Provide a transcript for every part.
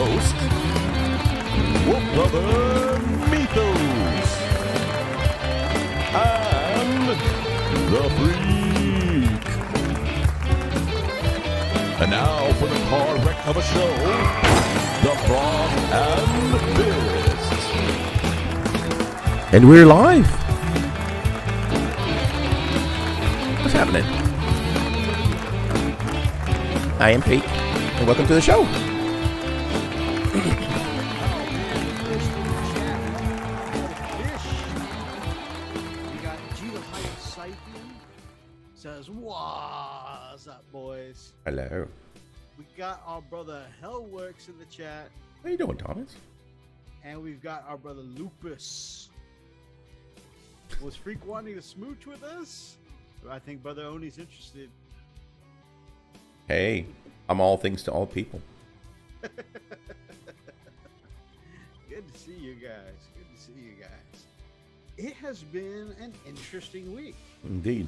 host, Wolf Brother Mythos, and the Freak. And now for the car wreck of a show, the Frog and Fists. And we're live. What's happening? I am Pete, and welcome to the show. Says, what's up, boys? Hello. We got our brother Hellworks in the chat, How you doing, Thomas? and we've got our brother Lupus. Was Freak wanting to smooch with us? I think Brother Oni's interested. Hey, I'm all things to all people. Good to see you guys. Good to see you guys. It has been an interesting week. Indeed.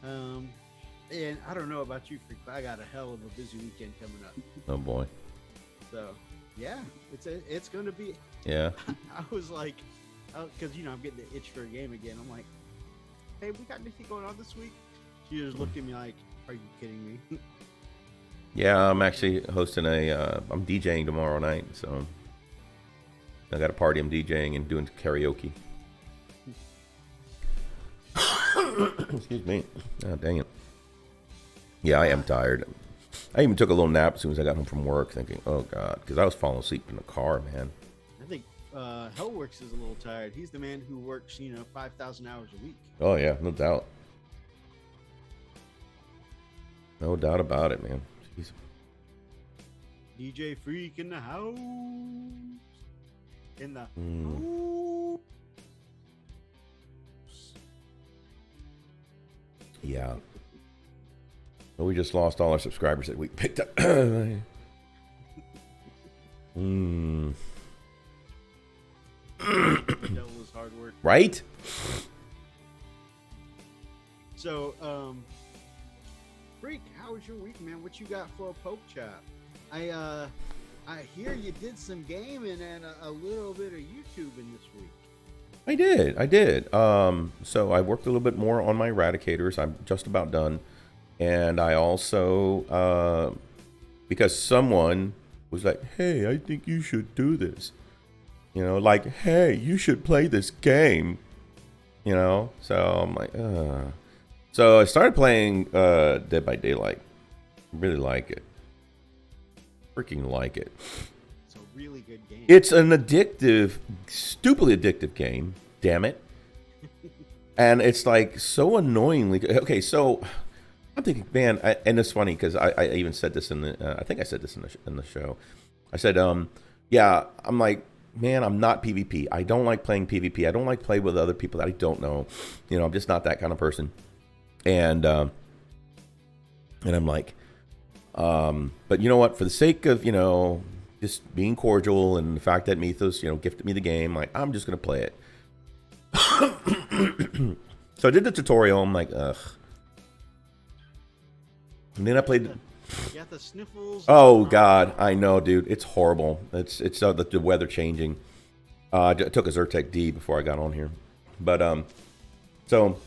And I don't know about you, Freak, but I got a hell of a busy weekend coming up. Oh boy. So, yeah, it's going to be. Yeah. I was like, because I'm getting the itch for a game again. I'm like, hey, we got anything going on this week? She just looked at me like, are you kidding me? Yeah, I'm actually hosting I'm DJing tomorrow night, so I got a party I'm DJing and doing karaoke. Excuse me. Oh, dang it. Yeah, I am tired. I even took a little nap as soon as I got home from work, thinking, oh, God, because I was falling asleep in the car, man. I think Hellworks is a little tired. He's the man who works, 5,000 hours a week. Oh, yeah, no doubt. No doubt about it, man. Jeez. DJ Freak in the house. In the house. Yeah. Well, we just lost all our subscribers that we picked up. Devil's hard work. Right? So, Freak, how was your week, man? What you got for a poke chat? I hear you did some gaming and a little bit of YouTubing this week. I did. So I worked a little bit more on my eradicators. I'm just about done. And I also, because someone was like, hey, I think you should do this. Like, hey, you should play this game. So I'm like, So I started playing Dead by Daylight. Really like it. Freaking like it. It's a really good game. It's an addictive, stupidly addictive game. Damn it. And it's like so annoyingly. Okay, so I'm thinking, man, and it's funny because I even said this in the. I think I said this in the show. I said, yeah, I'm like, man, I'm not PvP. I don't like playing PvP. I don't like playing with other people that I don't know. I'm just not that kind of person. And I'm like, but you know what? For the sake of just being cordial and the fact that Mythos gifted me the game, like I'm just gonna play it. So I did the tutorial. I'm like, ugh. And then I played. You got the sniffles. Oh God, I know, dude. It's horrible. It's the weather changing. I took a Zyrtec D before I got on here, but so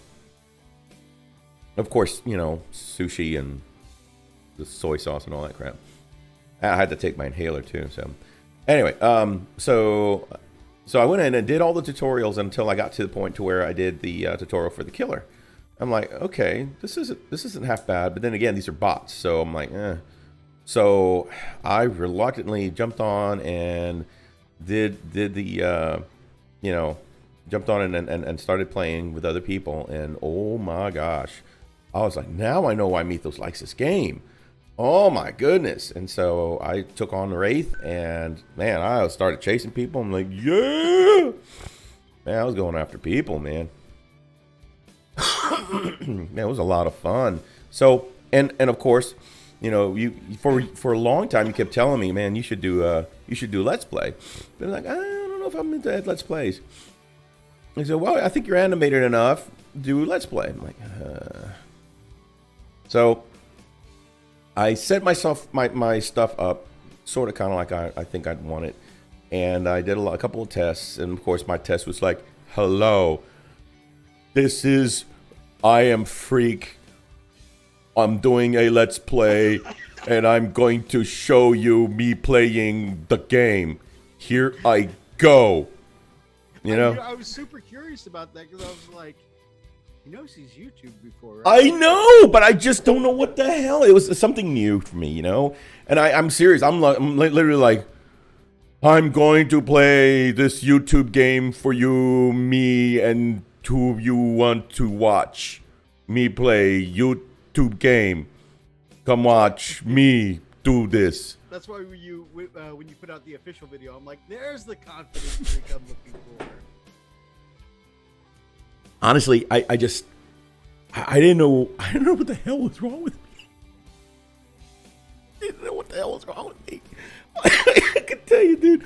of course sushi and the soy sauce and all that crap. I had to take my inhaler too. So anyway, so I went in and did all the tutorials until I got to the point to where I did the tutorial for the killer. I'm like, okay, this isn't half bad. But then again, these are bots, so I'm like, eh. So I reluctantly jumped on and did the jumped on and started playing with other people. And oh my gosh, I was like, now I know why Mythos likes this game. Oh my goodness. And so I took on the Wraith and man, I started chasing people. I'm like, yeah, man, I was going after people, man. Man, it was a lot of fun. So, and of course, you for a long time you kept telling me, man, you should do Let's Play. But I'm like, I don't know if I'm into Let's Plays. I said, well, I think you're animated enough. Do Let's Play. I'm like, So I set myself my stuff up sort of kind of like I think I'd want it. And I did a couple of tests, and of course my test was like, hello, this is, I am Freak. I'm doing a Let's Play, and I'm going to show you me playing the game. Here I go. You know? I was super curious about that because I was like, he knows he's YouTube before, right? I know, but I just don't know what the hell. It was something new for me, you know? And I'm serious. I'm literally like, I'm going to play this YouTube game for you, me, and who you want to watch me play YouTube game. Come watch me do this. That's why when you put out the official video, I'm like, there's the confidence Freak I'm looking for. Honestly, I didn't know what the hell was wrong with me. I didn't know what the hell was wrong with me. I can tell you, dude.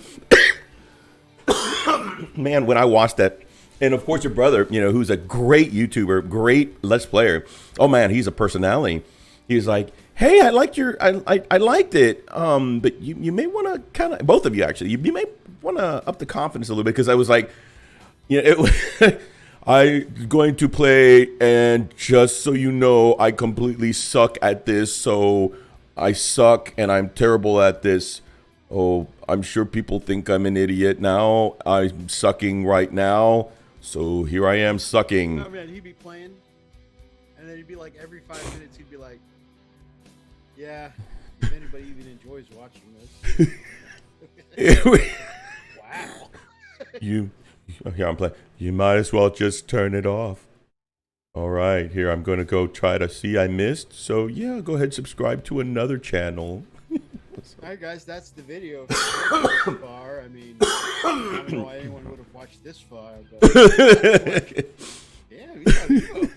Man, when I watched that, and of course your brother, you know, who's a great YouTuber, great Let's Player. Oh man, he's a personality. He's like, hey, I liked it. But you may want to kind of, both of you actually, you may want to up the confidence a little bit, because I was like, you know, I'm going to play, and just so you know, I completely suck at this. So I suck, and I'm terrible at this. Oh, I'm sure people think I'm an idiot now. I'm sucking right now. So here I am sucking. Oh man, he'd be playing, and then he'd be like, every 5 minutes, he'd be like, yeah, if anybody even enjoys watching this. Wow. Here I'm playing. You might as well just turn it off. All right, here I'm going to go try to see I missed. So yeah, go ahead, subscribe to another channel. All right, guys, that's the video. If you far, I mean, I don't know why anyone would have watched this far, but yeah, we got to go.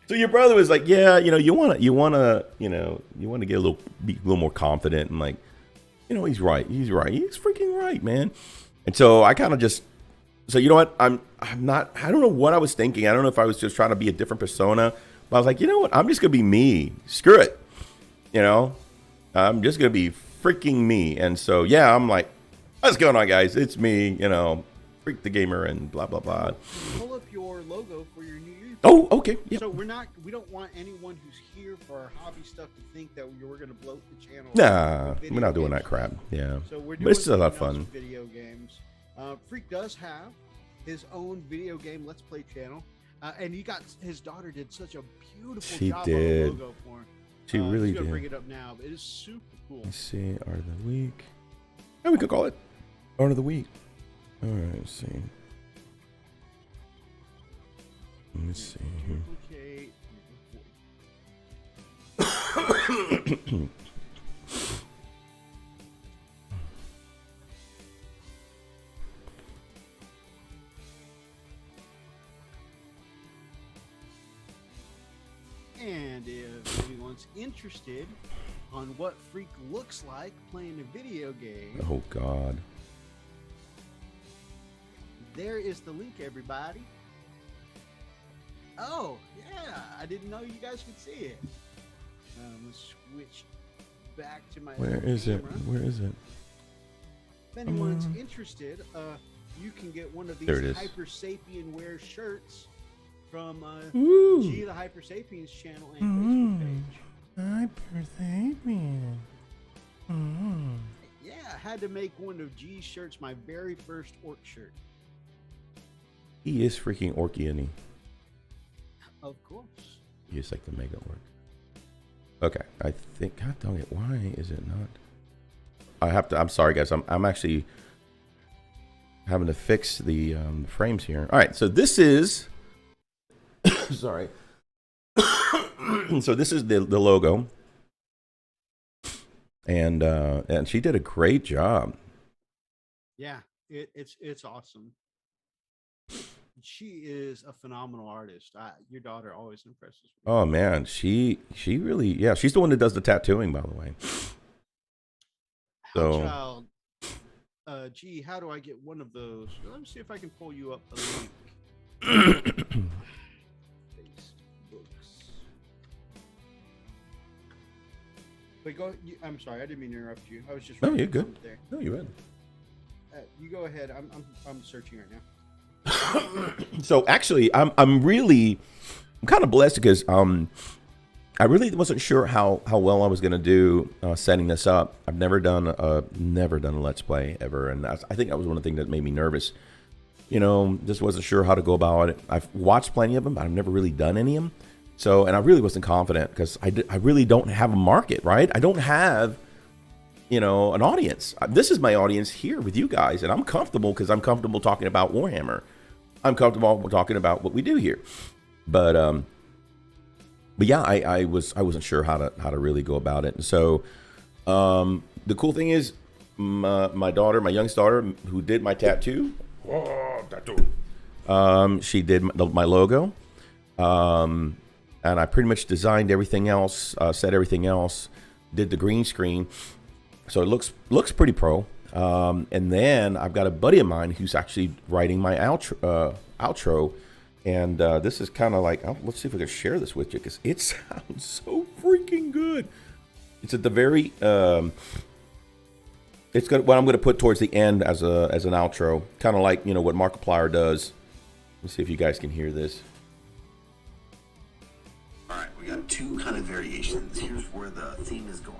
So your brother was like, yeah, you know, you want to get be a little more confident, and like, you know, he's right, he's freaking right, man. And so I kind of just, so you know what, I don't know what I was thinking. I don't know if I was just trying to be a different persona, but I was like, you know what, I'm just gonna be me. Screw it, you know, I'm just gonna be freaking me. And so yeah, I'm like, what's going on, guys? It's me, you know, Freak the Gamer, and blah blah blah. Pull up your logo for your new YouTube. Oh, okay. Yep. So we don't want anyone who's here for our hobby stuff to think that we're going to bloat the channel. Nah, we're not doing that crap. Yeah, so we're doing, but it's still a lot of fun. Video games. Freak does have his own video game Let's Play channel, and his daughter did such a beautiful job on the logo for him. She really she's gonna did. bring it up now, but it is super cool. Let's see, Art of the Week. Yeah, we could call it Art of the Week. All right, let's see. Let's see here. And if anyone's interested on what Freak looks like playing a video game, Oh God. there is the link, everybody. Oh, yeah, I didn't know you guys could see it. Let's switch back to my Where other is it? camera. Where is it? If anyone's interested, you can get one of these There it is. Hyper Sapien Wear shirts from Ooh. G the Hyper Sapiens channel and Facebook page. Hyper Sapien. Yeah, I had to make one of G's shirts my very first orc shirt. He is freaking orky, isn't he? Of course. He is like the mega orc. Okay, I think. God dang it! Why is it not? I have to. I'm sorry, guys. I'm actually having to fix the frames here. All right, so this is. Sorry. So this is the logo, and she did a great job. Yeah, it's awesome. She is a phenomenal artist. Your daughter always impresses me. Oh man, she really, yeah, she's the one that does the tattooing, by the way. So, Child, gee, how do I get one of those? Let me see if I can pull you up a link. Facebooks. But go. I'm sorry, I didn't mean to interrupt you. I was just. No, writing you're good. something there. No, you're good. You go ahead. I'm searching right now. So actually, I'm kind of blessed because I really wasn't sure how well I was gonna do setting this up. I've never done a Let's Play ever, and I think that was one of the things that made me nervous. You know, just wasn't sure how to go about it. I've watched plenty of them, but I've never really done any of them. So, and I really wasn't confident because I really don't have a market, right? I don't have, you know, an audience. This is my audience here with you guys, and I'm comfortable because I'm comfortable talking about Warhammer. I'm comfortable talking about what we do here. But yeah, I wasn't sure how to really go about it. And so the cool thing is my daughter, my youngest daughter, who did my tattoo. She did my logo. And I pretty much designed everything else, set everything else, did the green screen. So it looks pretty pro. And then I've got a buddy of mine who's actually writing my outro. And this is kind of like, let's see if we can share this with you because it sounds so freaking good. It's at the very, it's what I'm going to put towards the end as an outro, kind of like, you know, what Markiplier does. Let's see if you guys can hear this. All right, we got two kind of variations. Here's where the theme is going.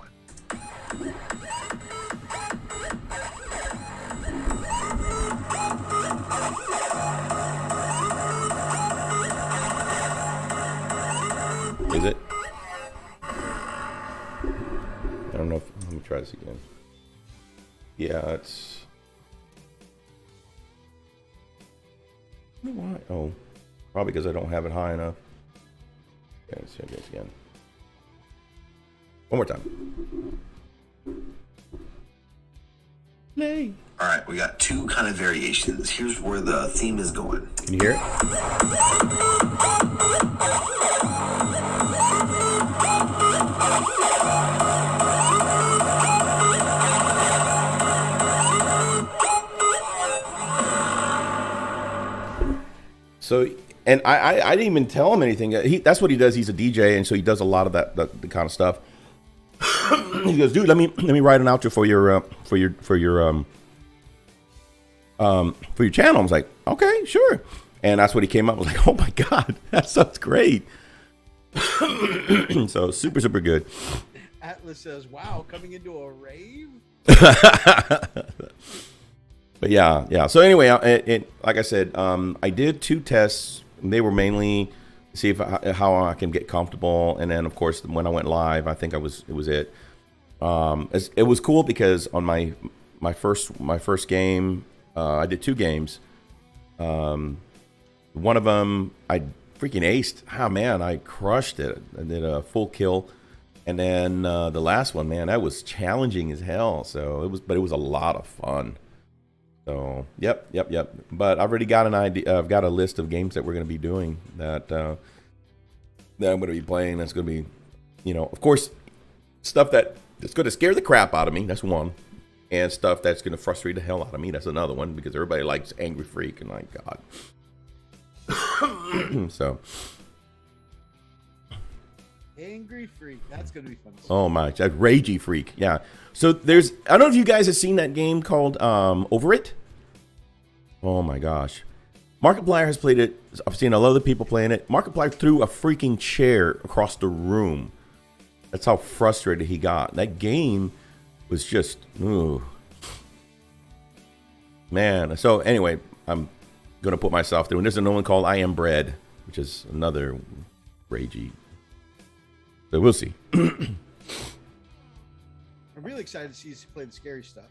Is it? I don't know if, let me try this again. Yeah, it's... I don't know why. Oh, probably because I don't have it high enough. Okay, let's try this again. One more time. Play. All right, we got two kind of variations. Here's where the theme is going. Can you hear it? So, and I didn't even tell him anything. That's what he does. He's a DJ, and so he does a lot of that the kind of stuff. He goes, dude, let me write an outro for your channel. I was like, okay, sure. And that's what he came up with. Like, oh my god, that sounds great. So super good. Atlas says, "Wow, coming into a rave." But yeah. So anyway, like I said, I did 2 tests. They were mainly to see how I can get comfortable, and then of course when I went live, I think it was it. It was cool because on my first game, I did 2 games. One of them I freaking aced. Oh man, I crushed it. I did a full kill, and then the last one, man, that was challenging as hell. So it was a lot of fun. So, yep. But I've already got an idea. I've got a list of games that we're going to be doing that I'm going to be playing. That's going to be, you know, of course, stuff that's going to scare the crap out of me. That's one. And stuff that's going to frustrate the hell out of me. That's another one because everybody likes Angry Freak and my God. So. Angry Freak. That's going to be fun. Oh my, that Ragey Freak. Yeah. So I don't know if you guys have seen that game called Over It. Oh my gosh. Markiplier has played it. I've seen a lot of other people playing it. Markiplier threw a freaking chair across the room. That's how frustrated he got. That game was just, ooh. Man. So anyway, I'm going to put myself through. And there's another one called I Am Bread, which is another ragey. So we'll see. I'm really excited to see you play the scary stuff.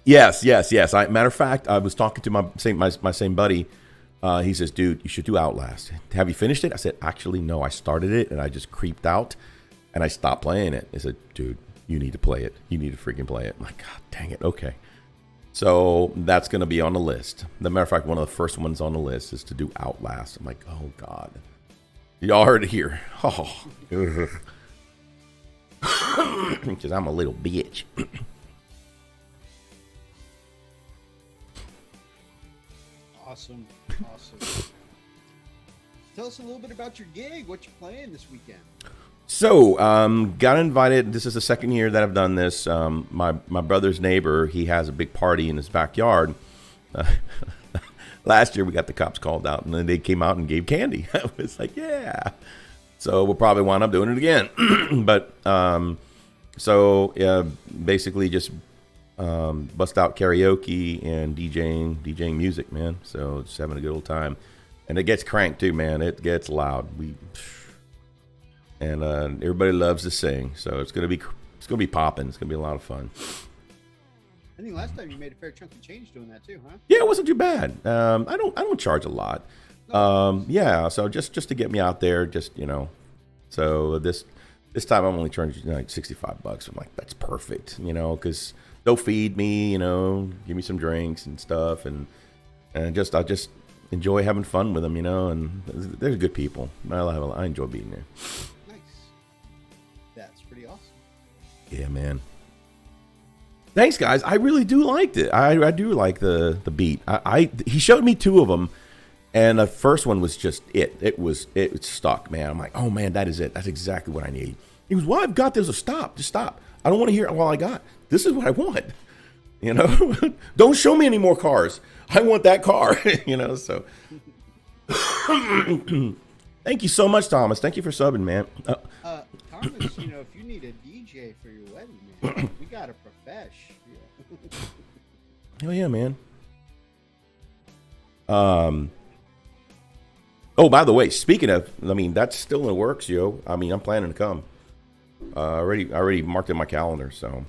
Yes. Matter of fact, I was talking to my same buddy. He says, dude, you should do Outlast. Have you finished it? I said, actually, no. I started it, and I just creeped out, and I stopped playing it. He said, dude, you need to play it. You need to freaking play it. I'm like, God dang it. Okay. So that's going to be on the list. As a matter of fact, one of the first ones on the list is to do Outlast. I'm like, oh, God. Y'all heard it here. Oh. Because I'm a little bitch. Awesome. Tell us a little bit about your gig. What you playing this weekend? So, got invited. This is the second year that I've done this. My brother's neighbor, he has a big party in his backyard. Last year, we got the cops called out, and then they came out and gave candy. I was like, yeah. So we'll probably wind up doing it again. But basically just bust out karaoke and DJing music, man. So just having a good old time, and it gets cranked too, man. It gets loud. And everybody loves to sing, so it's gonna be popping. It's gonna be a lot of fun. I think last time you made a fair chunk of change doing that too, huh? Yeah, it wasn't too bad. I don't charge a lot. Yeah, so just to get me out there, just So this time I'm only charging like $65. I'm like, that's perfect, because they'll feed me, give me some drinks and stuff, and I'll just enjoy having fun with them, And they're good people. I enjoy being there. That's pretty awesome. Yeah, man. Thanks, guys. I really do like it. I do like the beat. He showed me 2 of them, and the first one was just it. It stuck, man. I'm like, oh man, that is it. That's exactly what I need. He goes, well, I've got this. Stop. Just stop. I don't want to hear all I got. This is what I want. Don't show me any more cars. I want that car. So. Thank you so much, Thomas. Thank you for subbing, man. Thomas, if you need a DJ for your wedding, man, we got a profesh. Hell yeah, man. Oh, by the way, speaking of, that's still in the works, yo. I'm planning to come. I already marked in my calendar, so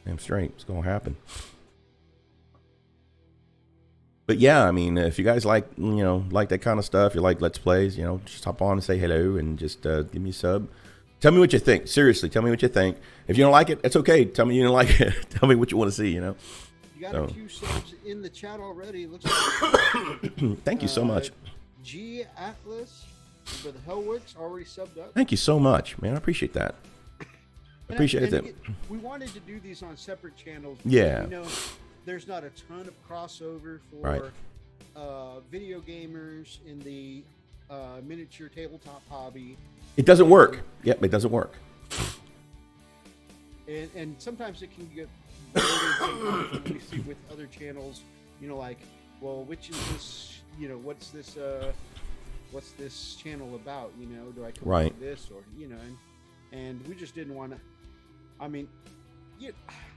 damn straight, it's gonna happen. But yeah, if you guys like that kind of stuff, you like Let's Plays, just hop on and say hello and just give me a sub. Tell me what you think. Seriously, tell me what you think. If you don't like it, it's okay. Tell me you don't like it. Tell me what you want to see, You got a few subs in the chat already. Looks like Thank you so much. G Atlas for the Hellworks already subbed up. Thank you so much, man. I appreciate that. Appreciate it. We wanted to do these on separate channels. Yeah. There's not a ton of crossover for Right. Video gamers in the miniature tabletop hobby. It doesn't work. Yep, it doesn't work. And sometimes it can get blurred when we see with other channels, like, well, which is this, what's this channel about, do I come Right. to this or, and we just didn't want to,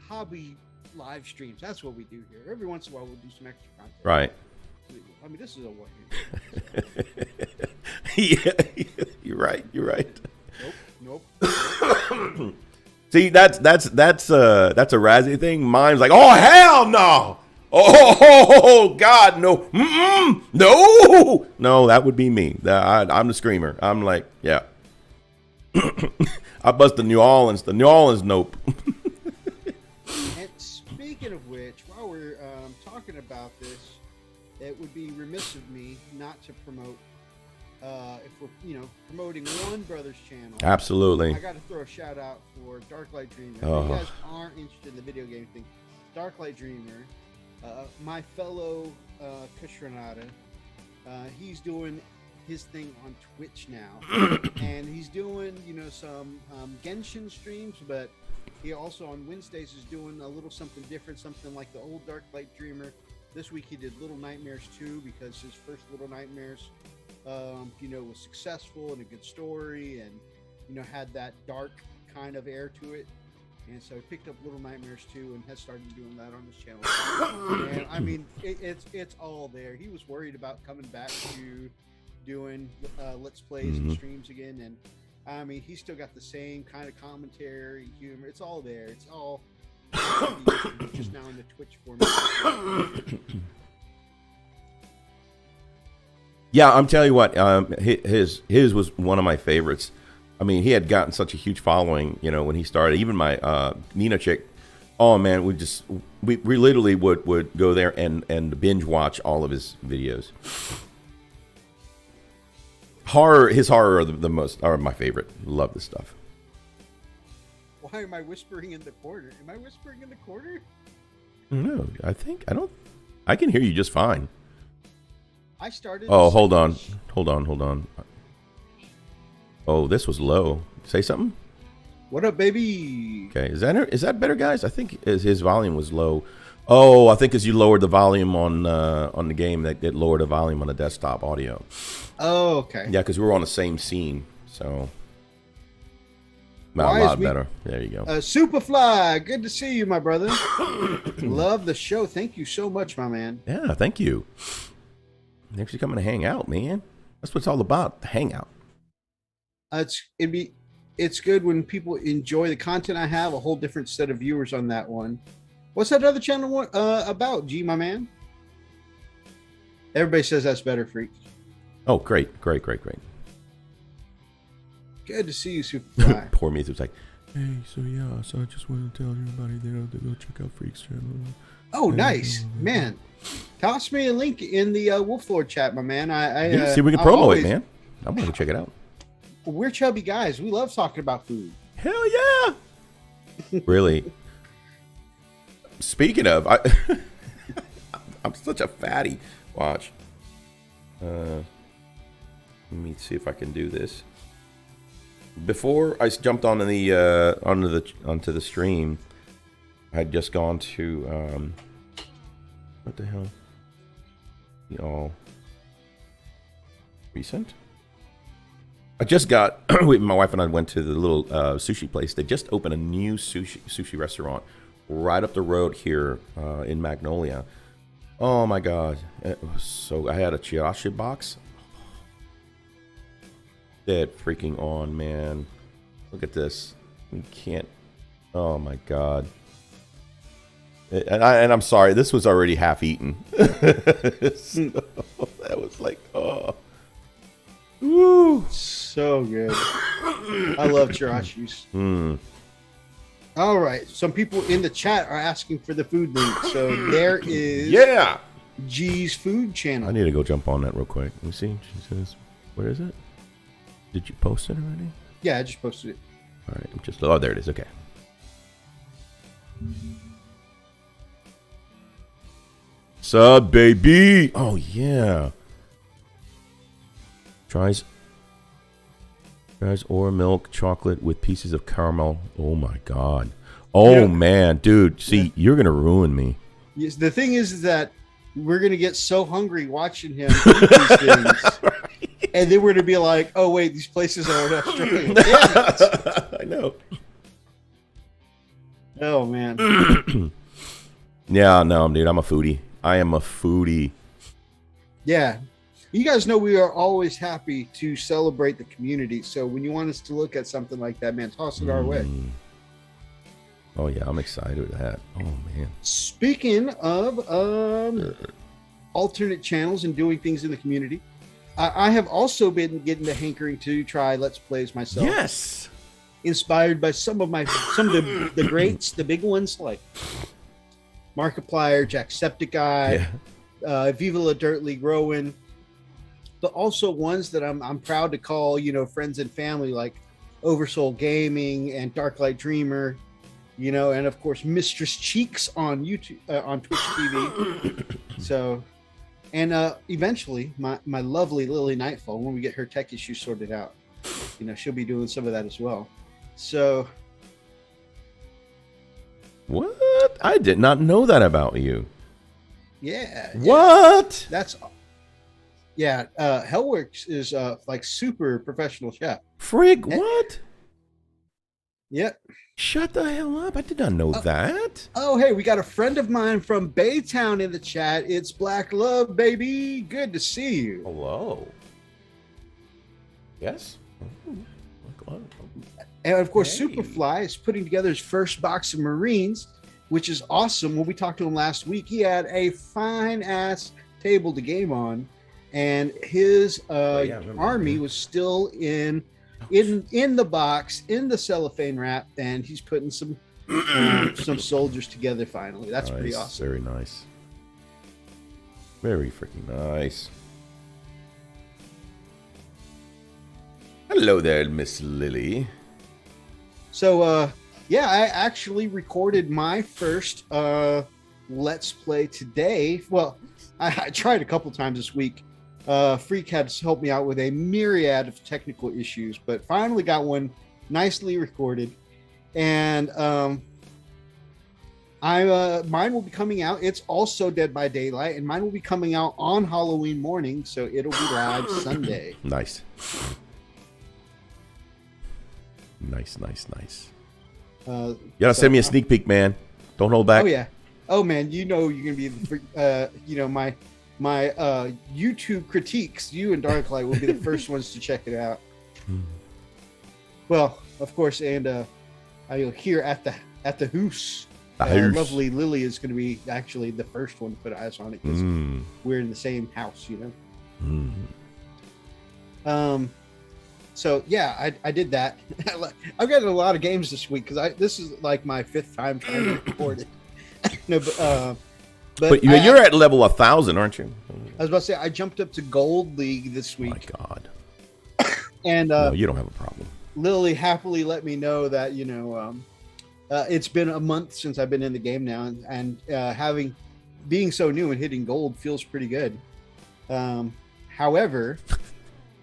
hobby live streams, that's what we do here. Every once in a while we'll do some extra content. Right. This is a Warhammer. Yeah, you're right. Nope. See, that's a Razzie thing. Mine's like, oh hell no! Oh God, no! No, that would be me. I'm the screamer. I'm like, yeah. I bust the New Orleans nope. And speaking of which, while we're talking about this, it would be remiss of me not to promote. If we're promoting one brother's channel, Absolutely. I got to throw a shout out for Darklight Dreamer. Oh. If you guys aren't interested in the video game thing, Darklight Dreamer, my fellow Kushranada, he's doing his thing on Twitch now, and he's doing some Genshin streams, but he also on Wednesdays is doing a little something different, something like the old Darklight Dreamer. This week he did Little Nightmares 2 because his first Little Nightmares was successful and a good story and, had that dark kind of air to it. And so he picked up Little Nightmares 2 and has started doing that on his channel. And it's all there. He was worried about coming back to doing Let's Plays and streams again. And he's still got the same kind of commentary, humor. It's all there. It's all just now in the Twitch format. Yeah, I'm telling you what, his was one of my favorites. He had gotten such a huge following, when he started. Even my Nina chick, oh man, we literally would go there and binge watch all of his videos. His horror are my favorite. Love this stuff. Why am I whispering in the corner? Am I whispering in the corner? No, I can hear you just fine. I started. Oh, hold on. Oh, this was low. Say something. What up, baby? Okay, is that better, guys? I think his volume was low. Oh, I think as you lowered the volume on the game, that it lowered the volume on the desktop audio. Oh, okay. Yeah, because we were on the same scene, so a Why lot better. There you go. Superfly, good to see you, my brother. Love the show. Thank you so much, my man. Yeah, thank you. Thanks for coming to hang out, man. That's what it's all about. The hangout. It's good when people enjoy the content I have. A whole different set of viewers on that one. What's that other channel about, G, my man? Everybody says that's better, freak. Oh, great. Good to see you, Superfly. Poor me. It was like, hey, so I just want to tell everybody to go check out Freak's channel. Oh, nice, man. Toss me a link in the Wolf Lord chat, my man. See, we can promo it, man. I'm going to check it out. We're chubby guys. We love talking about food. Hell yeah! Really. Speaking of, I'm such a fatty. Watch. Let me see if I can do this. Before I jumped onto the stream, I had just gone to what the hell? Y'all recent? I just got my wife and I went to the little sushi place. They just opened a new sushi restaurant right up the road here in Magnolia. Oh my god! It was so I had a chirashi box. Dead freaking on, man. Look at this. We can't. Oh my god. And I'm sorry. This was already half eaten. So, that was like, oh. Woo. So good. I love chirashis. All right. Some people in the chat are asking for the food link. So there is G's food channel. I need to go jump on that real quick. Let me see. She says, where is it? Did you post it already? Yeah, I just posted it. All right. Oh, there it is. Okay. Sup, baby? Oh, yeah. Tries or milk chocolate with pieces of caramel. Oh my god. Oh man, dude. See, you're gonna ruin me. Yes, the thing is that we're gonna get so hungry watching him eat these things, and then we're gonna be like, "Oh wait, these places are in Australia." I know. Oh man. Yeah, no, dude. I'm a foodie. I am a foodie. Yeah. You guys know we are always happy to celebrate the community. So when you want us to look at something like that, man, toss it our way. Oh, yeah. I'm excited with that. Oh, man. Speaking of alternate channels and doing things in the community, I have also been getting the hankering to try Let's Plays myself. Yes. Inspired by some of the greats, the big ones like Markiplier, Jacksepticeye, Viva La Dirt League Rowan. But also ones that I'm proud to call, friends and family, like Oversoul Gaming and Darklight Dreamer, and of course Mistress Cheeks on YouTube, on Twitch TV. So, and eventually my lovely Lily Nightfall, when we get her tech issues sorted out, she'll be doing some of that as well. So, what? I did not know that about you. Yeah. What? Yeah, Hellworks is like super professional chef. Frig, what? Yep. Shut the hell up. I did not know that. Oh, hey, we got a friend of mine from Baytown in the chat. It's Black Love, baby. Good to see you. Hello. Yes? And of course, Superfly is putting together his first box of Marines, which is awesome. When we talked to him last week, he had a fine-ass table to game on. And his army was still in the box, in the cellophane wrap, and he's putting some soldiers together finally. That's pretty awesome. Very nice. Very freaking nice. Hello there, Miss Lily. So, I actually recorded my first Let's Play today. Well, I tried a couple times this week. Freak had helped me out with a myriad of technical issues, but finally got one nicely recorded. And mine will be coming out. It's also Dead by Daylight, and mine will be coming out on Halloween morning, so it'll be live Sunday. Nice. Nice. You gotta send me a sneak peek, man. Don't hold back. Oh yeah. Oh man, you're gonna be my YouTube critiques. You and Darklight will be the first ones to check it out. Well, of course, and you'll hear at the hoose. Lovely Lily is going to be actually the first one to put eyes on it because we're in the same house, So yeah, I did that. I've got a lot of games this week because this is like my 5th time trying to record it. No, but you're at level 1,000, aren't you? I was about to say I jumped up to Gold League this week. My God. And no, you don't have a problem. Lily happily let me know that it's been a month since I've been in the game now, and being so new and hitting gold feels pretty good. However,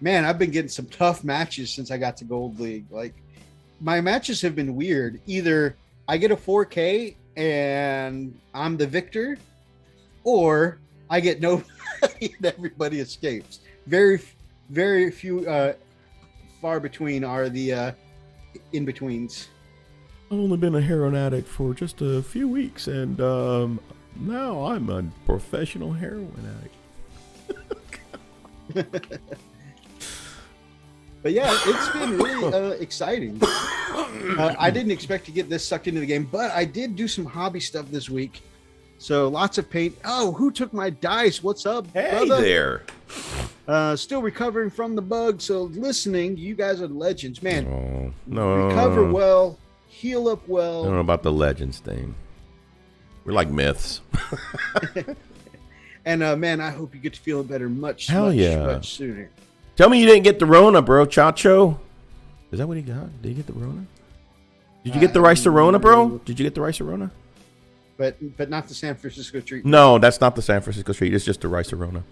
man, I've been getting some tough matches since I got to Gold League. Like, my matches have been weird. Either I get a 4K and I'm the victor, or I get no and everybody escapes. Very, very few, far between are the in-betweens. I've only been a heroin addict for just a few weeks, and now I'm a professional heroin addict. But yeah, it's been really exciting. I didn't expect to get this sucked into the game, but I did do some hobby stuff this week. So lots of paint. Oh, who took my dice? What's up, hey brother? There. Still recovering from the bug. So listening, you guys are legends, man. Oh, no. Recover well, heal up well. I don't know about the legends thing. We're like myths. And man, I hope you get to feeling better much sooner. Tell me you didn't get the Rona, bro. Chacho. Is that what he got? Did he get the Rona? Did you get the rice Rona, bro? Did you get the rice Rona? But not the San Francisco treat. No, that's not the San Francisco treat. It's just the rice Rona.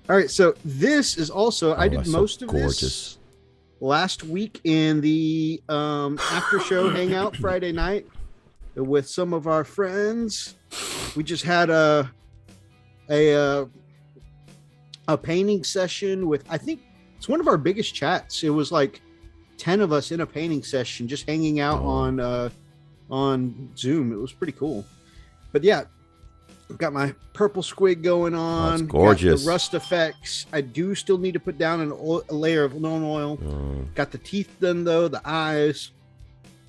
All right, so this is also I did most of this last week in the after show hangout Friday night with some of our friends. We just had a painting session with, I think it's one of our biggest chats. It was like 10 of us in a painting session, just hanging out on Zoom. It was pretty cool. But yeah, I've got my purple squig going on. That's gorgeous. Got the rust effects. I do still need to put down a layer of lone oil. Got the teeth done though, the eyes.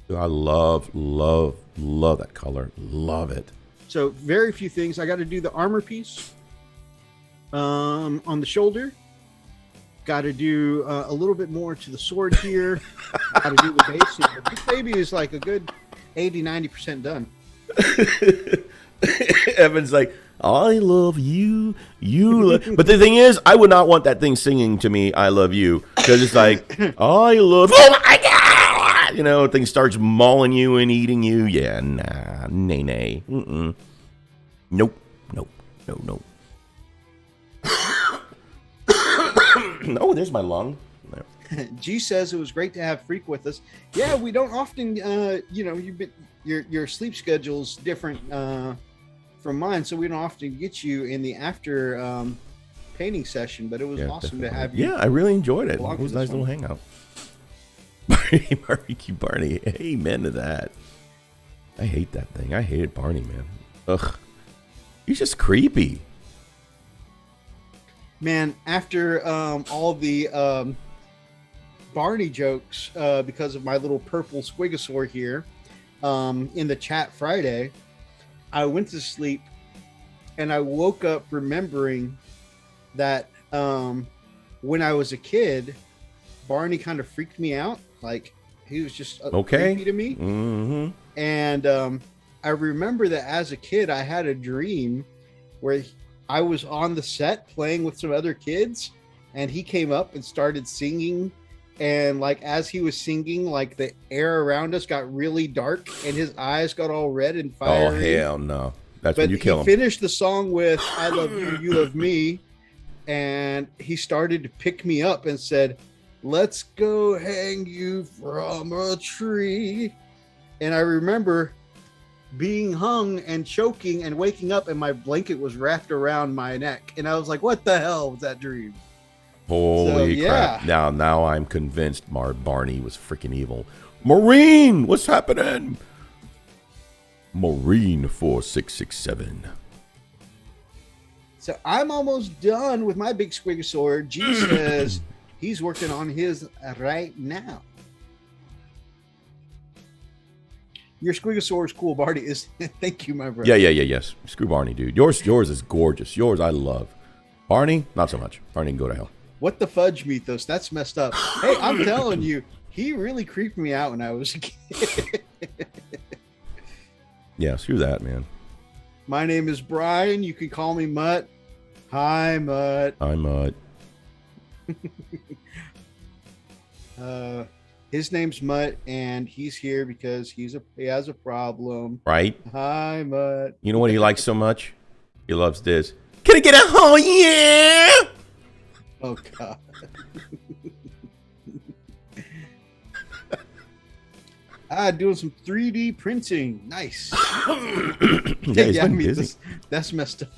I love that color. Love it. So very few things. I got to do the armor piece on the shoulder. Got to do a little bit more to the sword here. Got to do the base here. This baby is like a good 80-90% done. Evan's like, I love you. But the thing is, I would not want that thing singing to me, I love you. Because it's like, I love, oh my God! Thing starts mauling you and eating you. Yeah, nah, nay. Nope. No. Oh, there's my lung. There. G says it was great to have Freak with us. Yeah, we don't often, your sleep schedule's different from mine, so we don't often get you in the after painting session. But it was awesome to have you. Yeah, I really enjoyed it. It was a nice little hangout. Barbecue Barney, amen to that. I hate that thing. I hated Barney, man. Ugh, he's just creepy. Man, after all the Barney jokes, because of my little purple squigosaur here in the chat Friday, I went to sleep and I woke up remembering that when I was a kid, Barney kind of freaked me out. Like, he was just creepy to me. Mm-hmm. And I remember that as a kid, I had a dream where I was on the set playing with some other kids, and he came up and started singing. And like, as he was singing, like the air around us got really dark and his eyes got all red and fiery. Oh, hell no. That's when you kill him. He finished the song with I love you, you love me. and he started to pick me up and said, "Let's go hang you from a tree." And I remember being hung and choking and waking up, and my blanket was wrapped around my neck. And I was like, what the hell was that dream? Holy So, yeah. crap. Now I'm convinced Barney was freaking evil. Marine, what's happening? Marine 4667. So I'm almost done with my big squigosaur. G says he's working on his right now. Your squigosaur is cool, Barney. Is thank you, my brother. Yes. Screw Barney, dude. Yours is gorgeous. Yours I love. Barney, not so much. Barney can go to hell. What the fudge, Mythos? That's messed up. Hey, I'm telling you, he really creeped me out when I was a kid. Yeah, screw that, man. My name is Brian. You can call me Mutt. Hi, Mutt. I'm His name's Mutt, and he's here because he has a problem. right. Hi, Mutt. You know what he likes so much? He loves this. Can I get a oh yeah? Oh God. Doing some 3D printing. Nice. Yeah, he's been busy. That's messed up.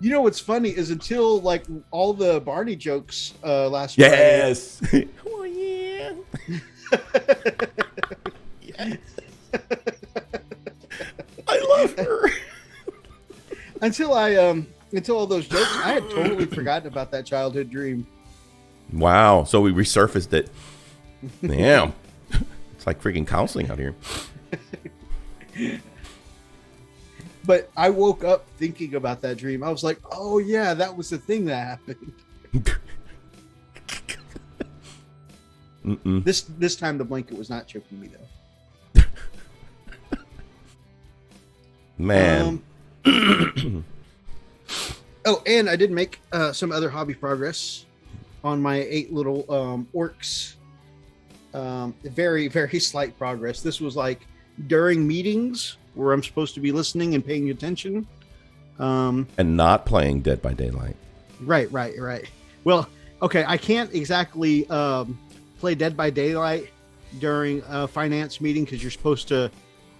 You know what's funny is until like all the Barney jokes last Yes. Oh yeah. Yes. I love her. until all those jokes, I had totally forgotten about that childhood dream. Wow. So we resurfaced it. Damn. It's like freaking counseling out here. But I woke up thinking about that dream. I was like, oh yeah, that was the thing that happened. This time the blanket was not choking me though. Man. Oh, and I did make some other hobby progress on my 8 little orcs. Very, very slight progress. This was like during meetings where I'm supposed to be listening and paying attention. And not playing Dead by Daylight. Right. Well, okay, I can't exactly play Dead by Daylight during a finance meeting because you're supposed to,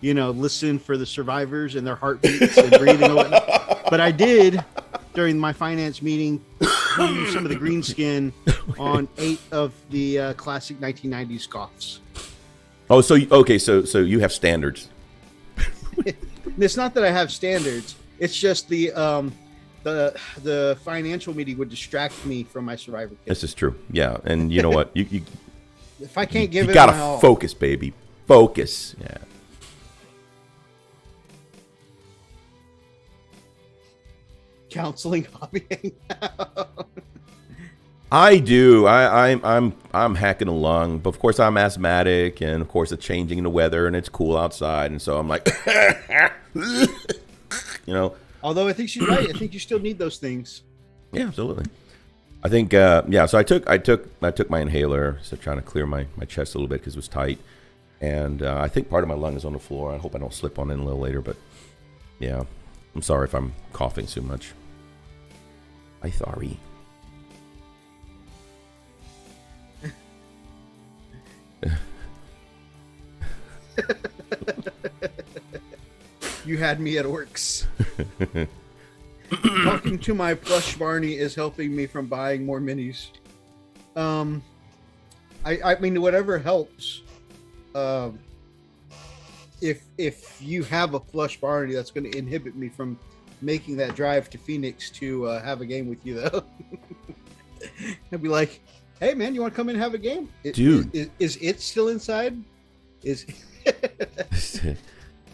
listen for the survivors and their heartbeats and breathing and whatnot. But I did during my finance meeting do some of the green skin on 8 of the classic 1990s scoffs. Oh, so you have standards. It's not that I have standards. It's just the financial meeting would distract me from my survivor kit. This is true. Yeah, and you know what? You if I can't give you it, gotta focus, baby. Focus. Yeah. Counseling hobby hangout. I do. I'm hacking along, but of course I'm asthmatic, and of course it's changing in the weather, and it's cool outside, and so I'm like, Although I think she's right. I think you still need those things. Yeah, absolutely. I think So I took my inhaler, so trying to clear my chest a little bit because it was tight, and I think part of my lung is on the floor. I hope I don't slip on it a little later, but yeah, I'm sorry if I'm coughing too much. I'm sorry. You had me at orcs. Talking to my plush Barney is helping me from buying more minis. I mean, whatever helps. If you have a plush Barney, that's going to inhibit me from making that drive to Phoenix to have a game with you, though. I'd be like, "Hey, man, you want to come in and have a game?" Dude, is it still inside?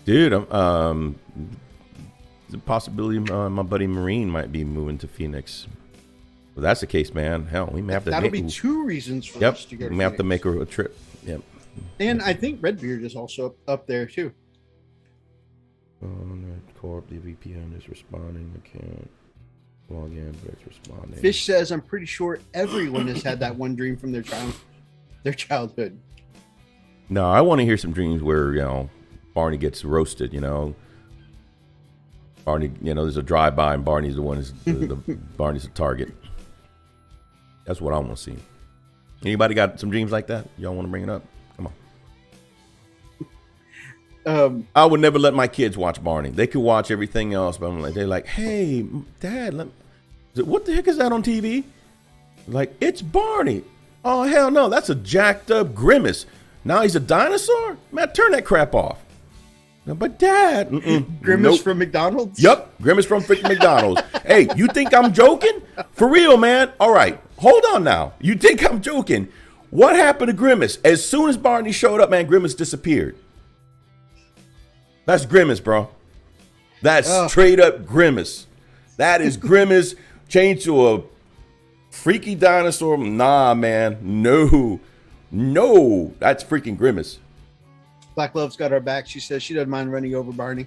Dude, the possibility my buddy Marine might be moving to Phoenix. If that's the case, man, hell, we may have to. That'll be 2 reasons for us to go to we may have to make a trip. Yep. And I think Redbeard is also up there too. Corp, the VPN is responding. I can't log in, but it's responding. Fish says, "I'm pretty sure everyone has had that one dream from their childhood." No, I want to hear some dreams where Barney gets roasted. Barney, you know, there's a drive-by and Barney's the one. Barney's the target. That's what I want to see. Anybody got some dreams like that? Y'all want to bring it up? Come on. I would never let my kids watch Barney. They could watch everything else, but they're like, "Hey, Dad, what the heck is that on TV?" Like, it's Barney. Oh, hell no, that's a jacked up Grimace. Now he's a dinosaur? Man, turn that crap off. But Dad, Grimace from McDonald's? Yep, Grimace from freaking McDonald's. Hey, you think I'm joking? For real, man. All right, hold on now. You think I'm joking? What happened to Grimace? As soon as Barney showed up, man, Grimace disappeared. That's Grimace, bro. That's straight up Grimace. That is Grimace changed to a freaky dinosaur. Nah, man. No. That's freaking Grimace. Black Love's got our back. She says she doesn't mind running over Barney.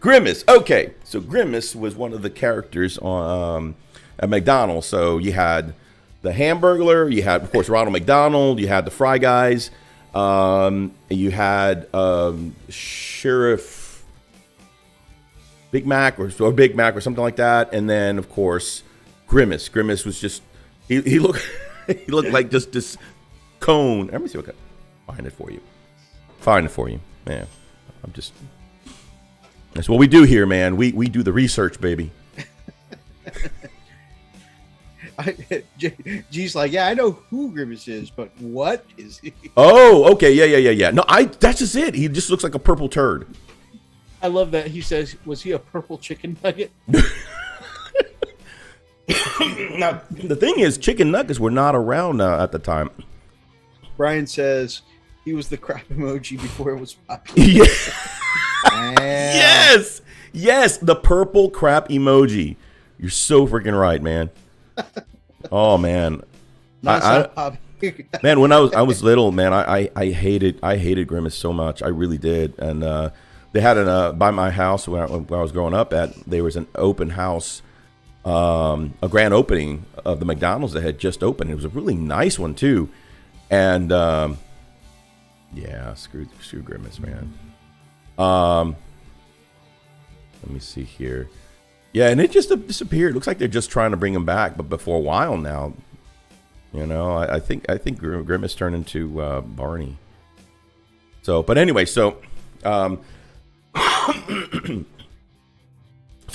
Grimace. Okay. So Grimace was one of the characters on at McDonald's. So you had the Hamburglar. You had, of course, Ronald McDonald. You had the Fry Guys. You had Sheriff Big Mac or Big Mac or something like that. And then, of course, Grimace. Grimace was just, he looked he looked like just this cone. Let me see what I can find it for you. Man. I'm just, that's what we do here, man. We do the research, baby. G's like, yeah, I know who Grimace is, but what is he? Oh, okay, yeah. No, that's just it. He just looks like a purple turd. I love that he says, was he a purple chicken nugget? Now, the thing is, chicken nuggets were not around at the time. Brian says he was the crap emoji before it was popular. Yeah. Yes, the purple crap emoji. You're so freaking right, man. Oh man, man, when I was little, man, I hated Grimace so much. I really did. And they had by my house where I was growing up at, there was an open house, a grand opening of the McDonald's that had just opened. It was a really nice one too. And yeah, screw Grimace, man. Let me see here. Yeah, and it just disappeared. Looks like they're just trying to bring him back, but for a while now, you know, I think Grimace turned into Barney. So, but anyway, so so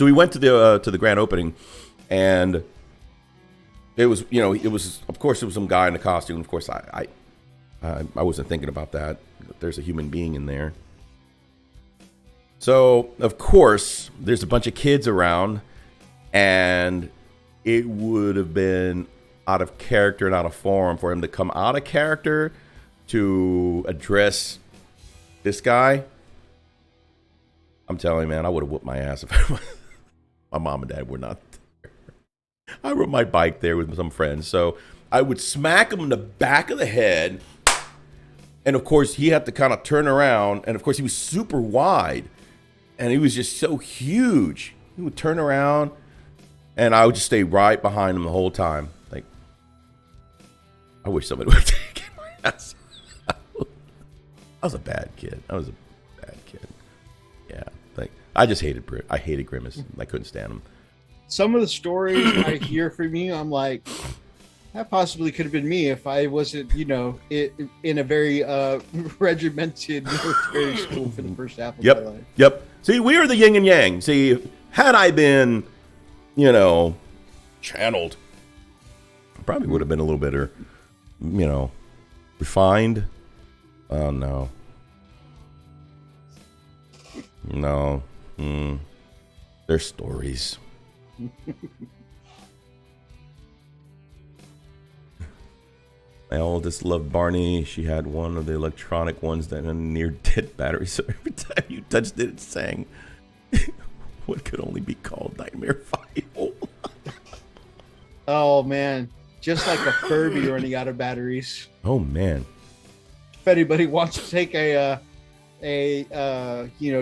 we went to the grand opening, and it was, you know, of course it was some guy in a costume. Of course, I wasn't thinking about that. There's a human being in there. So, of course, there's a bunch of kids around, and it would have been out of character and out of form for him to come out of character to address this guy. I'm telling you, man, I would have whooped my ass if my mom and dad were not there. I rode my bike there with some friends, so I would smack him in the back of the head, and of course, he had to kind of turn around, and of course, he was super wide. And he was just so huge. He would turn around, and I would just stay right behind him the whole time. Like, I wish somebody would have taken my ass. I was a bad kid. Yeah, like I just hated Grimace. I couldn't stand him. Some of the stories I hear from you, I'm like, that possibly could have been me if I wasn't, you know, in a very regimented military school for the first half of my life. Yep. See, we are the yin and yang. See, had I been, you know, channeled, I probably would have been a little better, you know, refined. Oh, no. No. They're stories. My oldest loved Barney. She had one of the electronic ones that had a near dead battery. So every time you touched it, it sang what could only be called Nightmare File. Oh man, just like a Furby running out of batteries. Oh man. If anybody wants to take a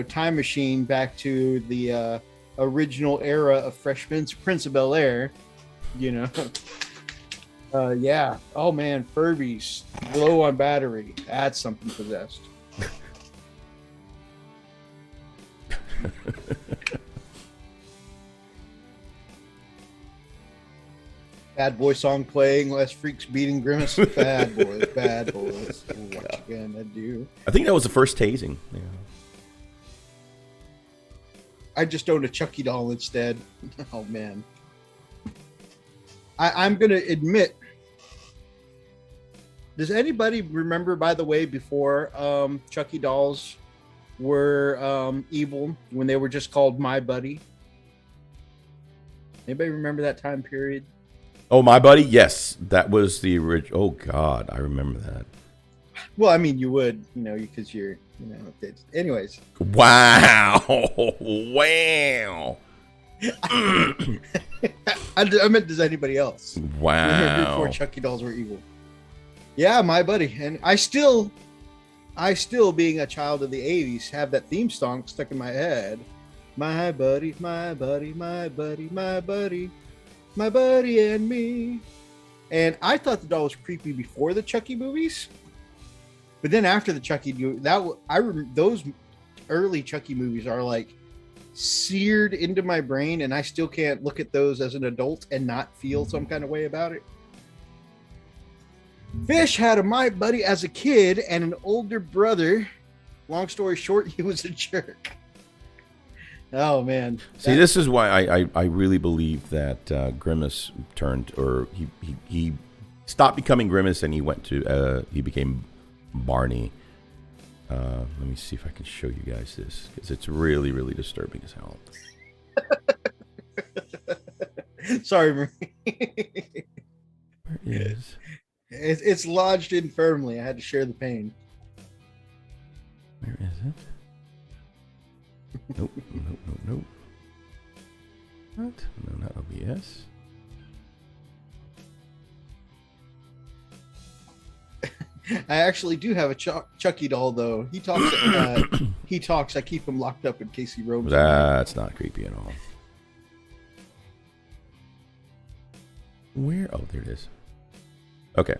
time machine back to the original era of Fresh Prince of Bel-Air, you know. Yeah. Oh man, Furbies low on battery. That's something possessed. Bad boy song playing, less freaks beating Grimace. Bad boys, bad boys. What you gonna do? I think that was the first tasing. Yeah. I just owned a Chucky doll instead. Oh man. I'm gonna admit. Does anybody remember, by the way, before Chucky dolls were evil, when they were just called My Buddy? Anybody remember that time period? Oh, My Buddy? Yes. That was the original. Oh, God. I remember that. Well, I mean, you would, because you're, kids. Anyways. Wow. Wow. I meant, does anybody else? Wow. Before Chucky dolls were evil. Yeah, My Buddy. And I still, being a child of the 80s, have that theme song stuck in my head. My buddy, my buddy, my buddy, my buddy, my buddy and me. And I thought the doll was creepy before the Chucky movies. But then after the Chucky, I remember those early Chucky movies are like seared into my brain, and I still can't look at those as an adult and not feel some kind of way about it. Fish had a My Buddy as a kid and an older brother. Long story short, he was a jerk. Oh man! See, this is why I really believe that Grimace turned, or he stopped becoming Grimace and he became Barney. Let me see if I can show you guys this, because it's really, really disturbing as hell. Sorry, Marie. Where is? It's lodged in firmly. I had to share the pain. Where is it? Nope. What? No, not OBS. I actually do have a Chucky doll, though. He talks. He talks. I keep him locked up in case he roams. That's not creepy at all. Where? Oh, there it is. Okay.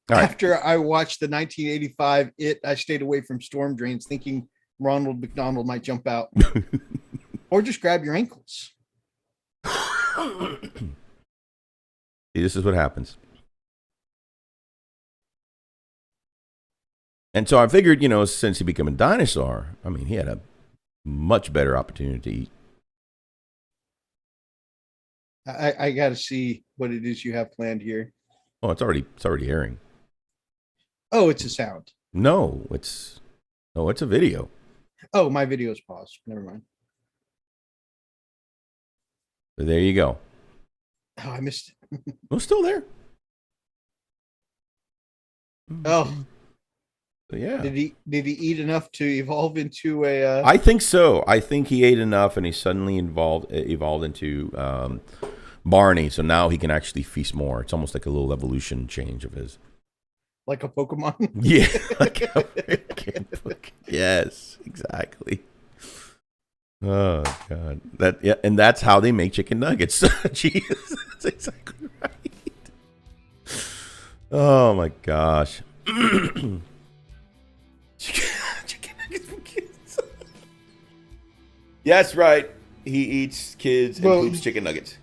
All right. After I watched the 1985 I stayed away from storm drains, thinking Ronald McDonald might jump out, or just grab your ankles. See, this is what happens. And so I figured, since he became a dinosaur, I mean, he had a much better opportunity. I got to see what it is you have planned here. Oh, it's already airing. Oh, it's a sound. No, it's a video. Oh, my video's paused. Never mind. So there you go. Oh, I missed it. Oh, it's still there. Oh. So, yeah. Did he eat enough to evolve into a? I think so. I think he ate enough, and he suddenly evolved into Barney. So now he can actually feast more. It's almost like a little evolution change of his. Like a Pokemon. Yeah. Yes, exactly. Oh God. And that's how they make chicken nuggets. Jeez, that's exactly right. Oh my gosh. Chicken nuggets for kids. Yes, right. He eats kids and poops chicken nuggets.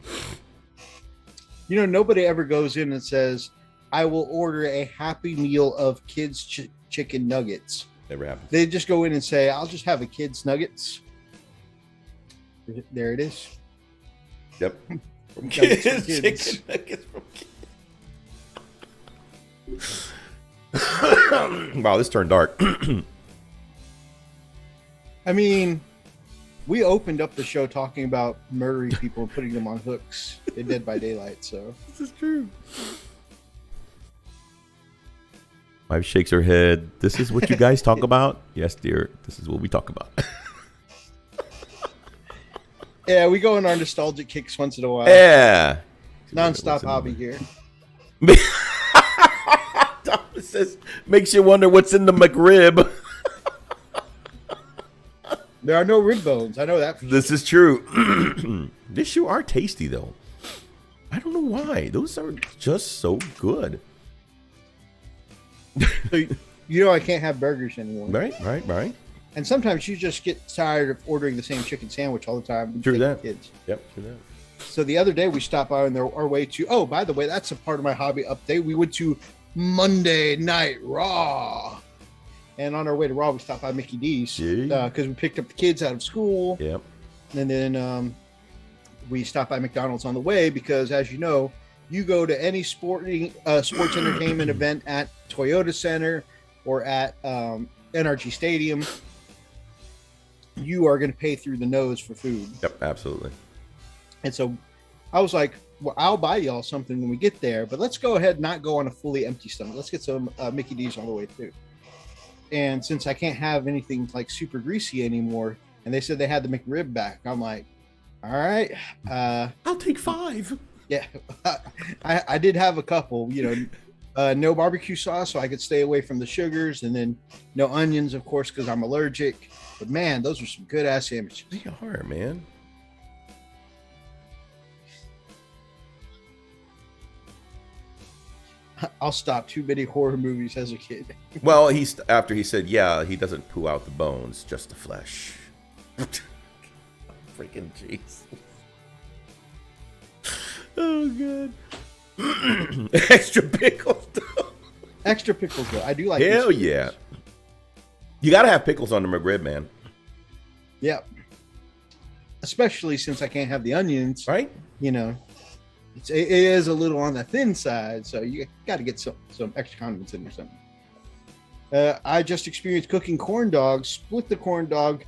Nobody ever goes in and says, I will order a Happy Meal of kids chicken nuggets. Never happens. They just go in and say, I'll just have a kids nuggets. There it is. Yep. From Kids, kids. chicken nuggets from kids. Wow, this turned dark. I mean, we opened up the show talking about murdering people and putting them on hooks in Dead by Daylight, so. This is true. Wife shakes her head. This is what you guys talk about? Yes, dear. This is what we talk about. Yeah, we go on our nostalgic kicks once in a while. Yeah. Non-stop hobby here. Thomas says, makes you wonder what's in the McRib. There are no rib bones. I know that. This is true. These shoe are tasty, though. I don't know why. Those are just so good. So, I can't have burgers anymore. Right. And sometimes you just get tired of ordering the same chicken sandwich all the time. True that. Kids. Yep, true that. So the other day we stopped by on our way to. Oh, by the way, that's a part of my hobby update. We went to Monday Night Raw, and on our way to Raw, we stopped by Mickey D's because we picked up the kids out of school. Yep. And then we stopped by McDonald's on the way because, as you know, you go to any sports entertainment event at Toyota Center or at NRG Stadium, you are going to pay through the nose for food. Yep, absolutely. And so I was like, well, I'll buy y'all something when we get there, but let's go ahead and not go on a fully empty stomach. Let's get some Mickey D's on the way too. And since I can't have anything like super greasy anymore, and they said they had the McRib back, I'm like, all right. I'll take 5. Yeah, I did have a couple, no barbecue sauce, so I could stay away from the sugars, and then no onions, of course, because I'm allergic. But man, those are some good ass sandwiches. They are, man. I'll stop too many horror movies as a kid. Well, after he said, yeah, he doesn't poo out the bones, just the flesh. Freaking jeez. Oh, God. Extra pickles, though. Extra pickles, though. I do like Hell yeah. You got to have pickles on the McRib, man. Yeah. Especially since I can't have the onions. Right? It is a little on the thin side, so you got to get some extra condiments in there something. I just experienced cooking corn dogs, split the corn dog,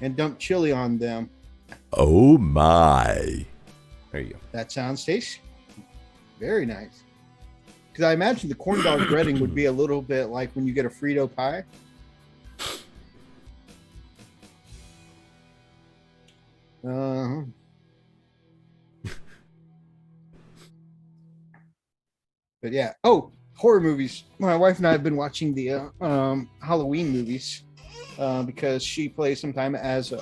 and dump chili on them. Oh, my. There you go. That sounds tasty. Very nice. Because I imagine the corn dog breading would be a little bit like when you get a Frito pie. But yeah. Oh, horror movies. My wife and I have been watching the Halloween movies because she plays sometime as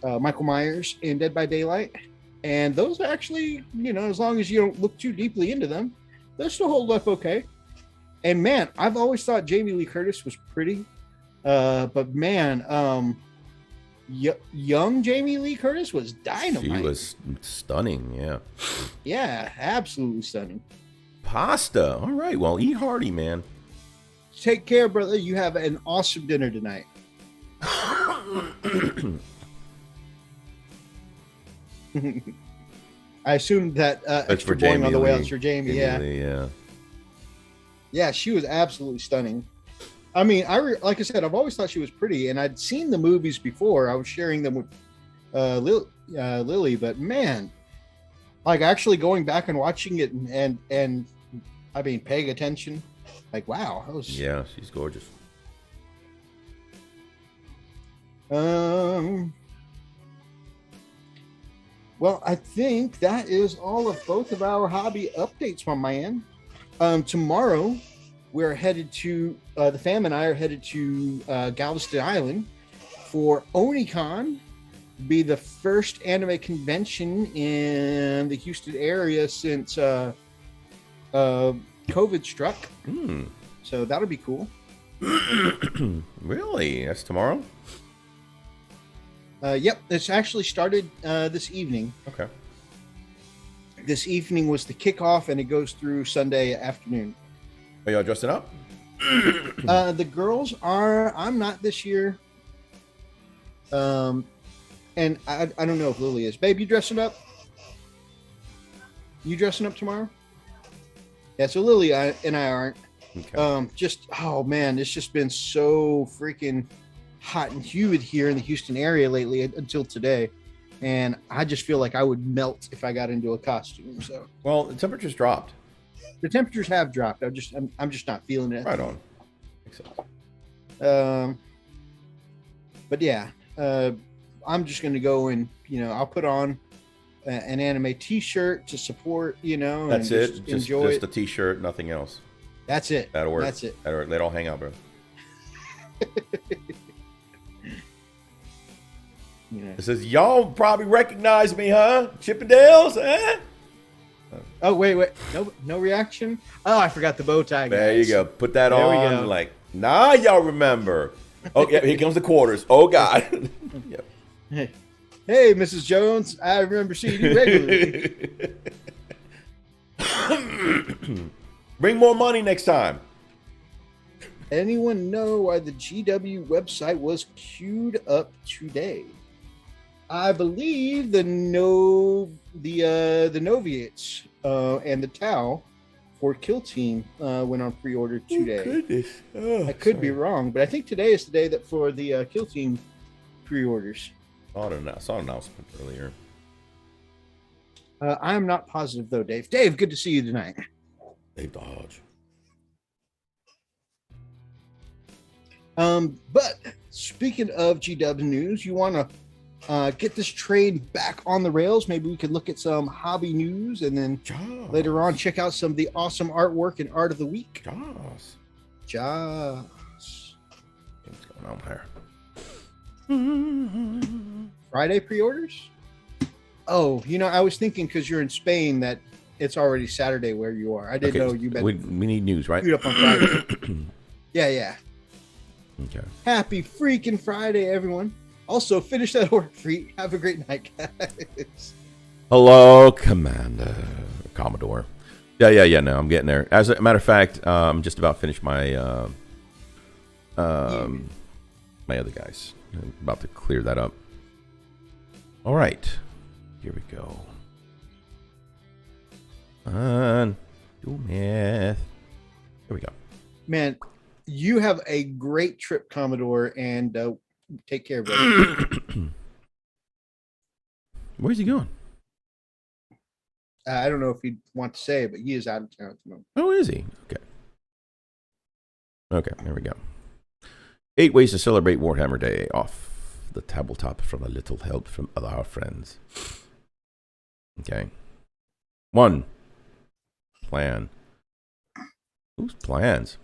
Michael Myers in Dead by Daylight. And those are actually, as long as you don't look too deeply into them, they'll still hold up okay. And man, I've always thought Jamie Lee Curtis was pretty. But man, young Jamie Lee Curtis was dynamite. She was stunning, yeah. Yeah, absolutely stunning. Pasta. All right, well, eat hearty, man. Take care, brother. You have an awesome dinner tonight. I assumed that extra boing on the way out for Jamie. Yeah. Yeah, she was absolutely stunning. I mean, like I said, I've always thought she was pretty, and I'd seen the movies before. I was sharing them with Lily, but man, like actually going back and watching it and I mean, paying attention, like wow, that was yeah, she's gorgeous. Well, I think that is all of both of our hobby updates from my end. Tomorrow, we're headed to, the fam and I are headed to Galveston Island for OniCon, be the first anime convention in the Houston area since COVID struck. So that'll be cool. Really? That's tomorrow? Yep, it's actually started this evening. Okay. This evening was the kickoff, and it goes through Sunday afternoon. Are y'all dressing up? The girls are. I'm not this year. And I don't know if Lily is. Babe, you dressing up? You dressing up tomorrow? Yeah, so Lily and I aren't. Okay. Oh man, it's just been so freaking hot and humid here in the Houston area lately until today. And I just feel like I would melt if I got into a costume. So, well, the temperatures dropped. The temperatures have dropped. I'm just not feeling it. Right on. Makes sense. But yeah, I'm just going to go and, I'll put on an anime t-shirt to support, That's and it. Enjoy just it. a t-shirt, nothing else. That's it. That'll work. That's it. That'll work. They don't hang out, bro. It says, y'all probably recognize me, huh? Chippendales, eh? Oh, wait. No reaction? Oh, I forgot the bow tie, guys. There you go. Put that There we on. go. Like, nah, y'all remember. Oh, yeah, here comes the quarters. Oh, God. Yep. Hey, Mrs. Jones, I remember seeing you regularly. Bring more money next time. Anyone know why the GW website was queued up today? I believe the Noviates and the Tau for Kill Team went on pre-order today. Oh, goodness. Oh, I could be wrong, but I think today is the day that for the Kill Team pre-orders. I saw an announcement earlier. I'm not positive though, Dave. Dave, good to see you tonight. Dave Dodge. But speaking of GW news, you want to get this train back on the rails? Maybe we could look at some hobby news, and then later on check out some of the awesome artwork and art of the week. Joss. What's going on here? Friday pre-orders? Oh, I was thinking because you're in Spain that it's already Saturday where you are. I didn't know you meant we need news, right? queued up on Friday. Yeah. Okay. Happy freaking Friday, everyone. Also, finish that order free. Have a great night, guys. Hello, Commodore. Yeah. No, I'm getting there. As a matter of fact, I'm just about finished my my other guys. I'm about to clear that up. All right, here we go. Do math. Here we go. Man, you have a great trip, Commodore, and take care, brother. Where's he going? I don't know if he'd want to say it, but he is out of town at the moment. Oh, is he? Okay, there we go. 8 ways to celebrate Warhammer Day off the tabletop from a little help from our friends. Okay. 1. Plan. Whose plans?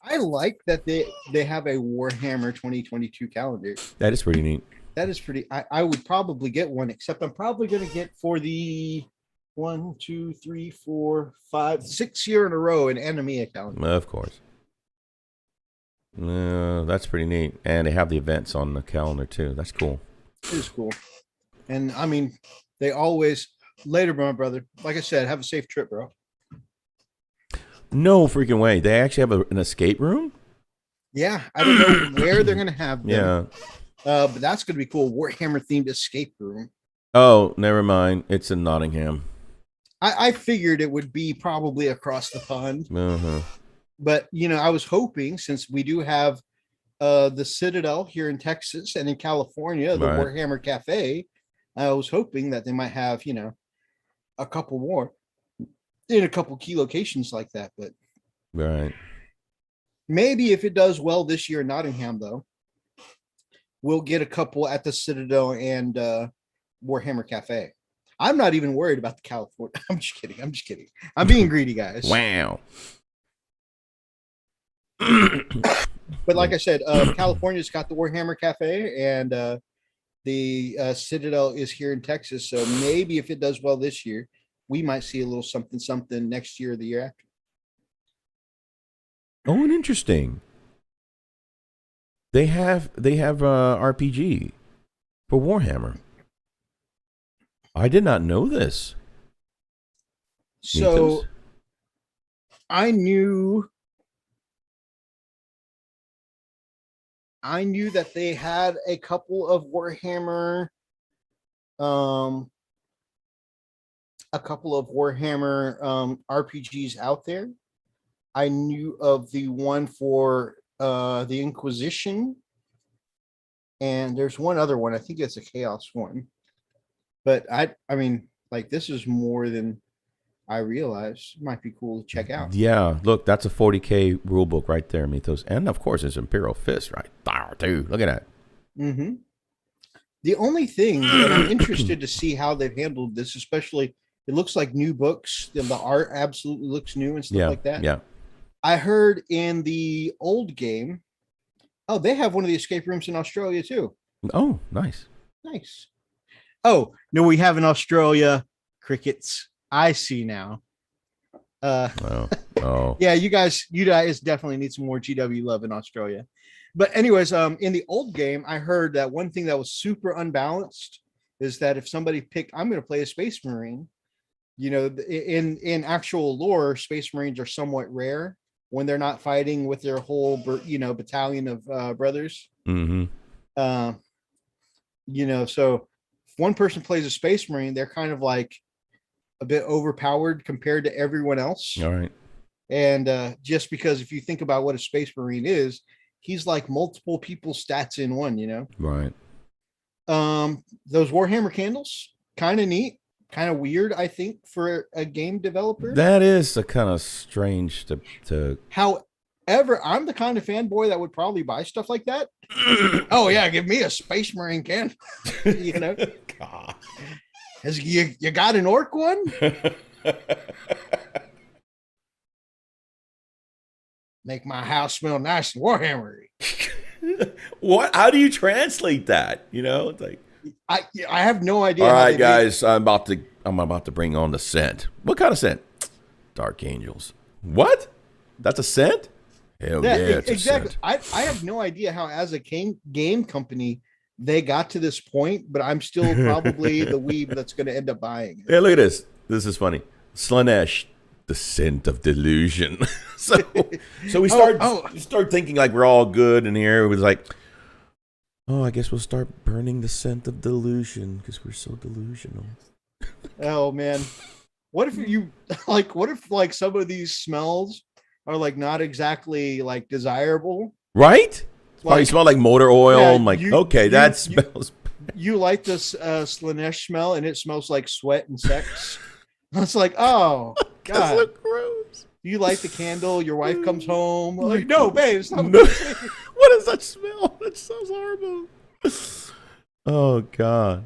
I like that they have a Warhammer 2022 calendar. That is pretty neat. That is pretty. I would probably get one, except I'm probably going to get for the 1, 2, 3, 4, 5, 6 year in a row an enemy calendar. Of course. That's pretty neat. And they have the events on the calendar too. That's cool. It is cool. And I mean, they always later, my brother. Like I said, have a safe trip, bro. No freaking way. They actually have an escape room? Yeah, I don't know where they're going to have them. Yeah. But that's going to be cool. Warhammer themed escape room. Oh, never mind. It's in Nottingham. I figured it would be probably across the pond. Uh-huh. But, I was hoping, since we do have the Citadel here in Texas and in California, the Right. Warhammer Cafe, I was hoping that they might have, a couple more in a couple key locations like that. But Right. maybe if it does well this year in Nottingham, though, we'll get a couple at the Citadel and Warhammer Cafe. I'm not even worried about the California. I'm just kidding. I'm being greedy, guys. Wow. But like I said, California's got the Warhammer Cafe, and the Citadel is here in Texas. So maybe if it does well this year, we might see a little something next year or the year after. Oh, and interesting. They have RPG for Warhammer. I did not know this. So Mythos? I knew that they had a couple of Warhammer RPGs out there. I knew of the one for the Inquisition, and there's one other one. I think it's a Chaos one. But I mean, like, this is more than I realized. It might be cool to check out. Yeah, look, that's a 40K rule book right there, Mythos. And of course, it's Imperial Fist right there, too. Look at that. Mm-hmm. The only thing that I'm interested to see how they've handled this, especially, it looks like new books. The art absolutely looks new and stuff like that. Yeah. I heard in the old game, they have one of the escape rooms in Australia too. Oh, nice. Nice. Oh, no, we have in Australia crickets. I see now. Oh. Yeah, you guys definitely need some more GW love in Australia. But anyways, in the old game, I heard that one thing that was super unbalanced is that if somebody picked, I'm going to play a Space Marine, you know, in actual lore, Space Marines are somewhat rare when they're not fighting with their whole, you know, battalion of brothers. Mm-hmm. You know, so if one person plays a Space Marine, they're kind of like a bit overpowered compared to everyone else. All right. And just because if you think about what a Space Marine is, he's like multiple people's stats in one, you know? Right. Those Warhammer candles, kind of neat, kind of weird, I think, for a game developer. That is a kind of strange to However, I'm the kind of fanboy that would probably buy stuff like that. Oh yeah, give me a Space Marine candle. You know? God. You got an orc one? Make my house smell nice and Warhammer. What? How do you translate that? You know, it's like I have no idea. All right, guys, I'm about to bring on the scent. What kind of scent? Dark Angels. What? That's a scent? Hell yeah, it's exactly. A scent. I have no idea how, as a game company, they got to this point, but I'm still probably the weeb that's going to end up buying it. Hey, look at this. This is funny. Slanesh, the scent of delusion. so we start thinking like we're all good in here. It was like, oh, I guess we'll start burning the scent of delusion because we're so delusional. Oh man, what if some of these smells are like not exactly like desirable, right? Probably smell like motor oil. Yeah, I'm like, that smells. You like this Slanesh smell, and it smells like sweat and sex. It's like, oh god, so gross. You light the candle, your wife comes home. Like, no, babe, it's not. No. What is that smell? That smells horrible. Oh god.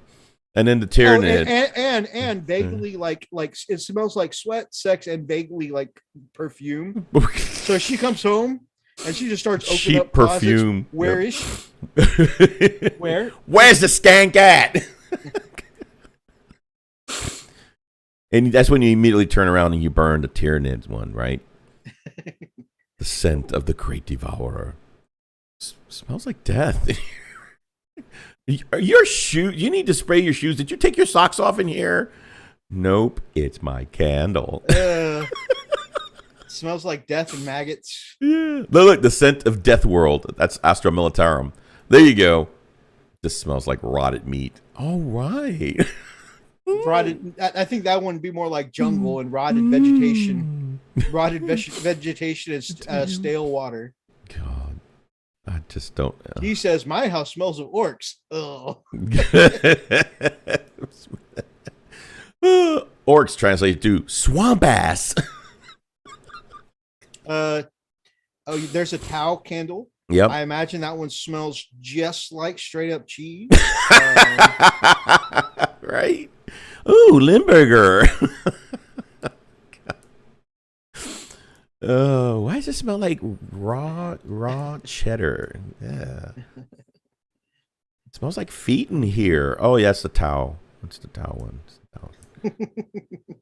And then the Tyranid. And vaguely like it smells like sweat, sex, and vaguely like perfume. So she comes home and she just starts opening up perfume. Closets. Where is she? Where's the skank at? And that's when you immediately turn around and you burn the Tyranids one, right? The scent of the great devourer. Smells like death. Your shoe, you need to spray your shoes. Did you take your socks off in here? Nope, it's my candle. Smells like death and maggots. Yeah. Look, the scent of Death World. That's Astra Militarum. There you go. This smells like rotted meat. All right. Rotted. I think that one would be more like jungle and rotted vegetation. Rotted vegetation is stale water. God, I just don't know. He says, my house smells of orcs. Oh. Orcs translated to swamp ass. There's a Tau candle. Yep. I imagine that one smells just like straight up cheese. Right? Ooh, Limburger. Oh, why does it smell like raw cheddar? Yeah. It smells like feet in here. Oh, yeah, it's the Tau. It's the Tau one.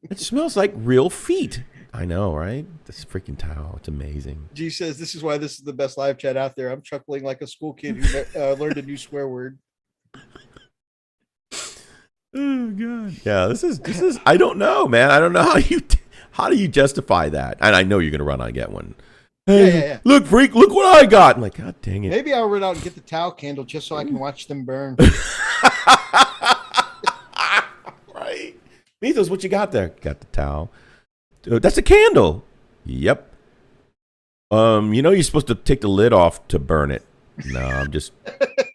It smells like real feet. I know, right? This freaking Tau. It's amazing. G says, this is why this is the best live chat out there. I'm chuckling like a school kid who learned a new swear word. Oh, God. Yeah, this is, I don't know, man. I don't know how do you justify that? And I know you're going to run out and get one. Hey, yeah. Look, freak, look what I got. I'm like, God dang it. Maybe I'll run out and get the Tau candle just so I can watch them burn. Right. Mythos, what you got there? Got the Tau. That's a candle. Yep. You know you're supposed to take the lid off to burn it. No, I'm just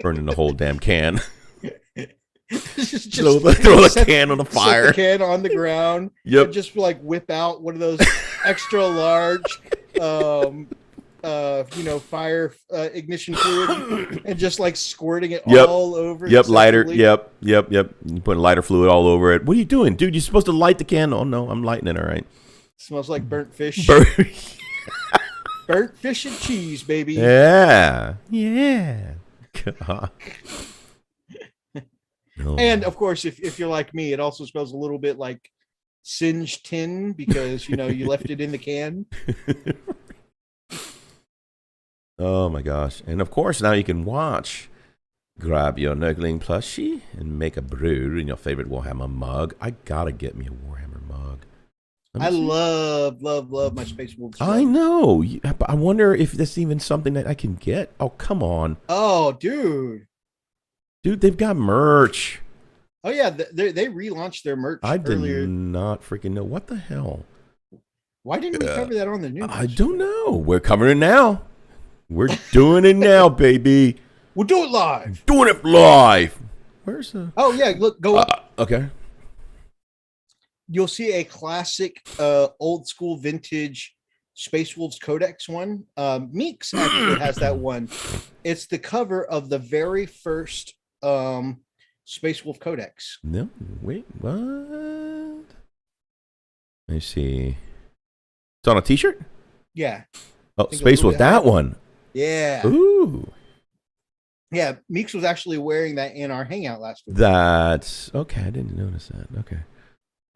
burning the whole damn can. just throw the can on the fire. Set the can on the ground. Yep. And just like whip out one of those extra large, fire ignition fluid, and just like squirting it all over. Yep. Lighter. Yep. You put lighter fluid all over it. What are you doing, dude? You're supposed to light the candle. Oh no, I'm lighting it. All right. Smells like burnt fish. Burnt fish and cheese, baby. Yeah. God. No. And of course, if you're like me, it also smells a little bit like singed tin because you left it in the can. Oh my gosh. And of course, now you can watch. Grab your Nurgling plushie and make a brew in your favorite Warhammer mug. I gotta get me a Warhammer mug. I love my Space Wolves. I know. But I wonder if this is even something that I can get. Oh, come on. Oh, dude. Dude, they've got merch. Oh, yeah. They relaunched their merch earlier. I did not freaking know. What the hell? Why didn't we cover that on the news? I don't know. We're covering it now. We're doing it now, baby. We'll do it live. Doing it live. Where's the... Oh, yeah. Look, go up. Okay. You'll see a classic, old school vintage Space Wolves Codex one. Meeks actually has that one. It's the cover of the very first Space Wolf Codex. No, wait, what? Let me see. It's on a t-shirt? Yeah. Oh, Space Wolf, that one. Yeah. Ooh. Yeah, Meeks was actually wearing that in our hangout last week. That's okay. I didn't notice that. Okay.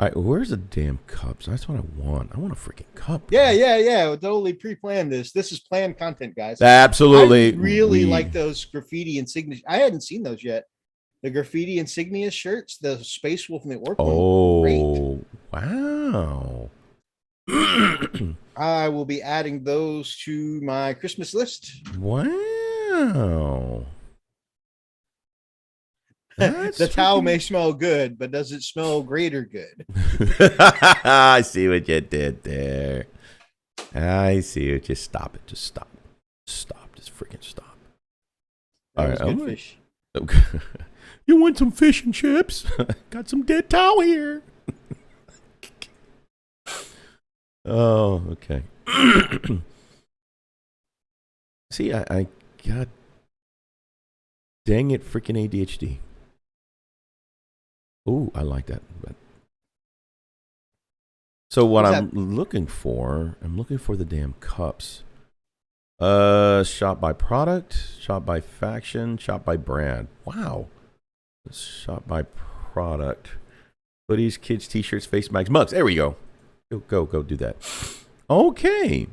All right, where's the damn cups? That's what I want. I want a freaking cup. Yeah. We totally pre-planned this. This is planned content, guys. Absolutely. I really like those graffiti insignia. I hadn't seen those yet. The graffiti insignia shirts, the Space Wolf and the Orc. Oh, wow. I will be adding those to my Christmas list. Wow. The towel may smell good, but does it smell greater good? I see what you did there. I see it. Just stop it. Just stop. Stop. Just freaking stop. All right. Good fish. Okay. You want some fish and chips? Got some dead towel here. Oh, okay. See, I got dang it, freaking ADHD. Oh, I like that. But so what I'm looking for the damn cups. Shot by product, shot by faction, shot by brand. Wow. Shot by product. Hoodies, kids, t-shirts, face mags, mugs. There we go. Go do that. Okay.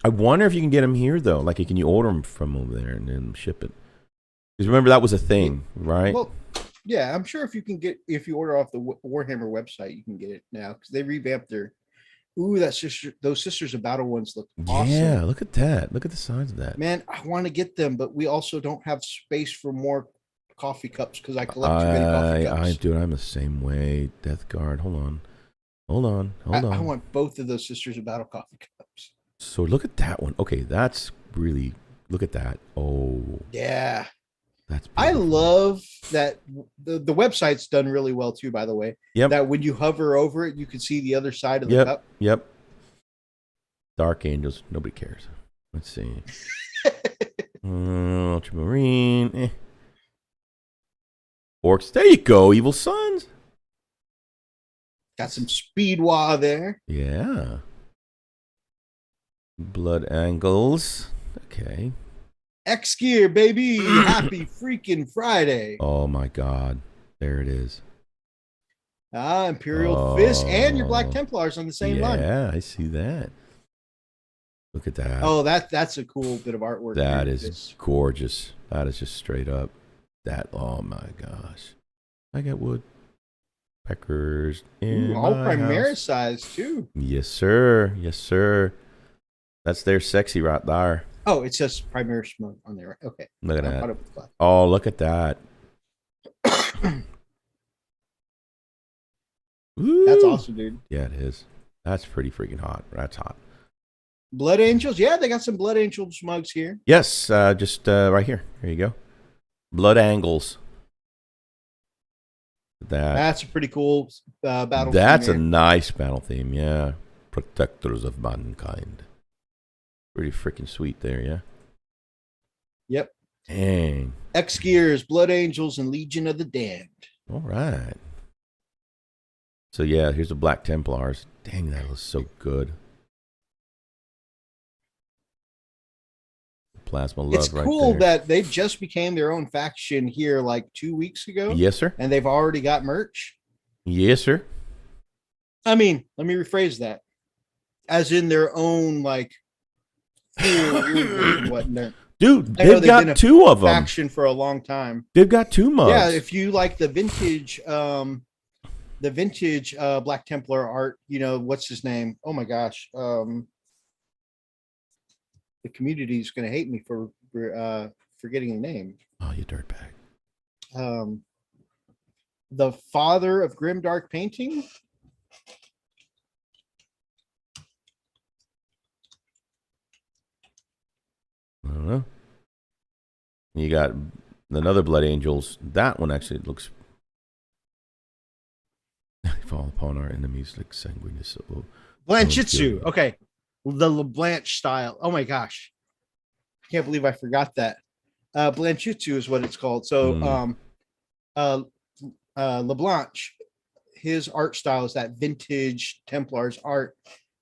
I wonder if you can get them here though. Like, can you order them from over there and then ship it? Because remember that was a thing, right? Well, yeah, I'm sure if you order off the Warhammer website, you can get it now because they revamped their. Ooh, those Sisters of Battle ones look awesome. Yeah, look at that. Look at the size of that. Man, I want to get them, but we also don't have space for more coffee cups because I collect too many coffee cups. Dude, I'm the same way. Death Guard. Hold on. I want both of those Sisters of Battle coffee cups. So look at that one. Okay, that's really. Look at that. Oh. Yeah. That's beautiful. I love that the website's done really well too, by the way. Yep. That when you hover over it, you can see the other side of the cup. Yep. Dark Angels. Nobody cares. Let's see. Ultramarine. Orcs. There you go. Evil Sons. Got some Speedwa there. Yeah. Blood Angles. Okay. X-Gear, baby. Happy freaking Friday. Oh, my God. There it is. Imperial Fist and your Black Templars on the same line. Yeah, I see that. Look at that. Oh, that's a cool bit of artwork. That is gorgeous. That is just straight up. Oh, my gosh. I got wood. Peckers in all my Primaris house. size, too. Yes, sir. Yes, sir. That's their sexy right there. Oh, it says Primaris mode on there. Okay. Look at that. Oh, look at that. That's awesome, dude. Yeah, it is. That's pretty freaking hot. That's hot. Blood Angels. Yeah, they got some Blood Angels mugs here. Yes, just right here. Here you go. Blood Angles. That's a pretty cool battle That's theme. A nice battle theme, yeah. Protectors of mankind. Pretty freaking sweet there, yeah? Yep. Dang. X-Gears, Blood Angels, and Legion of the Damned. All right. So, yeah, here's the Black Templars. Dang, that was so good. Plasma love it's right cool there. that they just became their own faction here like 2 weeks ago. Yes, sir. And they've already got merch. Yes, sir. I mean, let me rephrase that. As in their own, like, whatnot. Dude, I know they've been got a two of them. faction for a long time. They've got two mugs. Yeah, if you like the vintage Black Templar art, what's his name? Oh my gosh. The community is going to hate me for forgetting the name. Oh, you dirtbag. The father of grimdark painting. I don't know. You got another Blood Angels. That one actually looks. Fall upon our enemies like sanguineous. Blanchitsu. Okay. The LeBlanche style. Oh my gosh. I can't believe I forgot that. Blanchitsu is what it's called. So LeBlanche, his art style is that vintage Templars art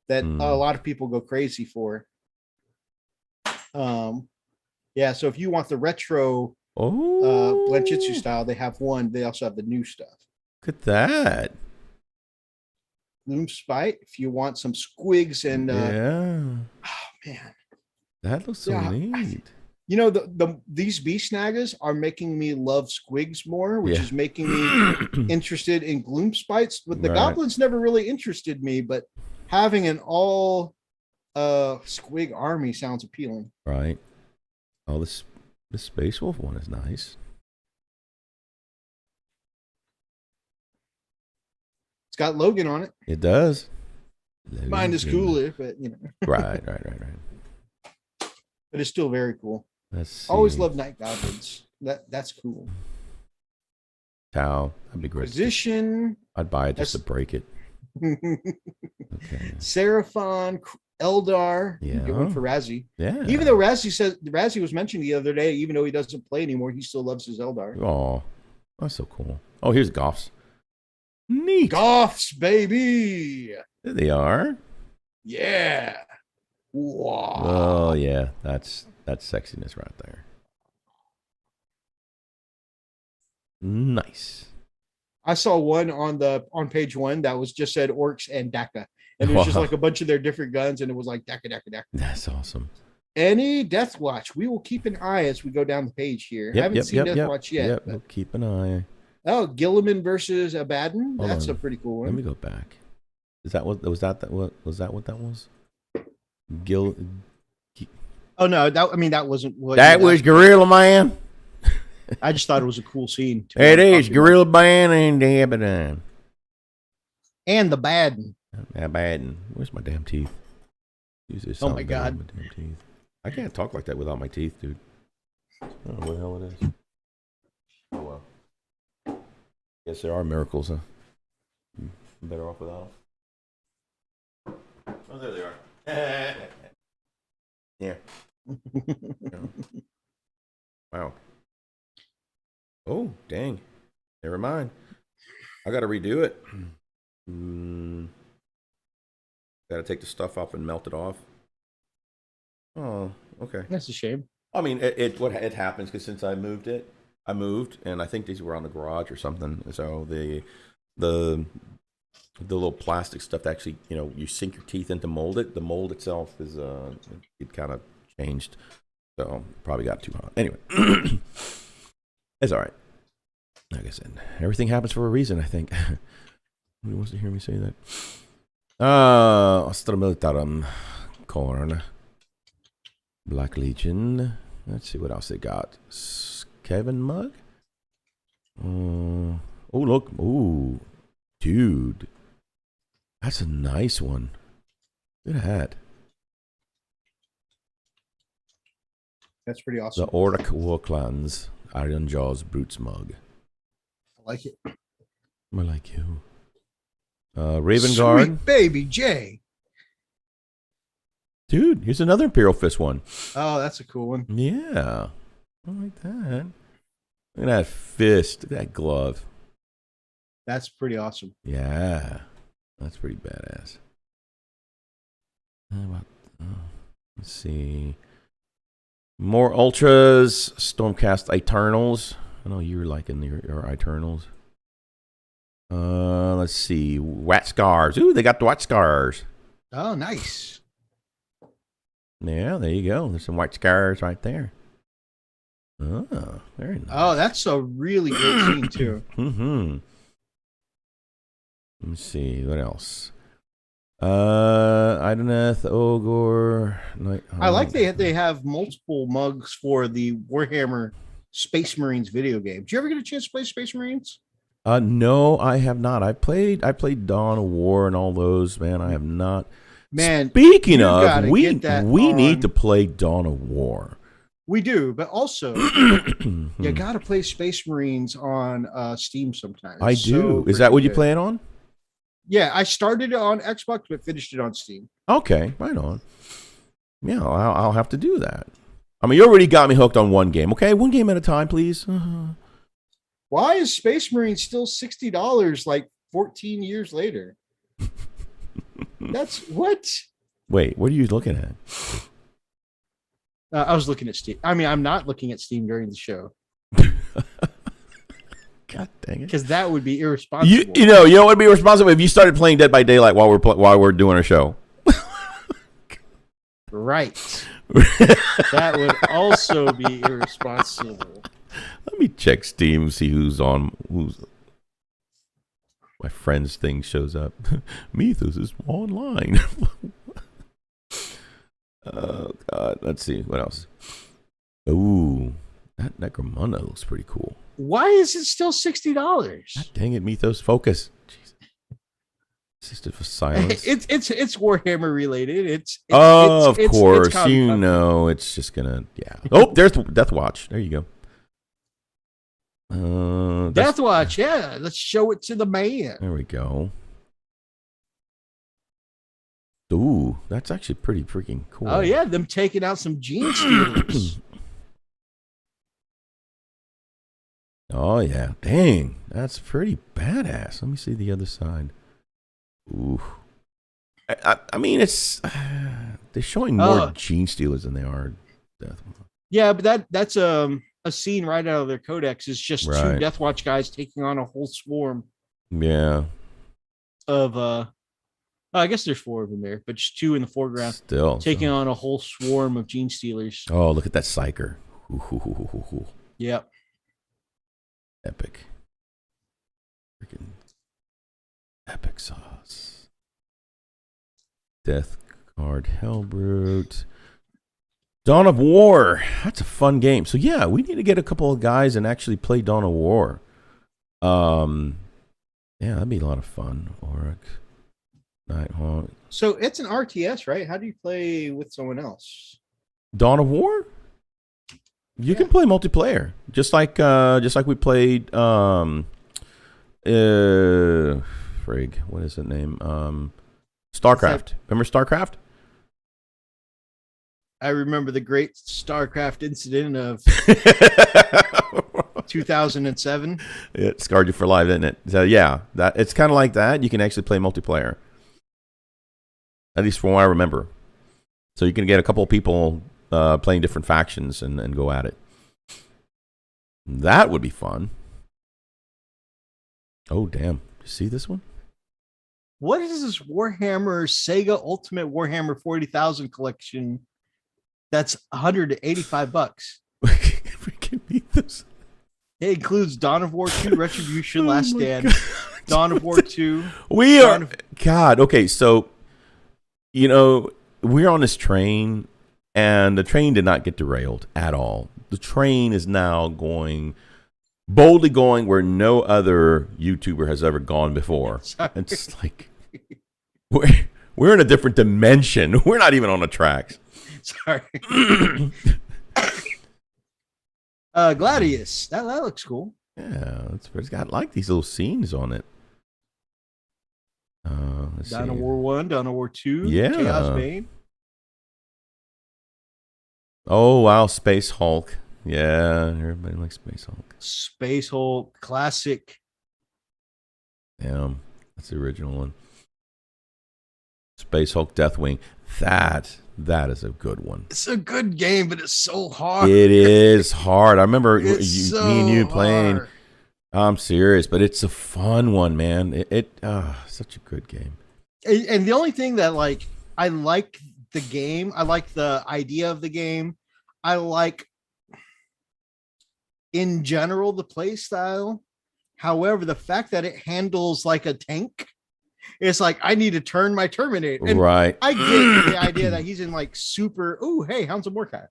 that a lot of people go crazy for. Yeah, so if you want the retro Blanchitsu style, they have one. They also have the new stuff. Look at that. Loom Spite, if you want some squigs and oh man, that looks so neat. These beast snaggers are making me love squigs more, which is making me interested in gloom spites. But the goblins never really interested me, but having an all squig army sounds appealing. Right. Oh, this Space Wolf one is nice. It's got Logan on it. It does. Mine is cooler, but Right. But it's still very cool. Always love night goblins. That's cool. Tau, that'd be great. Position. I'd buy it just to break it. Okay. Seraphon, Eldar. Yeah. Get one for Razzie. Yeah. Even though Razzie was mentioned the other day, even though he doesn't play anymore, he still loves his Eldar. Oh, that's so cool. Oh, here's Goffs. Neat. Goffs, baby. There they are. Yeah. Wow. Oh yeah, that's sexiness right there. Nice. I saw one on page 1 that was just said orcs and Daka. And it was just like a bunch of their different guns, and it was like Daka. That's awesome. Any Death Watch. We will keep an eye as we go down the page here. Haven't seen Death Watch yet. Yep, we'll keep an eye. Oh, Gilliman versus Abaddon. Hold That's on. a pretty cool one. Let me go back. Is that what was that? What that was? Gil. Oh no, that wasn't what That was Gorilla Man. I just thought it was a cool scene. It is Gorilla Man and the Abaddon. And the Baddon. Abaddon. Where's my damn teeth? Oh my God. My damn teeth. I can't talk like that without my teeth, dude. I don't know what the hell it is. Oh well. Guess there are miracles, huh? I'm better off without them. Oh, there they are. Yeah. Wow. Oh, dang. Never mind. I got to redo it. Got to take the stuff off and melt it off. Oh, okay. That's a shame. I mean, it happens because since I moved, and I think these were on the garage or something. So the little plastic stuff that actually, you sink your teeth into mold it. The mold itself is it kind of changed, so probably got too hot. Anyway, it's all right. Like I said, everything happens for a reason. I think. Who wants to hear me say that? Astra Militarum, Corn, Black Legion. Let's see what else they got. Kevin mug. Oh look! Ooh, dude, that's a nice one. Look at that. That's pretty awesome. The Orc War Clans Iron Jaws Brutes mug. I like it. I like you. Raven Guard. Sweet baby J. Dude, here's another Imperial Fist one. Oh, that's a cool one. Yeah, I like that. Look at that fist. Look at that glove. That's pretty awesome. Yeah, that's pretty badass. How about, let's see. More Ultras. Stormcast Eternals. I know you were liking your Eternals. Let's see. Wat Scars. Ooh, they got the Wat Scars. Oh, nice. Yeah, there you go. There's some White Scars right there. Oh, very nice. Oh, that's a really great scene too. Mm-hmm. Let me see what else. Idoneth, Ogre. I like they have multiple mugs for the Warhammer Space Marines video game. Did you ever get a chance to play Space Marines? No, I have not. I played Dawn of War and all those. Man, I have not. Man, speaking of, we on... need to play Dawn of War. We do, but also you got to play Space Marines on Steam sometimes. I do. Is that what you play it on? Yeah, I started it on Xbox, but finished it on Steam. Okay, right on. Yeah, I'll have to do that. I mean, you already got me hooked on one game. Okay, one game at a time, please. Why is Space Marine still $60 like 14 years later? That's what? Wait, what are you looking at? I was looking at Steam. I mean, I'm not looking at Steam during the show. God dang it! Because that would be irresponsible. You know what would be irresponsible if you started playing Dead by Daylight while we're doing our show. Right. That would also be irresponsible. Let me check Steam, see who's my friends thing shows up. Mythos is online. Oh God, let's see what else. Ooh, that Necromunda looks pretty cool. Why is it still $60? God dang it, Mythos, focus. Jesus. Assisted for silence. It's Warhammer related. Of course, it's just gonna Oh, there's Death Watch. There you go. Death Watch, yeah. Let's show it to the man. There we go. Ooh, that's actually pretty freaking cool. Oh yeah, them taking out some gene stealers. Oh yeah, dang, that's pretty badass. Let me see the other side. Ooh, I mean, it's they're showing more gene stealers than they are Death. Yeah, but that's a scene right out of their codex. Is just right. Two Death Watch guys taking on a whole swarm. Yeah. Of I guess there's 4 of them there, but just 2 in the foreground. Still taking on a whole swarm of gene stealers. Oh, look at that psyker. Yep. Epic. Freaking epic sauce. Death Guard Hellbrute. Dawn of War. That's a fun game. So yeah, we need to get a couple of guys and actually play Dawn of War. Yeah, that'd be a lot of fun. Orc. Nighthawk. So it's an RTS, right? How do you play with someone else? Dawn of War? You can play multiplayer, just like we played. Frig, what is it name? StarCraft. Remember StarCraft? I remember the great StarCraft incident of 2007. It scarred you for life, didn't it? So yeah, that it's kind of like that. You can actually play multiplayer, at least from what I remember. So you can get a couple of people playing different factions and go at it. That would be fun. Oh damn! You see this one? What is this Warhammer Sega Ultimate Warhammer 40,000 collection? That's $185. Freaking Mythos. It includes Dawn of War 2, Retribution, Last Stand, Dawn of War 2. God, okay, so, we're on this train, and the train did not get derailed at all. The train is now boldly going where no other YouTuber has ever gone before. Sorry. It's like, we're in a different dimension. We're not even on the tracks. Sorry. Gladius. That looks cool. Yeah, it's got like these little scenes on it. Dawn of War 1, Dawn of War 2, yeah. Chaos Bane. Oh wow, Space Hulk. Yeah, everybody likes Space Hulk. Space Hulk, classic. Yeah, that's the original one. Space Hulk Deathwing. That is a good one. It's a good game, but it's so hard. It is hard. I remember me and you playing. Hard. I'm serious, but it's a fun one, man. Such a good game. And the only thing that I like the game, I like the idea of the game. I like in general the play style. However, the fact that it handles like a tank, it's like I need to turn my Terminator. And right. I get the idea that he's in like super. Oh, hey, Hounds of Mordecai.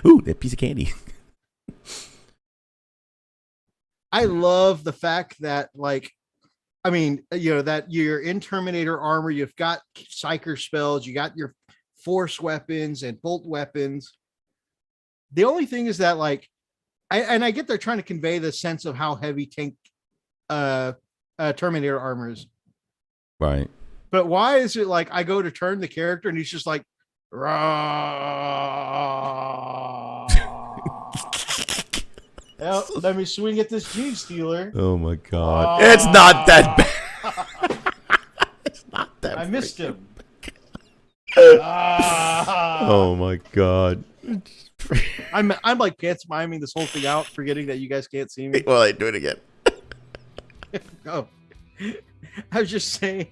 Ooh, that piece of candy. I love the fact that, like, I mean, you know, that you're in Terminator armor, you've got psyker spells, you got your force weapons and bolt weapons. The only thing is that, like, I get they're trying to convey the sense of how heavy tank Terminator armor is. Right. But why is it like I go to turn the character and he's just like, let me swing at this Gene Stealer. Oh my god. It's not that bad. It's not that I missed him. Oh my god. I'm like pantomiming this whole thing out, forgetting that you guys can't see me. Well, I do it again. Oh. I was just saying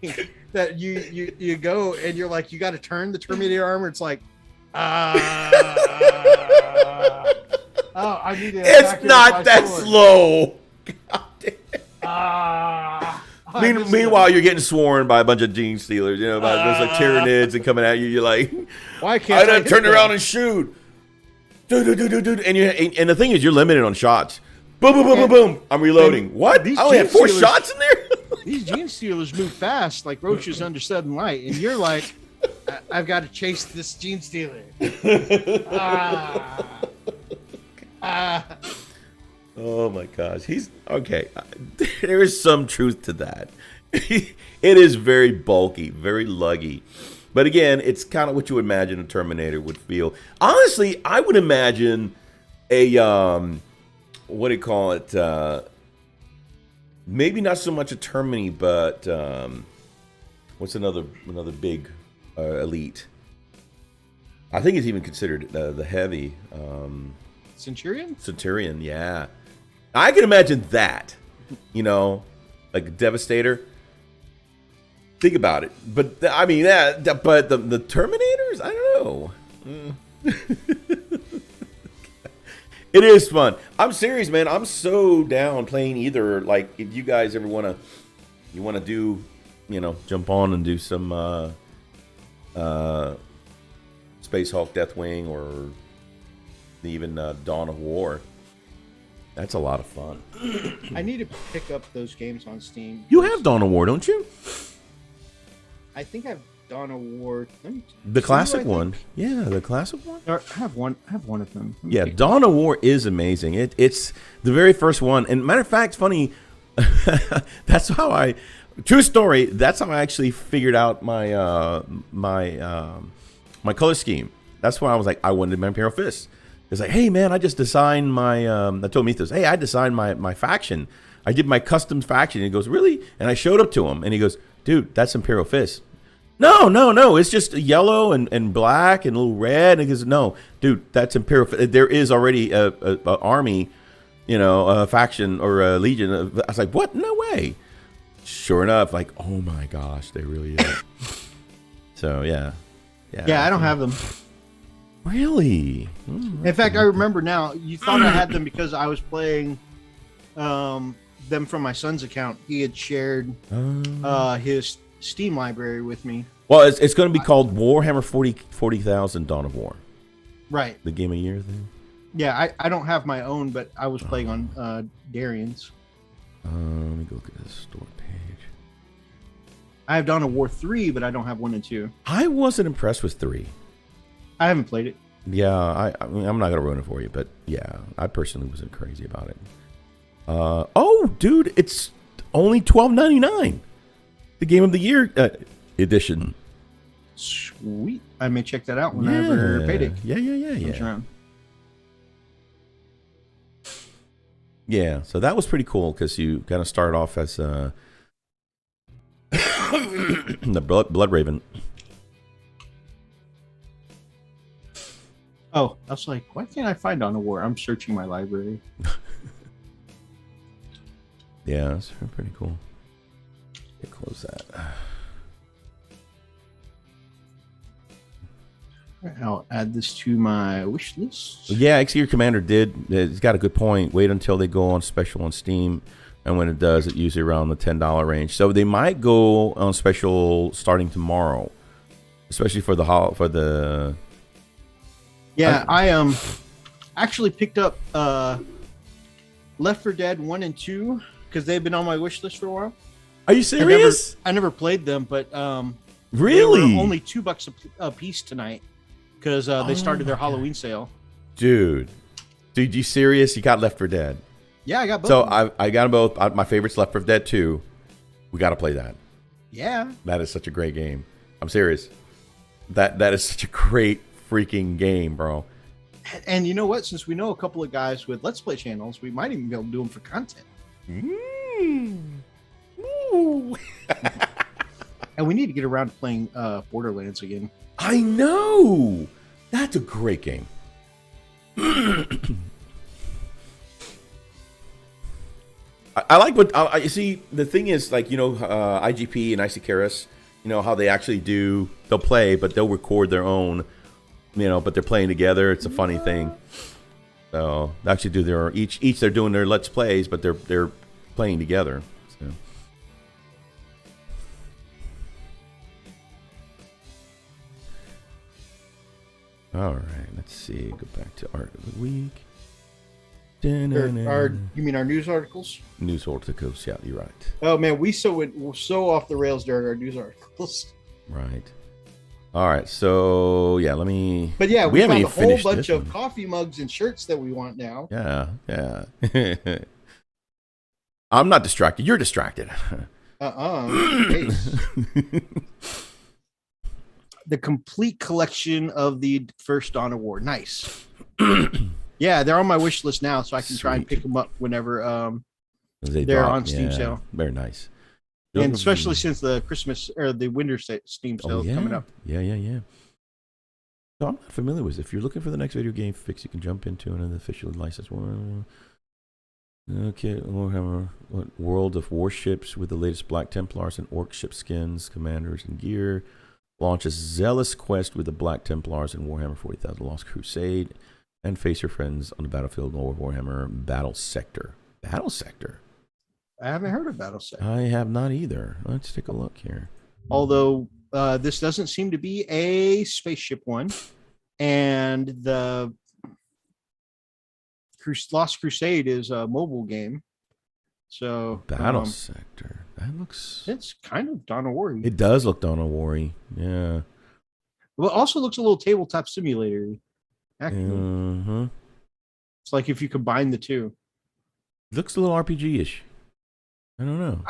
that you go and you're like, you got to turn the Terminator armor. It's like, oh, I need to. It's not that slow. Meanwhile, you're getting sworn by a bunch of Gene Stealers. You know, by those like Tyranids and coming at you. You're like, why can't I turn around and shoot? And the thing is, you're limited on shots. Boom, boom, boom, boom, boom. I'm reloading. What? I only have 4 shots in there. These Gene Stealers move fast, like roaches under sudden light, and you're like, I've got to chase this Gene Stealer. Oh my gosh, he's okay. There is some truth to that. It is very bulky, very luggy, but again, it's kind of what you imagine a Terminator would feel. Honestly, I would imagine a what do you call it? Maybe not so much a Termini, but what's another big elite? I think it's even considered the heavy. Centurion? Centurion, yeah. I can imagine that, you know, like a Devastator. Think about it. But, I mean, but the Terminators? I don't know. It is fun. I'm serious, man. I'm so down playing either. Like, if you guys ever want to do, you know, jump on and do some Space Hulk Deathwing or even Dawn of War. That's a lot of fun. I need to pick up those games on Steam. You have Dawn of War, don't you? I think I've Dawn of War. The classic one. Yeah, the classic one. Or I have one of them. Yeah, Dawn of War is amazing. It's the very first one. And matter of fact, it's funny. That's how true story. That's how I actually figured out my my color scheme. That's why I was like, I wanted my Imperial Fist. It's like, hey man, I just designed my. I told Mythos, hey, I designed my faction. I did my custom faction. And he goes, really? And I showed up to him, and he goes, dude, that's Imperial Fist. No, it's just yellow and black and a little red. And he goes, no, dude, that's Imperial Fist. There is already a army, you know, a faction or a legion. I was like, what? No way. Sure enough, like, oh my gosh, they really are. So yeah. I don't have them. Really? In fact, I remember now. You thought I had them because I was playing them from my son's account. He had shared his Steam library with me. Well, it's going to be called Warhammer 40,000 Dawn of War. Right. The Game of the Year thing. Yeah, I don't have my own, but I was playing on Darian's. Let me go look at this store page. I have Dawn of War 3, but I don't have 1 and 2. I wasn't impressed with 3. I haven't played it. Yeah, I mean, I'm not going to ruin it for you, but yeah, I personally wasn't crazy about it. Oh, dude, it's only $12.99. The Game of the Year edition. Sweet. I may check that out whenever payday. Yeah. Yeah, so that was pretty cool because you kind of started off as the Blood Raven. Oh, I was like, why can't I find Dawn of War? I'm searching my library. Yeah, that's pretty cool. Close that. I'll add this to my wish list. Yeah, Execute Commander did. He's got a good point. Wait until they go on special on Steam, and when it does, it's usually around the $10 range. So they might go on special starting tomorrow, especially for the. Yeah, I actually picked up Left 4 Dead 1 and 2 because they've been on my wish list for a while. Are you serious? I never played them, but really, they were only $2 a piece tonight because they started their Halloween sale. Dude, you serious? You got Left 4 Dead? Yeah, I got both. So I got them both. My favorite's Left 4 Dead 2. We got to play that. Yeah, that is such a great game. I'm serious. That is such a great freaking game, bro. And you know what? Since we know a couple of guys with Let's Play channels, we might even be able to do them for content. Ooh. And we need to get around to playing Borderlands again. I know. That's a great game. I like what you see. The thing is, like, you know, IGP and ICKRS, you know how they actually do. They'll play, but they'll record their own. You know, but they're playing together. It's a funny thing. So they actually do their each they're doing their Let's Plays, but they're playing together. So. All right, let's see. Go back to Art of the Week. You mean our news articles? News articles, yeah, you're right. Oh man, we're so off the rails during our news articles. Right. All right, so yeah, let me. But yeah, we haven't have a even whole finished bunch this of one. coffee mugs and shirts that we want now. Yeah. I'm not distracted. You're distracted. The complete collection of the first Dawn of War. Nice. Yeah, they're on my wish list now, so I can try and pick them up whenever they're on Steam sale. Very nice. And especially since the Christmas or the winter Steam sale is coming up. Yeah. So I'm not familiar with this. If you're looking for the next video game fix, you can jump into an officially licensed one. Okay, Warhammer World of Warships with the latest Black Templars and Orc ship skins, commanders, and gear. Launches Zealous Quest with the Black Templars and Warhammer 40,000 Lost Crusade. And face your friends on the battlefield in Warhammer Battle Sector. Battle Sector? I haven't heard of Battle Sector. I have not either. Let's take a look here. Although this doesn't seem to be a spaceship one. And the Lost Crusade is a mobile game. So Battle Sector. That looks. It's kind of Dawn of War. It does look Dawn of War. Yeah. Well, it also looks a little tabletop simulator. Mm-hmm. It's like if you combine the two. It looks a little RPG-ish. I don't know.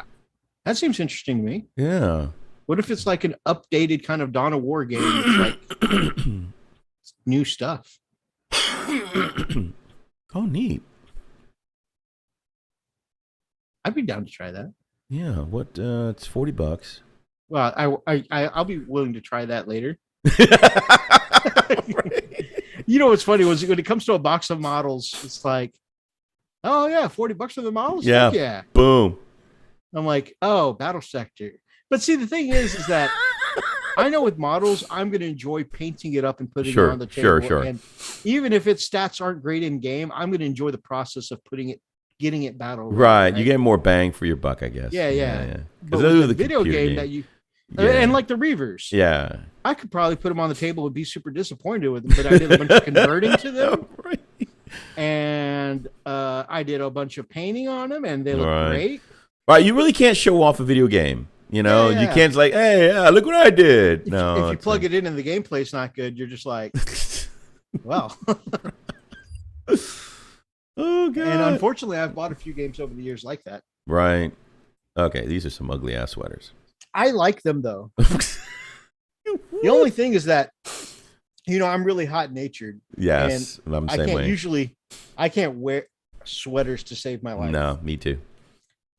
That seems interesting to me. Yeah. What if it's like an updated kind of Dawn of War game? It's like new stuff. Oh, neat. I'd be down to try that. Yeah. What? It's $40. Well, I'll be willing to try that later. You know what's funny was when it comes to a box of models, it's like, oh yeah, $40 for the models. Yeah. Heck yeah. Boom. I'm like, oh, Battle Sector. But see, the thing is that I know with models, I'm going to enjoy painting it up and putting it on the table. Sure. And even if its stats aren't great in game, I'm going to enjoy the process of getting it battle. Right. You get more bang for your buck, I guess. Yeah. But Those with are the video game that you, and like the Reavers. Yeah. I could probably put them on the table and be super disappointed with them, but I did a bunch of converting to them. Right. And I did a bunch of painting on them, and they look great. Right. You really can't show off a video game. You know, you can't like, hey, look what I did. If you plug it in and the gameplay's not good, you're just like, well. Oh, God. And unfortunately, I've bought a few games over the years like that. Right. Okay, these are some ugly ass sweaters. I like them, though. The only thing is that, you know, I'm really hot natured. Yes, and I'm the same way. I can't wear sweaters to save my life. No, me too.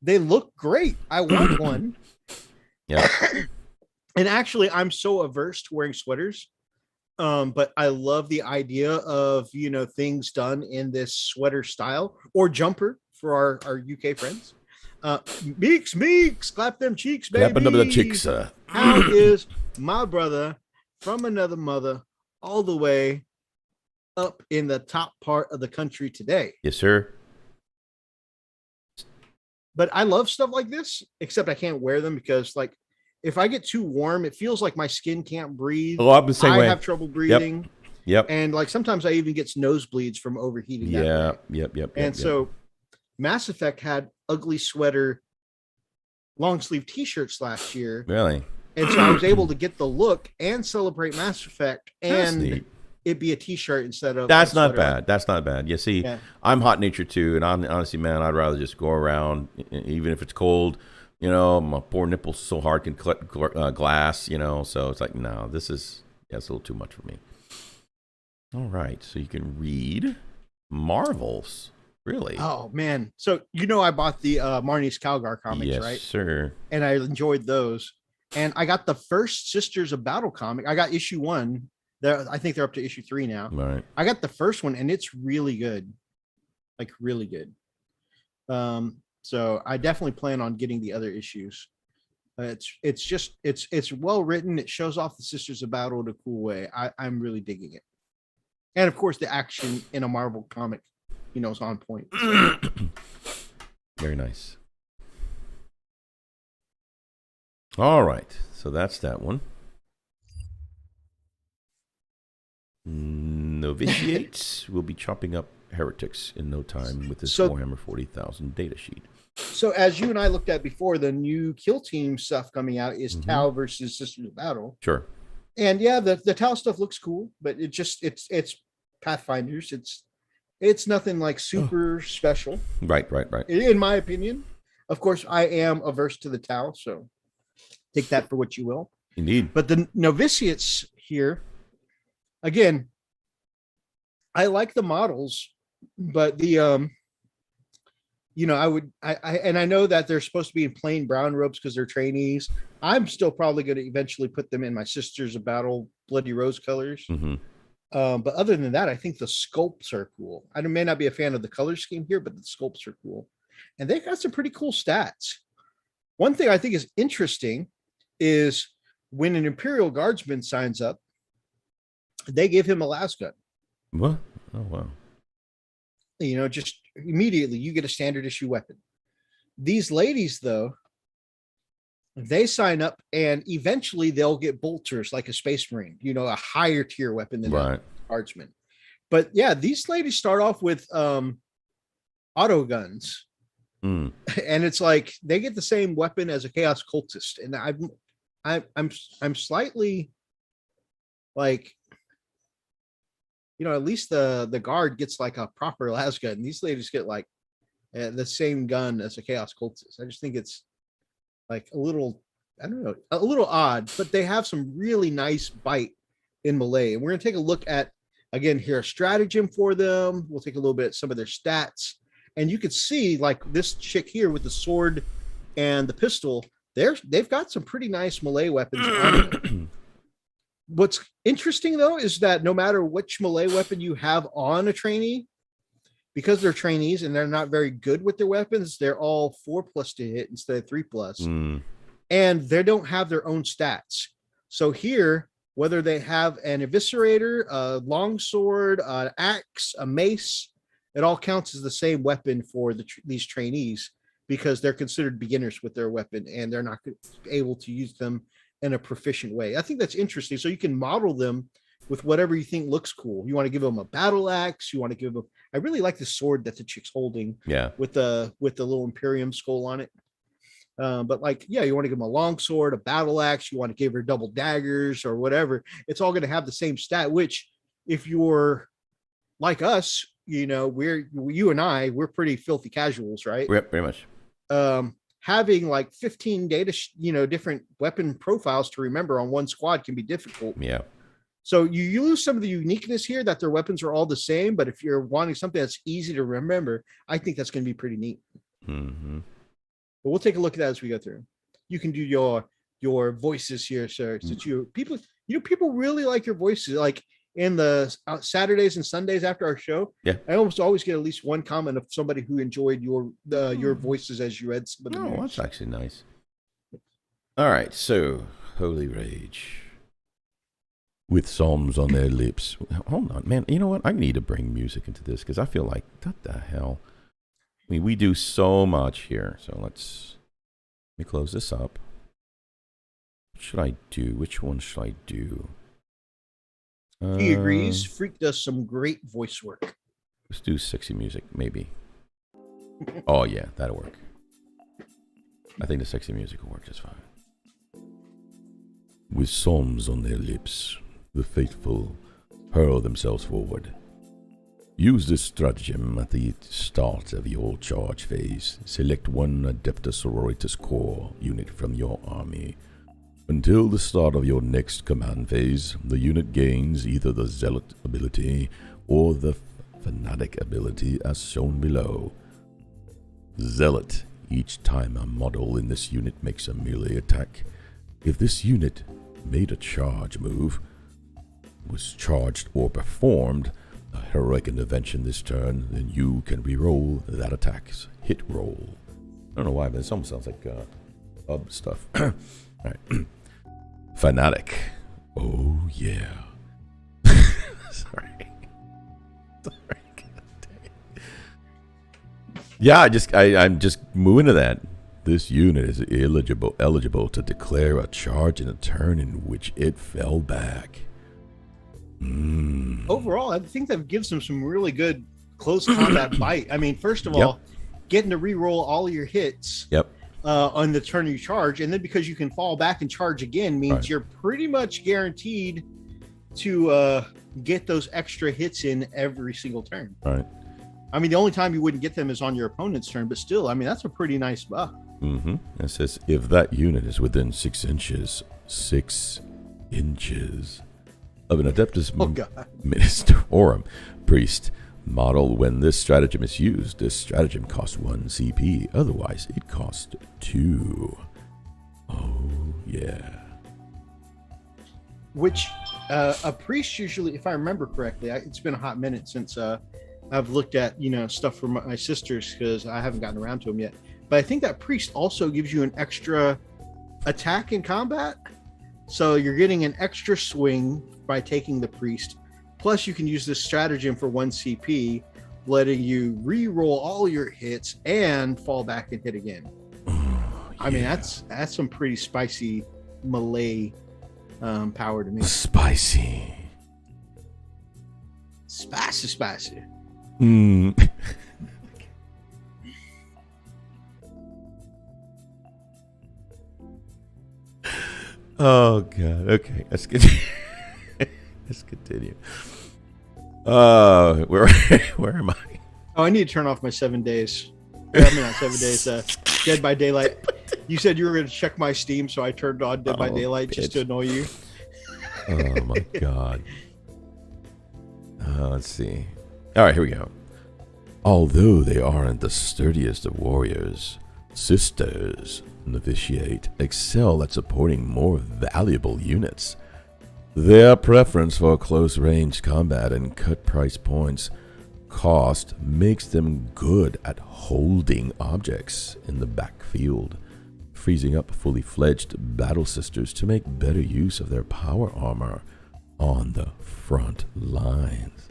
They look great. I want one. Yeah. And actually, I'm so averse to wearing sweaters. But I love the idea of, you know, things done in this sweater style or jumper for our UK friends. Meeks, clap them cheeks, baby. Clap another cheeks, sir. How is my brother from another mother all the way up in the top part of the country today. Yes, sir. But I love stuff like this, except I can't wear them because, like, if I get too warm, it feels like my skin can't breathe. Oh, I'm the same I way. have trouble breathing. Yep. And like sometimes I even get nosebleeds from overheating. Yeah. Yep. And so Mass Effect had ugly sweater, long sleeve t-shirts last year. Really? And so I was able to get the look and celebrate Mass Effect and neat. it be a t-shirt instead of. That's not bad. That's not bad. You see, Yeah. I'm hot natured too. And honestly, man, I'd rather just go around, even if it's cold, you know, my poor nipples so hard can collect glass, you know, so it's like, no, it's a little too much for me. All right. So you can read Marvels. Really? Oh man. So, I bought the Marnie's Calgar comics, yes, right? sir. And I enjoyed those. And I got the first Sisters of Battle comic. I got issue 1. I think they're up to issue 3 now. Right. I got the first one and it's really good. Like really good. So I definitely plan on getting the other issues. It's well written. It shows off the Sisters of Battle in a cool way. I'm really digging it. And of course the action in a Marvel comic, is on point. Very nice. All right. So that's that one. Novitiates will be chopping up heretics in no time with this Warhammer 40,000 data sheet. So as you and I looked at before, the new Kill Team stuff coming out is Tau versus Sisters of Battle. Sure. And yeah, the Tau stuff looks cool, but it's Pathfinders. It's nothing like super special. Right. In my opinion. Of course, I am averse to the Tau, so take that for what you will. Indeed. But the Novitiates here, again, I like the models, but the I know that they're supposed to be in plain brown robes because they're trainees. I'm still probably going to eventually put them in my Sisters of Battle Bloody Rose colors. But other than that, I think the sculpts are cool. I may not be a fan of the color scheme here, but the sculpts are cool. And they got some pretty cool stats. One thing I think is interesting is when an Imperial Guardsman signs up, they give him a lasgun. What? Oh, wow. Just immediately you get a standard issue weapon. These ladies, though, they sign up and eventually they'll get bolters like a Space Marine, a higher tier weapon than a Guardsman. But yeah, these ladies start off with auto guns. And it's like they get the same weapon as a Chaos Cultist. And I'm slightly like, at least the guard gets like a proper las gun. These ladies get like the same gun as a Chaos Cultist. I just think it's like a little odd, but they have some really nice bite in melee. And we're going to take a look at, again, here, a stratagem for them. We'll take a little bit at some of their stats. And you could see like this chick here with the sword and the pistol, they've got some pretty nice melee weapons on them. What's interesting, though, is that no matter which melee weapon you have on a trainee, because they're trainees and they're not very good with their weapons, they're all 4+ to hit instead of 3+. And they don't have their own stats. So here, whether they have an eviscerator, a longsword, an axe, a mace, it all counts as the same weapon for these trainees because they're considered beginners with their weapon and they're not able to use them in a proficient way. I think that's interesting. So you can model them with whatever you think looks cool. You want to give them a battle axe. You want to give them. I really like the sword that the chick's holding. Yeah. With the little Imperium skull on it. But like, yeah, you want to give them a long sword, a battle axe. You want to give her double daggers or whatever. It's all going to have the same stat. Which, if you're like us, you and I, we're pretty filthy casuals, right? Yep, very much. Having like 15 data, different weapon profiles to remember on one squad can be difficult. Yeah. So you lose some of the uniqueness here that their weapons are all the same. But if you're wanting something that's easy to remember, I think that's going to be pretty neat. But we'll take a look at that as we go through. You can do your voices here, sir. Since people really like your voices. Like in the Saturdays and Sundays after our show, I almost always get at least one comment of somebody who enjoyed your voices as you read some of the news. That's actually nice. All right, so Holy Rage. with psalms on their lips. Hold on, man. You know what? I need to bring music into this because I feel like, what the hell? I mean, we do so much here. So let me close this up. What should I do? Which one should I do? He agrees. Freak does some great voice work. Let's do sexy music, maybe. Oh, yeah, that'll work. I think the sexy music will work just fine. With psalms on their lips, the faithful hurl themselves forward. Use this stratagem at the start of your charge phase. Select one Adeptus Sororitas Core unit from your army. Until the start of your next command phase, the unit gains either the Zealot ability or the Fanatic ability as shown below. Zealot. Each time a model in this unit makes a melee attack, if this unit made a charge move, was charged or performed a heroic intervention this turn, then you can reroll that attack's hit roll. I don't know why, but it almost sounds like hub stuff. All right. Fanatic. Oh, yeah. Sorry. Yeah, I'm just moving to that. This unit is eligible to declare a charge in a turn in which it fell back. Overall, I think that gives them some really good close combat bite. I mean, first of all, getting to re-roll all your hits on the turn you charge, and then because you can fall back and charge again means you're pretty much guaranteed to get those extra hits in every single turn. All right. I mean, the only time you wouldn't get them is on your opponent's turn, but still, I mean, that's a pretty nice buff. It says, if that unit is within 6 inches of an Adeptus Ministorum priest model when this stratagem is used, this stratagem costs 1 CP. Otherwise, it costs 2. Oh, yeah. Which a priest usually, if I remember correctly, it's been a hot minute since I've looked at, stuff for my sisters because I haven't gotten around to them yet. But I think that priest also gives you an extra attack in combat. So you're getting an extra swing by taking the priest. Plus you can use this stratagem for 1 CP, letting you re-roll all your hits and fall back and hit again. I mean, that's some pretty spicy melee power to me. Spicy. Spicy. Oh god. Okay, let's continue. Let's continue. Where am I? Oh, I need to turn off my 7 days. I mean, not 7 days. Dead by Daylight. You said you were going to check my Steam, so I turned on Dead by Daylight just to annoy you. Oh my god. Let's see. All right, here we go. Although they aren't the sturdiest of warriors, sisters novitiate excel at supporting more valuable units. Their preference for close-range combat and cut price points cost makes them good at holding objects in the backfield, freezing up fully fledged battle sisters to make better use of their power armor on the front lines.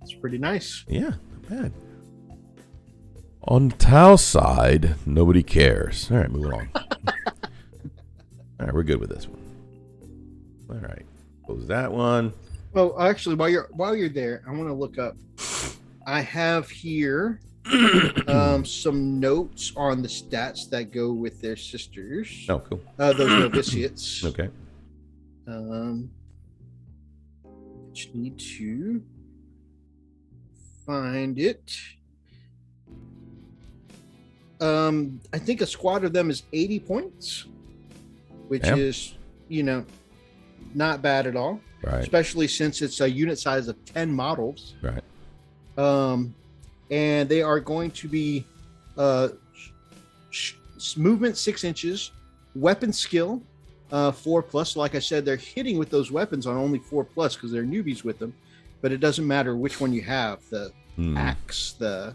It's pretty nice. Yeah, not bad. On Tao's side, nobody cares. All right, moving on. All right, we're good with this one. All right, close that one. Oh, actually, while you're there, I want to look up. I have here some notes on the stats that go with their sisters. Oh, cool. Those novitiates. Okay. Just need to find it. I think a squad of them is 80 points, which is, not bad at all. Right. Especially since it's a unit size of 10 models. Right. And they are going to be movement 6 inches, weapon skill 4+. Like I said, they're hitting with those weapons on only 4+ because they're newbies with them. But it doesn't matter which one you have. The axe, the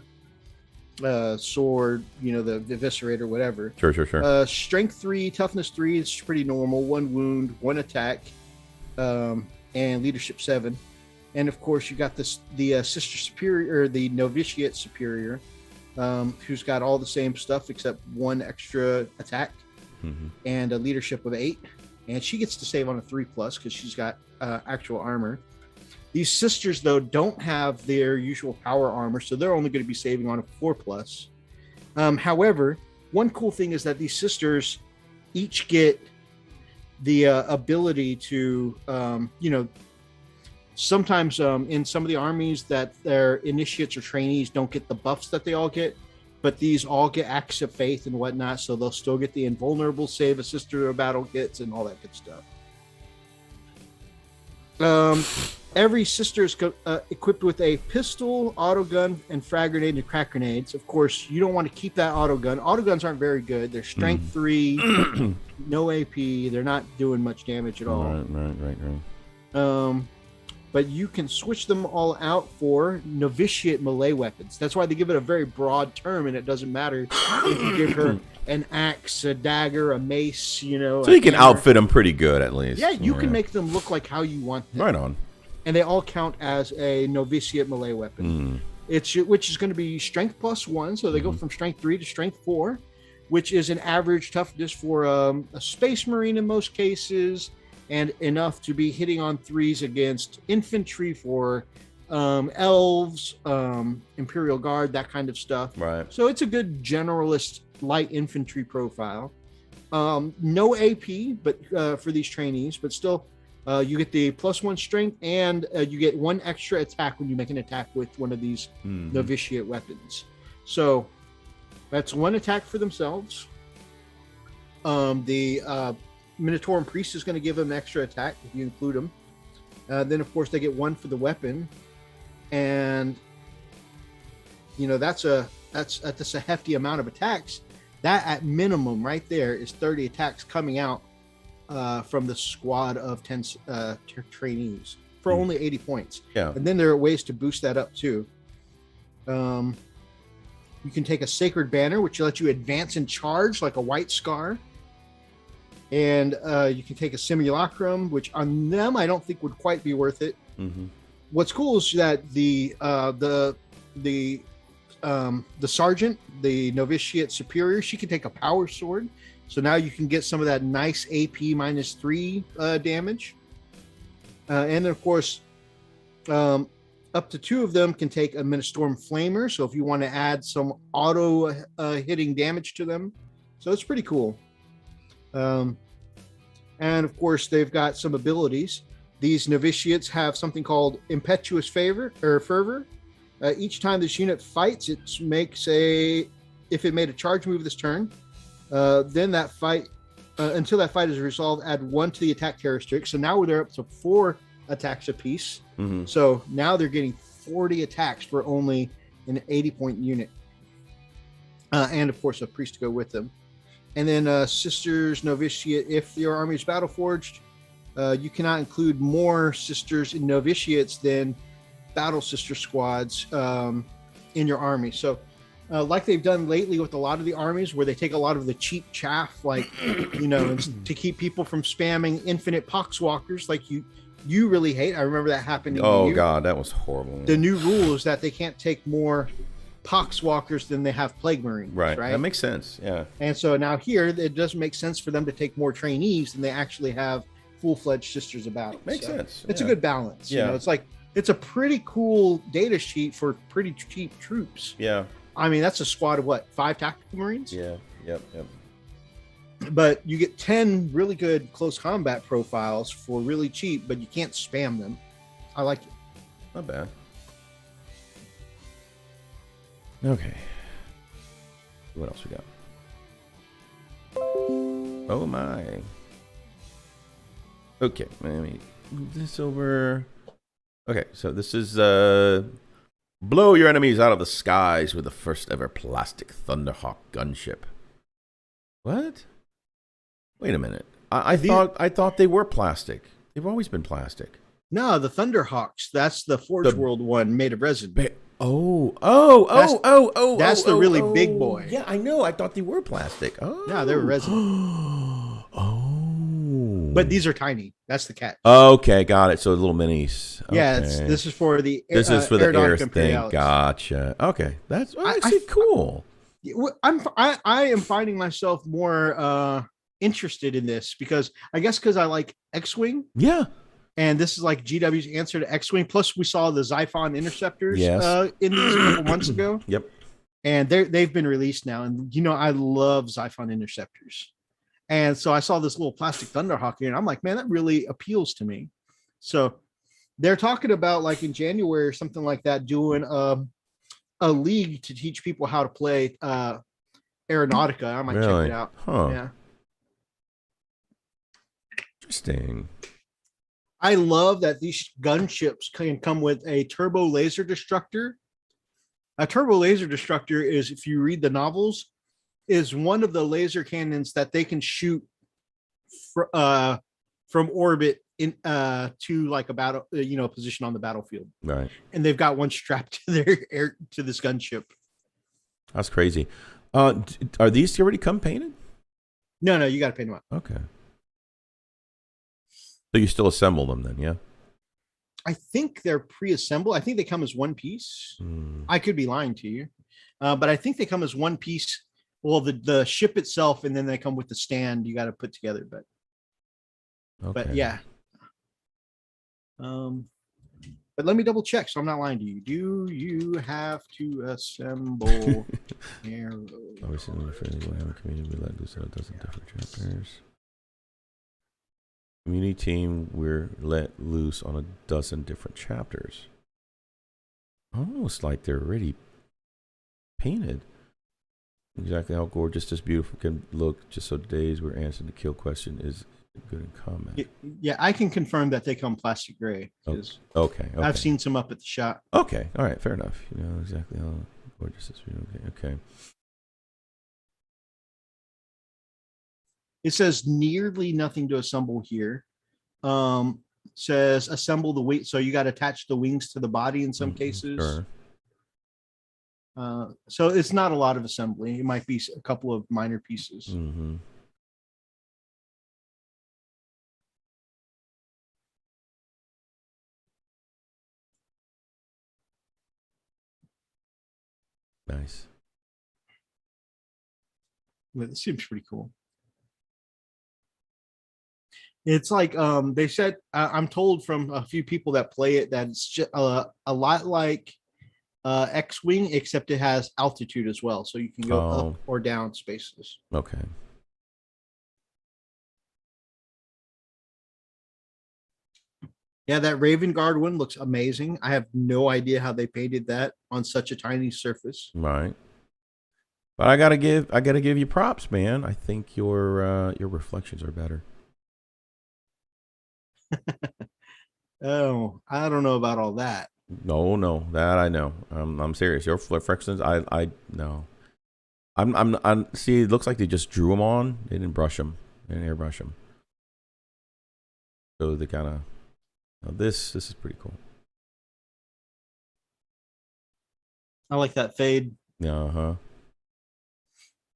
sword, the eviscerator, whatever. Sure. Strength 3, toughness 3 is pretty normal. 1 wound, 1 attack, and leadership 7. And of course, you got the sister superior, or the novitiate superior, who's got all the same stuff except 1 extra attack and a leadership of 8. And she gets to save on a 3+ because she's got actual armor. These sisters, though, don't have their usual power armor, so they're only going to be saving on a 4+. However, one cool thing is that these sisters each get the ability to, sometimes in some of the armies that their initiates or trainees don't get the buffs that they all get, but these all get acts of faith and whatnot, so they'll still get the invulnerable save a sister of battle gets and all that good stuff. Every sister is equipped with a pistol, auto gun, and frag grenade and crack grenades. Of course, you don't want to keep that auto gun. Auto guns aren't very good. They're strength 3, no AP. They're not doing much damage at all. Right. But you can switch them all out for novitiate melee weapons. That's why they give it a very broad term, and it doesn't matter if you give her an axe, a dagger, a mace, So you can outfit them pretty good, at least. Yeah, you can make them look like how you want them. Right on. And they all count as a novitiate melee weapon. Which is going to be strength +1, so they go from strength 3 to strength 4, which is an average toughness for a space marine in most cases, and enough to be hitting on 3s against infantry for elves, Imperial Guard, that kind of stuff. Right. So it's a good generalist light infantry profile. No AP, but for these trainees, but still, you get the +1 strength, and you get 1 extra attack when you make an attack with one of these novitiate weapons. So that's 1 attack for themselves. The Minotaur and Priest is going to give them an extra attack if you include them. Then, of course, they get 1 for the weapon, and that's a hefty amount of attacks. That at minimum right there is 30 attacks coming out from the squad of 10 trainees for only 80 points. Yeah. And then there are ways to boost that up too. You can take a Sacred Banner, which lets you advance and charge like a White Scar. And you can take a Simulacrum, which on them I don't think would quite be worth it. What's cool is that the sergeant, the novitiate superior, she can take a power sword, so now you can get some of that nice AP -3 damage. And then, of course, up to 2 of them can take a Ministorm Flamer, so if you want to add some auto hitting damage to them, so it's pretty cool. And of course, they've got some abilities. These novitiates have something called Impetuous Fervor. Each time this unit fights, it makes if it made a charge move this turn, then that fight, until that fight is resolved, add 1 to the attack characteristic. So now they're up to 4 attacks apiece. So now they're getting 40 attacks for only an 80-point unit. And of course, a priest to go with them. And then Sisters Novitiate, if your army is battle forged, you cannot include more sisters and novitiates than battle sister squads in your army. So like they've done lately with a lot of the armies, where they take a lot of the cheap chaff, like to keep people from spamming infinite poxwalkers like you really hate. I remember that happened. Oh god, that was horrible. The new rule is that they can't take more poxwalkers than they have plague marines. Right. That makes sense. Yeah. And so now here it doesn't make sense for them to take more trainees than they actually have full-fledged sisters of battle. Makes sense. It's a good balance. Yeah. It's a pretty cool data sheet for pretty cheap troops. Yeah. I mean, that's a squad of what, 5 tactical marines? Yeah. Yep. But you get 10 really good close combat profiles for really cheap, but you can't spam them. I like it. Not bad. Okay. What else we got? Oh my. Okay, let me move this over. Okay, so this is blow your enemies out of the skies with the first ever plastic Thunderhawk gunship. What? Wait a minute. I thought they were plastic. They've always been plastic. No, the Thunderhawks. That's the Forge World one made of resin. That's the really big boy. Yeah, I know. I thought they were plastic. Oh, Yeah, they were resin. Oh, But these are tiny. That's the catch. okay, got it. So little minis. Yeah, Okay. this is for the This is for the air Aeronautica thing. Imperialis. Gotcha. Okay, that's I- actually cool. I am finding myself more interested in this because I like X-Wing, Yeah. and this is like GW's answer to X-Wing. Plus, we saw the Xiphon interceptors Yes. in these a couple months ago. Yep. And they've been released now, and I love Xiphon interceptors. And so I saw this little plastic Thunderhawk here, and I'm like, man, that really appeals to me. So they're talking about like in January or something like that, doing a league to teach people how to play Aeronautica. I might check Really? it out. Huh. Yeah. Interesting. I love that these gunships can come with a turbo laser destructor. A turbo laser destructor is, if you read the novels, is one of the laser cannons that they can shoot from orbit in to like a battle, position on the battlefield. Right. And they've got one strapped to to this gunship. That's crazy. Are these already come painted? No, you got to paint them up. Okay. So you still assemble them then, yeah? I think they're pre-assembled. I think they come as one piece. I could be lying to you, but I think they come as one piece. Well, the ship itself, and then they come with the stand you got to put together. But yeah. But let me double check, so I'm not lying to you. Do you have to assemble arrows? Obviously, in the Warhammer community, we let loose a dozen different chapters. Community team, we're let loose on a dozen different chapters. Almost like they're already painted. Exactly how gorgeous this beautiful can look, just so days we're answering the kill question is good in comment. Yeah, I can confirm that they come plastic gray. Okay. I've seen some up at the shop. Okay, all right, fair enough. You know exactly how gorgeous this is. Okay. It says nearly nothing to assemble here. Says assemble the weight, so you got to attach the wings to the body in some cases. Sure. So it's not a lot of assembly. It might be a couple of minor pieces. Mm-hmm. Nice. But it seems pretty cool. It's like they said, I'm told from a few people that play it that it's just a lot like X-Wing, except it has altitude as well, so you can go up or down spaces. Okay. Yeah, that Raven Guard one looks amazing. I have no idea how they painted that on such a tiny surface. Right. But I gotta give you props, man. I think your reflections are better. Oh, I don't know about all that. No, that I know. I'm serious. Your reflections, I know. I'm see. It looks like they just drew them on. They didn't brush them. They didn't airbrush them. So they kind of. This is pretty cool. I like that fade. Uh-huh.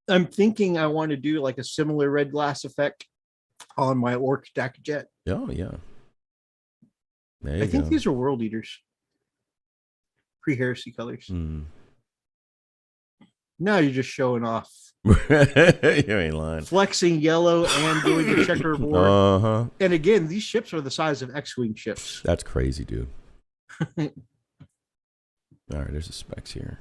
I'm thinking I want to do like a similar red glass effect on my Orc Dice. Oh yeah. There you I think go. these are World Eaters. Pre-heresy colors. Now you're just showing off. You ain't lying. Flexing yellow and doing a checkerboard. Uh-huh. And again, these ships are the size of X-Wing ships. That's crazy, dude. All right, there's the specs here.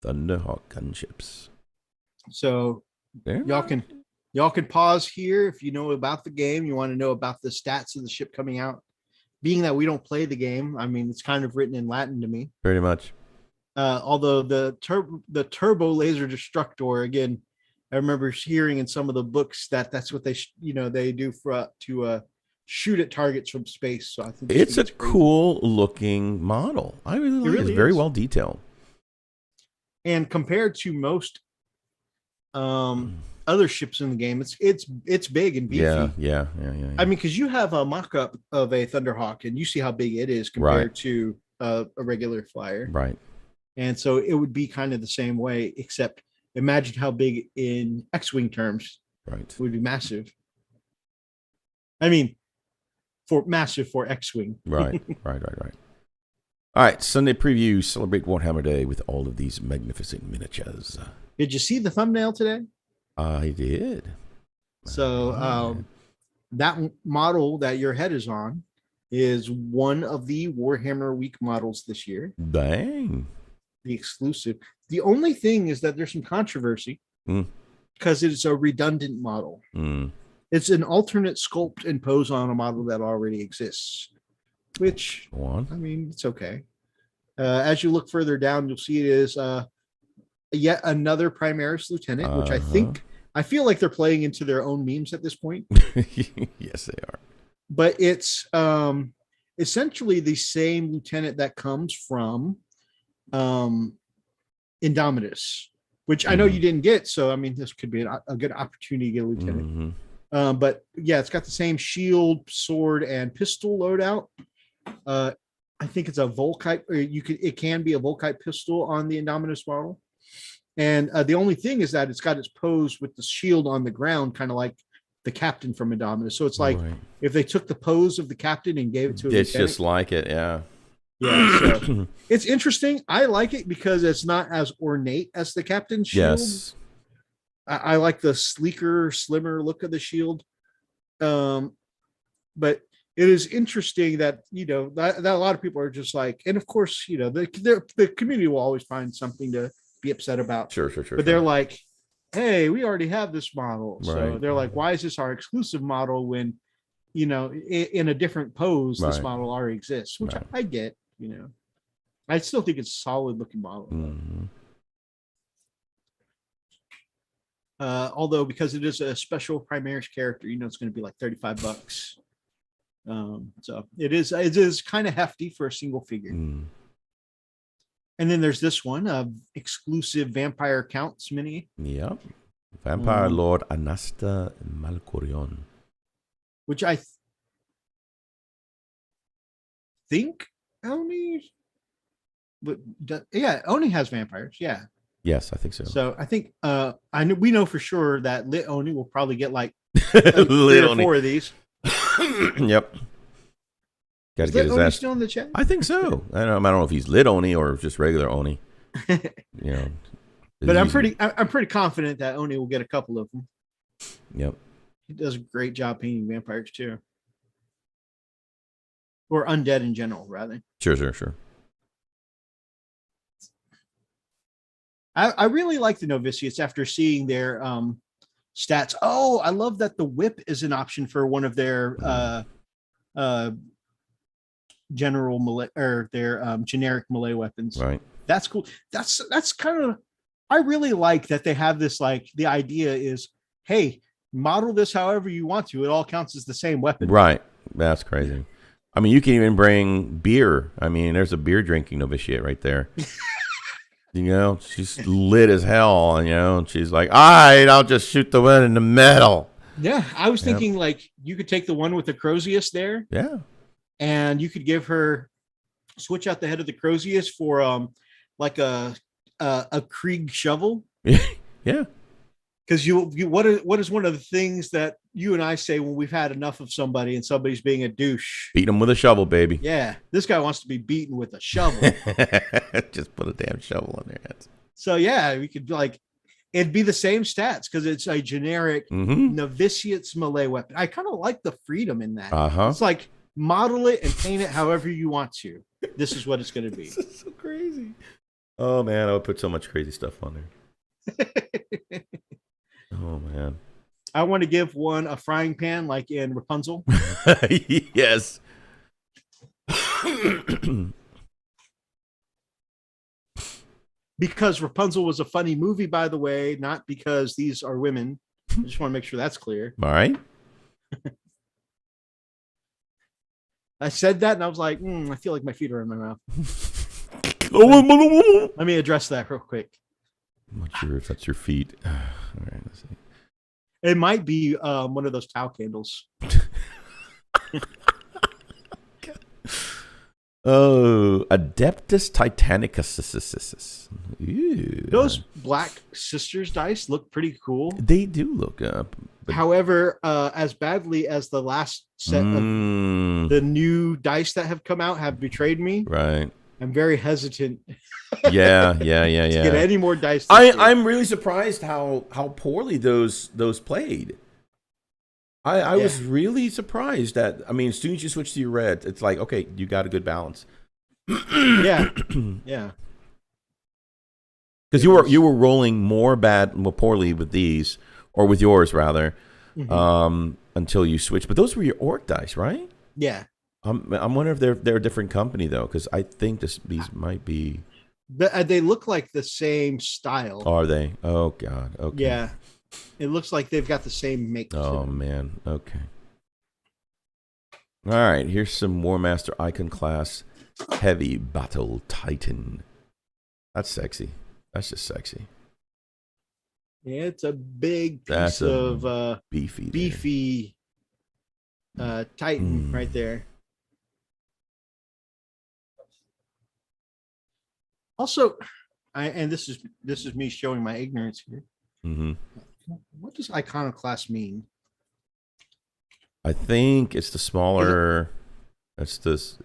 Thunderhawk Gunships. So y'all can pause here if you know about the game. You want to know about the stats of the ship coming out. Being that we don't play the game, I mean, it's kind of written in Latin to me. Pretty much. Although the turbo laser destructor, again, I remember hearing in some of the books that's what they they do to shoot at targets from space. So I think it's a cool looking model. I really like it. It's very well detailed. And compared to most other ships in the game, it's big and beefy. Yeah. I mean, because you have a mock-up of a Thunderhawk, and you see how big it is compared to a regular flyer. Right. And so it would be kind of the same way, except imagine how big in X-Wing terms. Right. It would be massive. I mean, for X-Wing. Right. All right, Sunday preview. Celebrate Warhammer Day with all of these magnificent miniatures. Did you see the thumbnail today? I did. So that model that your head is on is one of the Warhammer Week models this year. Dang. The exclusive. The only thing is that there's some controversy because it's a redundant model. It's an alternate sculpt and pose on a model that already exists, which, I mean, it's okay. As you look further down, you'll see it is yet another Primaris Lieutenant, which I feel like they're playing into their own memes at this point. Yes, they are. But it's essentially the same lieutenant that comes from Indomitus, which I know you didn't get. So, I mean, this could be a good opportunity to get a lieutenant. But yeah, it's got the same shield, sword, and pistol loadout. I think it's a Volkite, or it can be a Volkite pistol on the Indominus model. And the only thing is that it's got its pose with the shield on the ground, kind of like the captain from Indominus. So it's like if they took the pose of the captain and gave it to a it's lieutenant. just like it, yeah. Yeah, so it's interesting. I like it because it's not as ornate as the captain's shield. Yes. I like the sleeker, slimmer look of the shield. But it is interesting that, that a lot of people are just like, and of course, the community will always find something to be upset about. Sure. But they're like, hey, we already have this model. So they're like, why is this our exclusive model when, in a different pose, this model already exists, which I get, I still think it's a solid looking model. Although because it is a special Primaris character, it's going to be like $35. So it is kind of hefty for a single figure. And then there's this one, exclusive Vampire Counts mini. Yep. Vampire Lord Anasta Malcorion. Which I think Oni, Oni has vampires. Yeah. Yes, I think so. So I think we know for sure that Lit Oni will probably get like 3 or 4 of these. Yep. Got to get his ass. Still in the chat? I think so. I don't know if he's Lit Oni or just regular Oni. But I'm pretty confident that Oni will get a couple of them. Yep. He does a great job painting vampires too, or undead in general, rather. Sure. I really like the novitiates after seeing their stats. Oh, I love that the whip is an option for one of their general melee or their generic melee weapons. Right. That's cool. That's kind of, I really like that they have this, like, the idea is, hey, model this however you want to. It all counts as the same weapon. Right. That's crazy. I mean, you can even bring beer. I mean, there's a beer drinking novitiate right there. She's lit as hell, and she's like, all right, I'll just shoot the one in the middle. Yeah, I was thinking like you could take the one with the Crozius there. Yeah. And you could give her, switch out the head of the Crozius for like a Krieg shovel. Yeah. Because what is one of the things that you and I say when we've had enough of somebody and somebody's being a douche? Beat them with a shovel, baby. Yeah, this guy wants to be beaten with a shovel. Just put a damn shovel on their heads. So yeah, we could it'd be the same stats because it's a generic novitiate's melee weapon. I kind of like the freedom in that. It's like model it and paint it however you want to. This is what it's going to be. This is so crazy. Oh man, I would put so much crazy stuff on there. Oh man, I want to give one a frying pan like in Rapunzel. Yes. Because Rapunzel was a funny movie, by the way, not because these are women. I just want to make sure that's clear. All right. I said that and I was like, I feel like my feet are in my mouth. Let me address that real quick. I'm not sure if that's your feet. All right, let's see. It might be one of those towel candles. Oh, Adeptus Titanicus. Ooh. Those Black Sisters dice look pretty cool. They do look up. However, as badly as the last set of the new dice that have come out have betrayed me, right. I'm very hesitant. Yeah. to get any more dice. I'm really surprised how poorly those played. I was really surprised that, I mean, as soon as you switch to your red, it's like, okay, you got a good balance. Yeah. Because you were rolling more poorly with these, or with yours rather, until you switched. But those were your Orc dice, right? Yeah. I'm wondering if they're a different company though, because I think these might be. They look like the same style. Are they? Oh God. Okay. Yeah. It looks like they've got the same make. Oh man. Okay. All right. Here's some Warmaster Iconoclast Heavy Battle Titan. That's sexy. That's just sexy. Yeah, it's a big piece of beefy Titan right there. Also, and this is me showing my ignorance here. What does Iconoclast mean? I think it's the smaller. It's Adeptus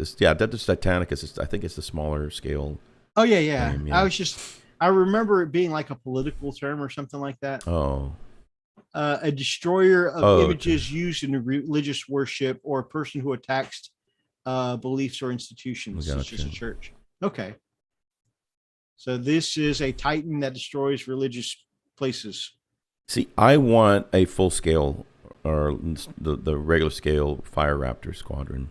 Titanicus. I think it's the smaller scale. Oh yeah. Name, yeah. I remember it being like a political term or something like that. Oh. A destroyer of images used in religious worship, or a person who attacks beliefs or institutions, such as a church. Okay. So this is a Titan that destroys religious places. See, I want a full scale, or the regular scale Fire Raptor squadron.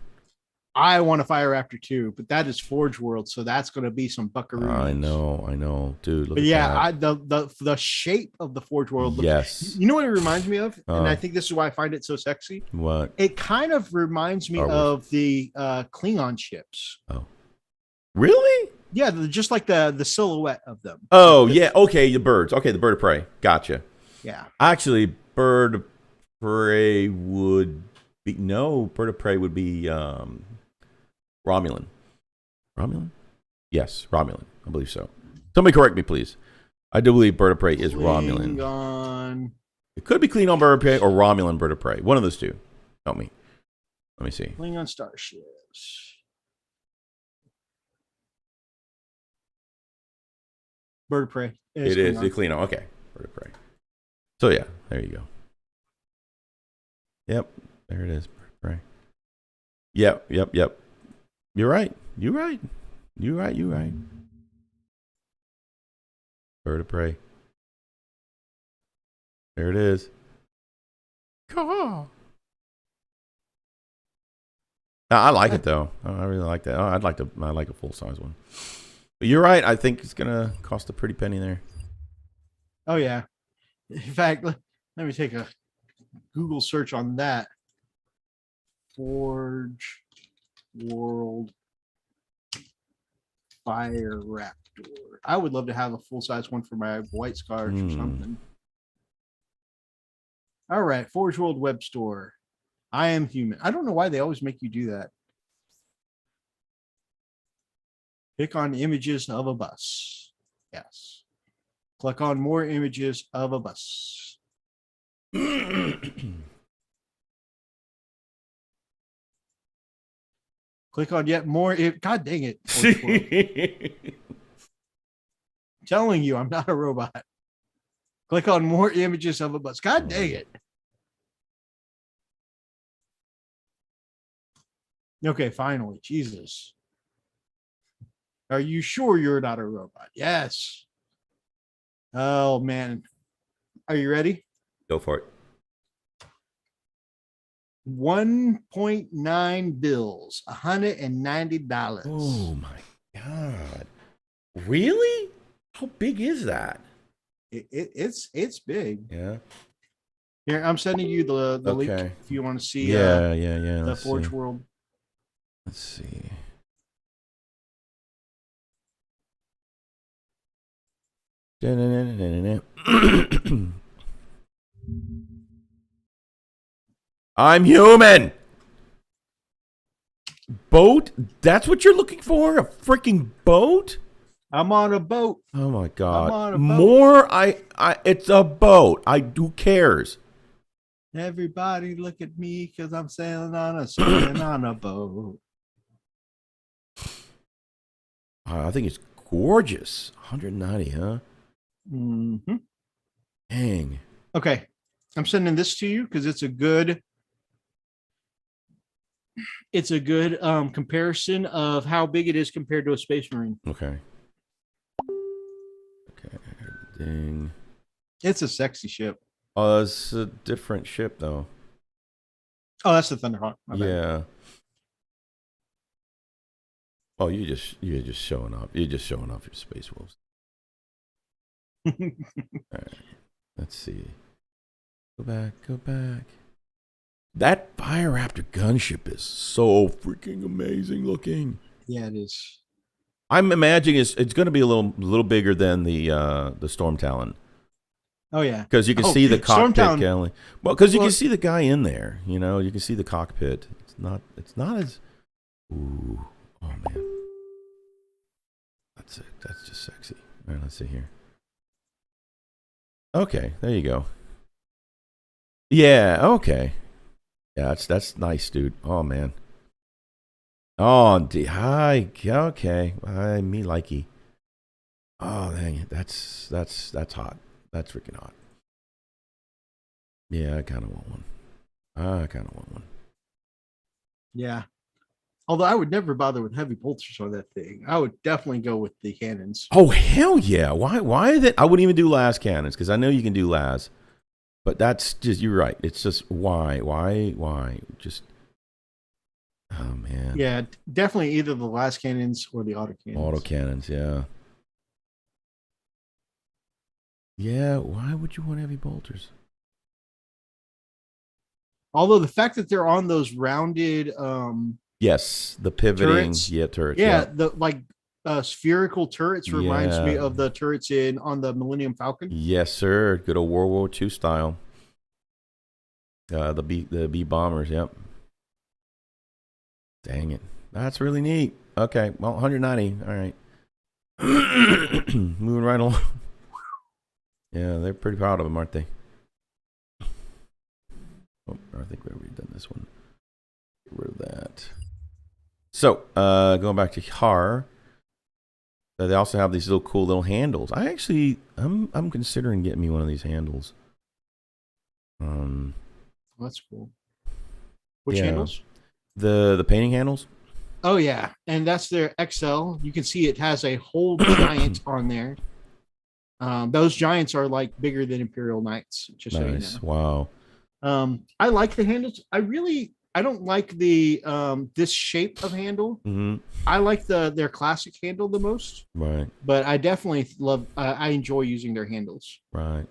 I want a Fire Raptor too, but that is Forge World, so that's going to be some buckaroo. I know, dude. But yeah, the shape of the Forge World. Yes. You know what it reminds me of, and I think this is why I find it so sexy. What? It kind of reminds me of the Klingon ships. Oh, really? Yeah, just like the silhouette of them. Oh yeah, okay, the birds. Okay, the bird of prey. Gotcha. Yeah. Actually, bird of prey would be bird of prey would be Romulan. Romulan? Yes, Romulan. I believe so. Somebody correct me, please. I do believe bird of prey is Romulan. Klingon. It could be Klingon bird of prey or Romulan bird of prey. One of those two. Help me. Let me see. Klingon starships. Bird of prey. It is the Klingon. Okay, bird of prey. So yeah, there you go. Yep, there it is. Bird of prey. Yep. You're right. Bird of prey. There it is. Caw. I like it though. I really like that. I like a full size one. But you're right. I think it's gonna cost a pretty penny there. Oh yeah. In fact, let me take a Google search on that. Forge World Fire Raptor. I would love to have a full size one for my White Scars or something. All right, Forge World web store. I am human. I don't know why they always make you do that. Click on images of a bus. Yes. Click on more images of a bus. Click on yet more. God dang it. Telling you, I'm not a robot. Click on more images of a bus. God dang it. Okay, finally. Jesus. Are you sure you're not a robot? Yes. Oh, man. Are you ready? Go for it. 1.9 bills, $190. Oh my God. Really? How big is that? It's big. Yeah. Here, I'm sending you the link if you want to see yeah. the Forge World. Let's see. I'm human. Boat? That's what you're looking for? A freaking boat? I'm on a boat. Oh my god. I'm on a boat. More it's a boat. Who cares? Everybody look at me because I'm sailing on a boat. I think it's gorgeous. 190, huh? Mm-hmm. Dang. Okay. I'm sending this to you because it's a good comparison of how big it is compared to a Space Marine. Okay. Ding. It's a sexy ship. Oh, it's a different ship though. Oh, that's the Thunderhawk. My bad. Yeah. Oh, you're just showing off. You're just showing off your Space Wolves. All right. Let's see. Go back. That Fire Raptor gunship is so freaking amazing looking. Yeah, it is. I'm imagining it's going to be a little bigger than the Storm Talon. Oh yeah, because you can see the cockpit. Stormtown. Well, because you can see the guy in there. You know, you can see the cockpit. It's not as. Ooh, oh man, that's it. That's just sexy. All right, let's see here. Okay, there you go. Yeah. Okay. Yeah, that's nice, dude. Oh man. Oh, hi. Okay, me likey. Oh, dang it. That's hot. That's freaking hot. Yeah, I kind of want one. Yeah. Although I would never bother with heavy bolters on that thing. I would definitely go with the cannons. Oh, hell yeah. Why that? I wouldn't even do las cannons because I know you can do las. But that's just, you're right. It's just why? Just, oh man. Yeah, definitely either the las cannons or the autocannons. Autocannons, yeah. Yeah, why would you want heavy bolters? Although the fact that they're on those rounded yes, the pivoting turrets. Turrets. Yeah, the spherical turrets reminds me of the turrets on the Millennium Falcon. Yes, sir. Good old World War II style. The B bombers, yep. Dang it. That's really neat. Okay, well, 190. All right. Moving right along. Yeah, they're pretty proud of them, aren't they? Oh, I think we've already done this one. Get rid of that. So, going back to Har, they also have these little cool little handles. I'm considering getting me one of these handles. That's cool. Which handles? The painting handles. Oh yeah, and that's their XL. You can see it has a whole giant on there. Those giants are like bigger than Imperial Knights. Just nice. So you know. Wow. I like the handles. I don't like the this shape of handle. Mm-hmm. I like their classic handle the most. Right. But I definitely love. I enjoy using their handles. Right.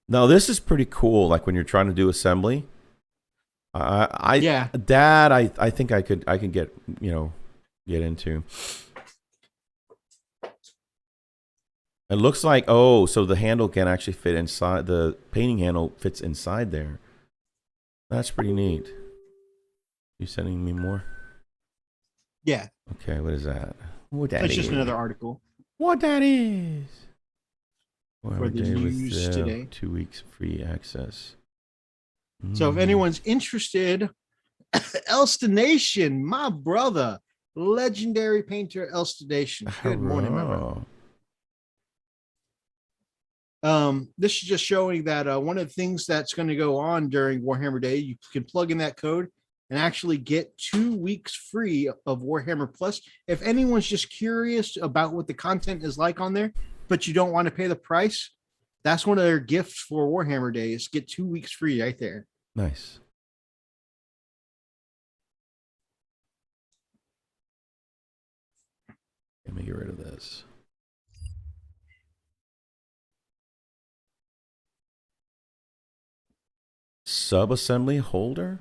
Now this is pretty cool. Like when you're trying to do assembly. I think I can get into. It looks like, so the handle can actually fit inside. The painting handle fits inside there. That's pretty neat. You sending me more? Yeah. Okay, what is that? What that That's is? just another article. What that is? For the news today. 2 weeks free access. So if anyone's interested, Elstonation, my brother, legendary painter Elstonation. Good morning, my brother. This is just showing that one of the things that's going to go on during Warhammer Day, you can plug in that code and actually get 2 weeks free of Warhammer Plus. If anyone's just curious about what the content is like on there, but you don't want to pay the price, that's one of their gifts for Warhammer Day is get 2 weeks free right there. Nice. Let me get rid of this. Sub-assembly holder?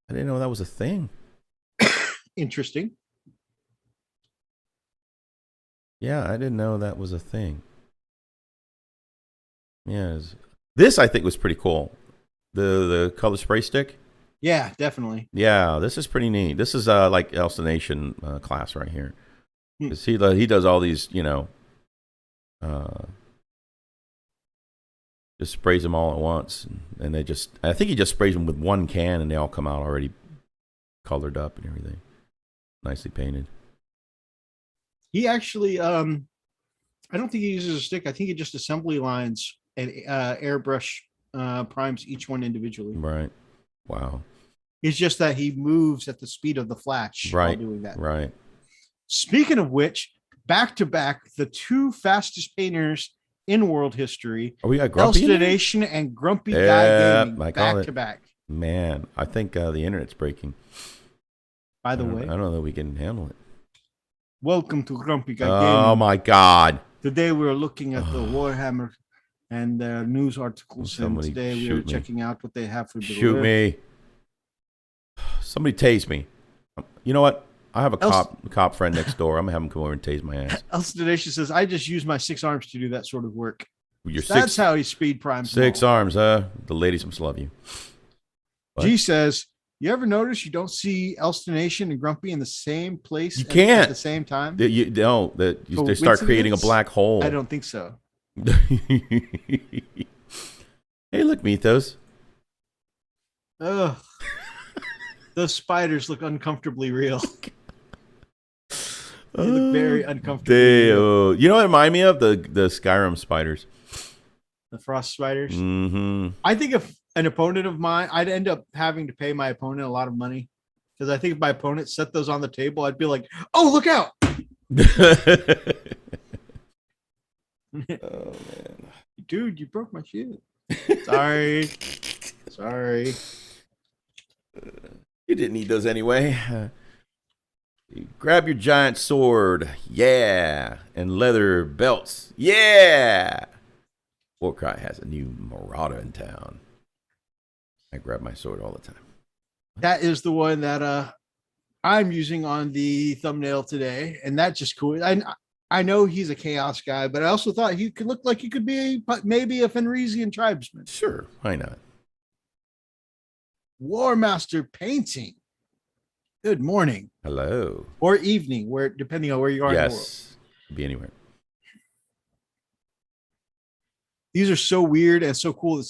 I didn't know that was a thing. Interesting. Yeah, I didn't know that was a thing. Yeah, this I think was pretty cool. The color spray stick. Yeah, definitely. Yeah, this is pretty neat. This is like Elstonation class right here. 'Cause he does all these, just sprays them all at once, and I think he just sprays them with one can, and they all come out already colored up and everything, nicely painted. He actually, I don't think he uses a stick. I think he just assembly lines and airbrush primes each one individually. Right. Wow. It's just that he moves at the speed of the flash while doing that. Right. Speaking of which, back to back, the two fastest painters in world history, Oh, we got Grumpy in there? Elstonation and Grumpy Yeah, Guy Gaming, I call back it. to back. Man, I think the internet's breaking. By the I way, don't know that we can handle it. welcome to Grumpy Guy Oh Gaming. my God. Today we're looking at the Warhammer and their news articles, and Somebody today we are shoot me. checking out what they have for Shoot me. Somebody tase me. You know what? I have a cop friend next door. I'm gonna have him come over and tase my ass. Elstonation says, I just use my 6 arms to do that sort of work. Your That's how he speed primes. them six all. arms, huh? The ladies must love you. What? G says, you ever notice you don't see Elstonation and Grumpy in the same place You at can't. the same time? They start creating a Coincidence? black hole. I don't think so. Hey, look, Mythos. Ugh. Those spiders look uncomfortably real. They look very uncomfortably real. You know what it remind me of? The Skyrim spiders. The frost spiders. Mm-hmm. I think if an opponent of mine, I'd end up having to pay my opponent a lot of money. Because I think if my opponent set those on the table, I'd be like, oh, look out. Oh man. Dude, you broke my shit. Sorry. Sorry. You didn't need those anyway. You grab your giant sword, yeah, and leather belts, yeah. Warcry has a new marauder in town. I grab my sword all the time. That is the one that I'm using on the thumbnail today, and that's just cool. I know he's a chaos guy, but I also thought he could look like he could be maybe a Fenrisian tribesman. Sure, why not? War Master painting. Good morning Hello. or evening, where depending on where you are in the world. Yes, could be anywhere. These are so weird and so cool.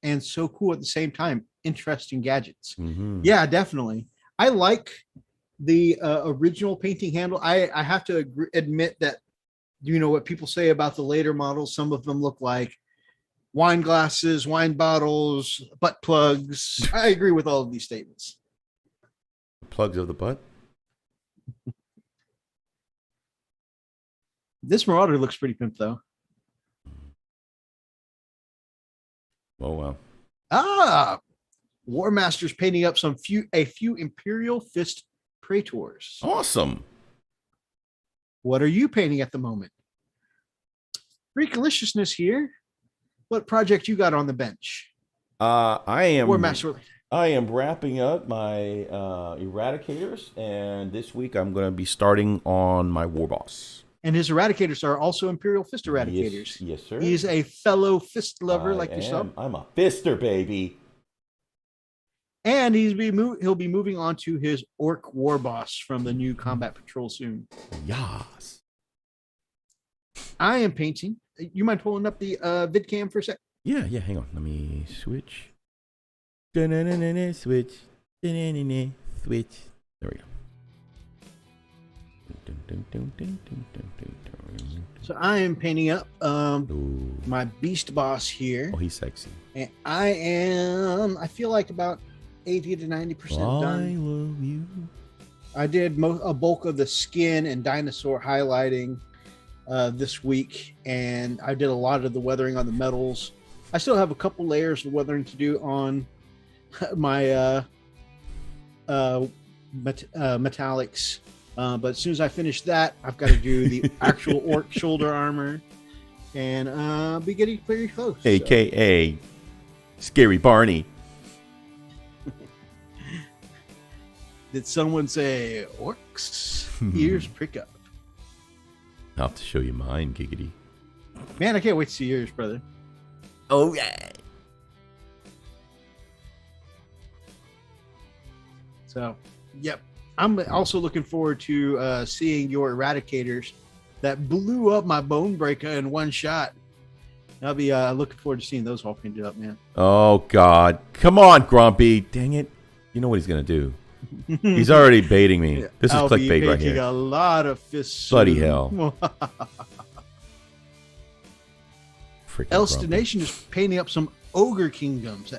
And so cool at the same time. Interesting gadgets. Mm-hmm. Yeah, definitely. I like the original painting handle. I have to admit that, you know, what people say about the later models, some of them look like wine glasses, wine bottles, butt plugs. I agree with all of these statements. Plugs of the butt. This Marauder looks pretty pimp, though. Oh wow. Ah, War Master's painting up a few Imperial Fist Praetors. Awesome. What are you painting at the moment? Freakalicious here. What project you got on the bench? I am War Master. I am wrapping up my eradicators, and this week I'm going to be starting on my war boss. And his eradicators are also Imperial Fist eradicators. Yes, sir. He's a fellow fist lover like yourself. I'm a fister, baby. And he'll be moving on to his Orc War Boss from the new Combat Patrol soon. Yes. I am painting. You mind pulling up the vid cam for a sec? Yeah. Hang on. Let me switch. Switch. Switch. There we go. So I am painting up Ooh. my Beast Boss here. Oh, he's sexy. And I feel like about 80 to 90% done. I love you. I did a bulk of the skin and dinosaur highlighting this week, and I did a lot of the weathering on the metals. I still have a couple layers of weathering to do on my metallics, but as soon as I finish that, I've got to do the actual orc shoulder armor, and be getting pretty close. AKA Scary Barney. Did someone say orcs? Ears prick up. I'll have to show you mine, giggity. Man, I can't wait to see yours, brother. Oh, yeah. So, yep. I'm also looking forward to seeing your Eradicators that blew up my Bone Breaker in one shot. I'll be looking forward to seeing those all painted up, man. Oh, God. Come on, Grumpy. Dang it. You know what he's going to do. He's already baiting me. This is clickbait right here. A lot of fists. Bloody hell. Elstination is painting up some Ogre Kingdoms.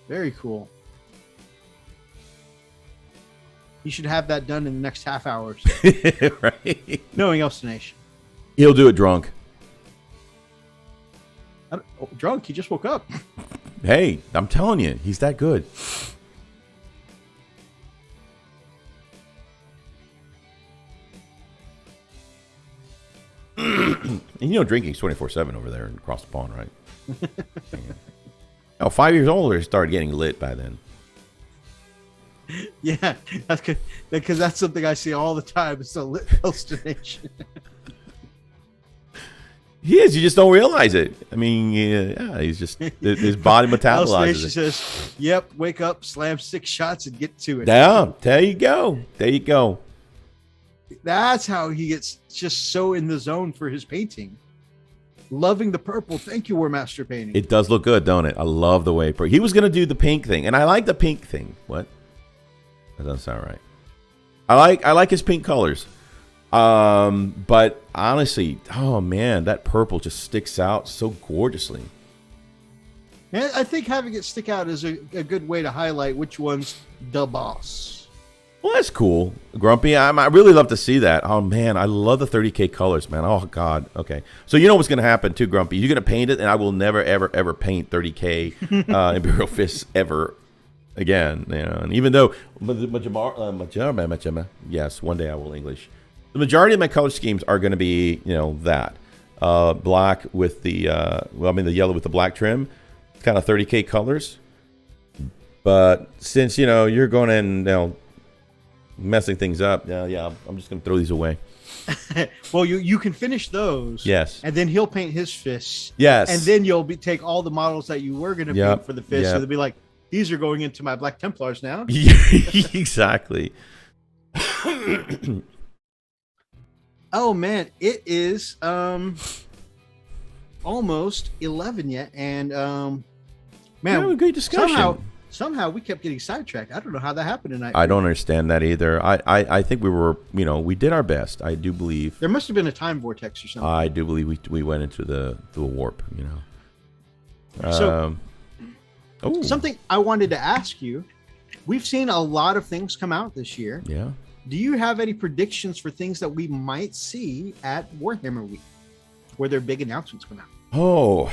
Very cool. You should have that done in the next half hour or so. Right? Knowing Elstination. He'll do it drunk. Drunk? He just woke up. Hey, I'm telling you, he's that good. And you know, drinking's 24/7 over there across the pond, right? Oh, 5 years older, started getting lit by then. Yeah, that's good, because that's something I see all the time. It's a lit Elstination. He is. You just don't realize it. I mean, yeah, he's just his body metabolizes it. Says, "Yep, wake up, slam 6 shots, and get to it." Yeah, there you go. There you go. That's how he gets just so in the zone for his painting. Loving the purple. Thank you, War Master Painting. It does look good, don't it? I love the way he was going to do the pink thing, and I like the pink thing. What? That doesn't sound right. I like his pink colors. But honestly, oh man, that purple just sticks out so gorgeously. And I think having it stick out is a good way to highlight which one's the boss. Well, that's cool, Grumpy. I really love to see that. Oh man, I love the 30K colors, man. Oh god. Okay, so you know what's going to happen too, Grumpy? You're going to paint it, and I will never, ever, ever paint 30K Imperial Fists ever again. You know, and even though yes, one day I will English. The majority of my color schemes are going to be, you know, that black with the the yellow with the black trim, kind of 30K colors. But since you're going in, messing things up, yeah, I'm just going to throw these away. Well, you can finish those. Yes. And then he'll paint his fists. Yes. And then you'll take all the models that you were going to paint for the fists, Yep. and they'll be like, these are going into my Black Templars now. Exactly. Oh man, it is almost 11 yet, and man, great discussion. Somehow we kept getting sidetracked. I don't know how that happened tonight. I don't understand that either. I think we were, we did our best. I do believe there must have been a time vortex or something. I do believe we went into the warp. So something I wanted to ask you. We've seen a lot of things come out this year. Yeah. Do you have any predictions for things that we might see at Warhammer Week, where their big announcements come out? Oh,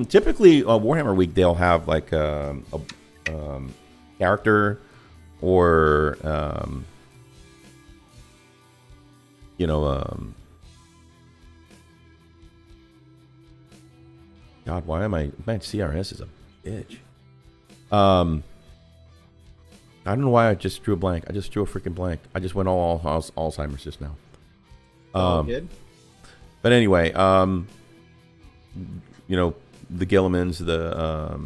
typically Warhammer Week they'll have like a character or God, why am I? Man, CRS is a bitch. I don't know why I just drew a blank. I just drew a freaking blank. I just went all Alzheimer's just now. Good. But anyway, the Gillimans, the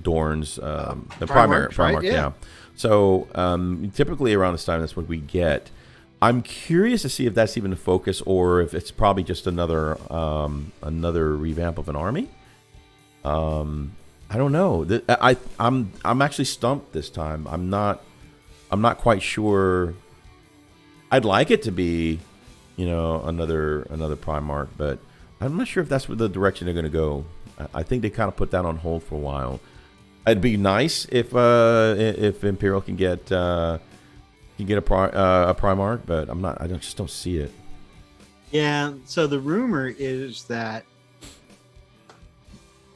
Dorns, the Primarch, right? yeah. So typically around this time, that's what we get. I'm curious to see if that's even the focus, or if it's probably just another revamp of an army. I don't know. I'm actually stumped this time. I'm not quite sure. I'd like it to be, another Primarch, but I'm not sure if that's the direction they're going to go. I think they kind of put that on hold for a while. It'd be nice if Imperial can get a Primarch, but I just don't see it. Yeah. So the rumor is that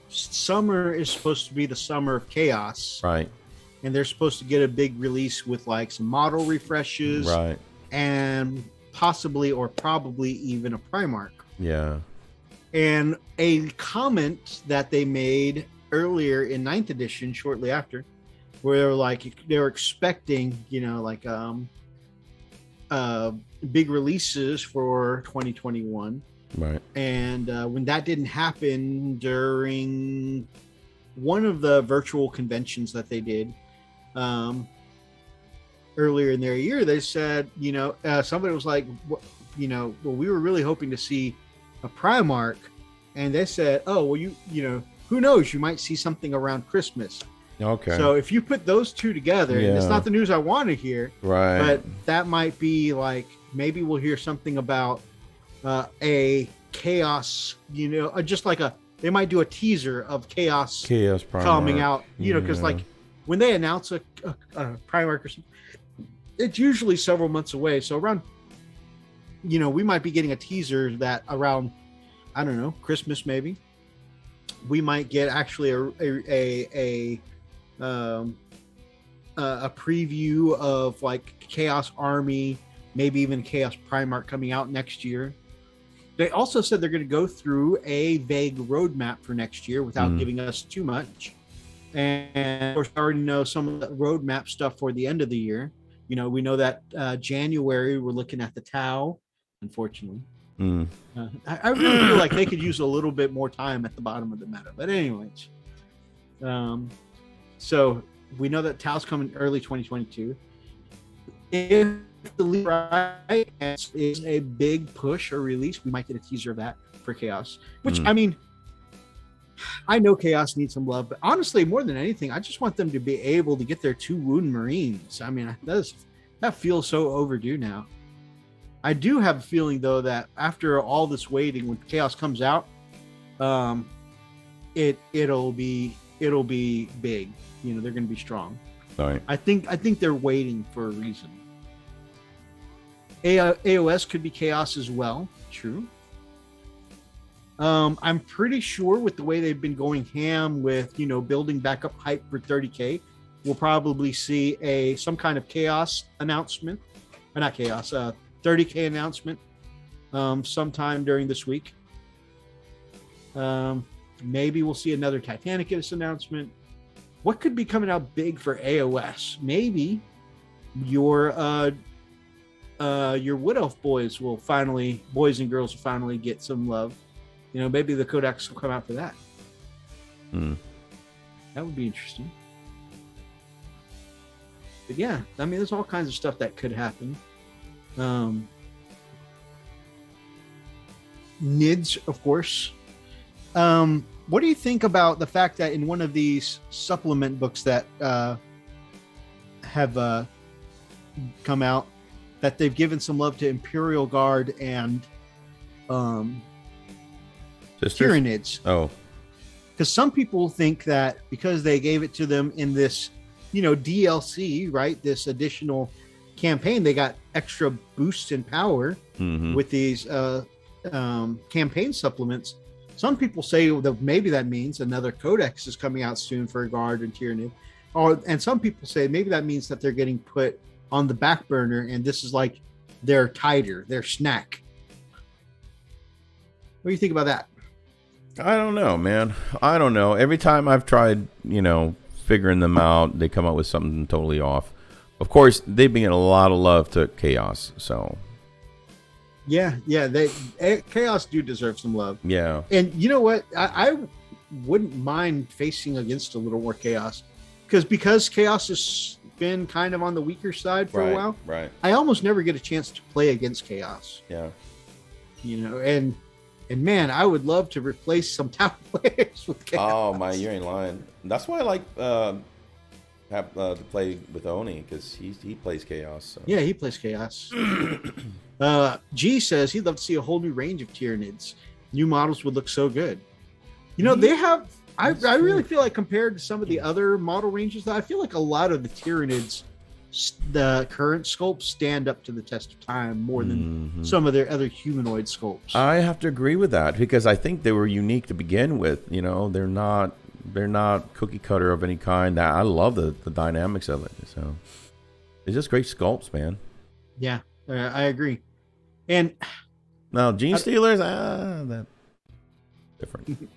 summer is supposed to be the summer of chaos, Right. and they're supposed to get a big release with like some model refreshes, Right. and possibly or probably even a Primarch. Yeah. And a comment that they made earlier in 9th edition, shortly after, where they were expecting, big releases for 2021. Right. And when that didn't happen during one of the virtual conventions that they did, earlier in their year, they said, somebody was like, well, we were really hoping to see a Primarch, and they said, oh, well, who knows, you might see something around Christmas. Okay. So if you put those two together, and it's not the news I want to hear, right? But that might be like, maybe we'll hear something about a Chaos, just like they might do a teaser of Chaos Primarch coming out, because like when they announce a Primarch or something, it's usually several months away. So around, we might be getting a teaser that around, I don't know, Christmas maybe. We might get actually a preview of like Chaos Army, maybe even Chaos Primarch coming out next year. They also said they're going to go through a vague roadmap for next year without giving us too much. And of course, I already know some of the roadmap stuff for the end of the year. We know that January we're looking at the Tau, unfortunately. I really feel like they could use a little bit more time at the bottom of the meta. But anyways, so we know that Tau's coming early 2022. If the lead right is a big push or release, we might get a teaser of that for Chaos. Which I mean, I know Chaos needs some love, but honestly, more than anything, I just want them to be able to get their 2 Wound Marines. I mean, that feels so overdue now. I do have a feeling though that after all this waiting, when Chaos comes out, it'll be big. They're going to be strong. All right. I think they're waiting for a reason. AOS could be Chaos as well. True. I'm pretty sure with the way they've been going ham with, building back up hype for 30K, we'll probably see some kind of Chaos announcement. Or not Chaos, 30K announcement sometime during this week. Maybe we'll see another Titanicus announcement. What could be coming out big for AOS? Maybe your Wood Elf boys and girls will finally get some love. Maybe the Codex will come out for that. That would be interesting. But yeah, I mean, there's all kinds of stuff that could happen. NIDS, of course. What do you think about the fact that in one of these supplement books that have come out, that they've given some love to Imperial Guard and Tyranids? Oh, because some people think that because they gave it to them in this, DLC, right? This additional campaign, they got extra boosts in power with these campaign supplements. Some people say that maybe that means another Codex is coming out soon for Guard and Tyranid, and some people say maybe that means that they're getting put on the back burner, and this is like their titer, their snack. What do you think about that? I don't know, man. I don't know. Every time I've tried, figuring them out, they come up with something totally off. Of course, they've been getting a lot of love to Chaos, so. Yeah, Chaos do deserve some love. Yeah. And you know what? I wouldn't mind facing against a little more Chaos. Because Chaos has been kind of on the weaker side for a while. Right. I almost never get a chance to play against Chaos. Yeah. And man, I would love to replace some top players with Chaos. Oh, you ain't lying. That's why I like to play with Oni, because he plays Chaos. So. Yeah, he plays Chaos. G says he'd love to see a whole new range of Tyranids. New models would look so good. They have. I really feel like compared to some of the other model ranges, I feel like a lot of the Tyranids, the current sculpts, stand up to the test of time more than some of their other humanoid sculpts. I have to agree with that, because I think they were unique to begin with. They're not cookie cutter of any kind. I love the dynamics of it. So it's just great sculpts, man. Yeah, I agree. And now Gene Stealers, that different.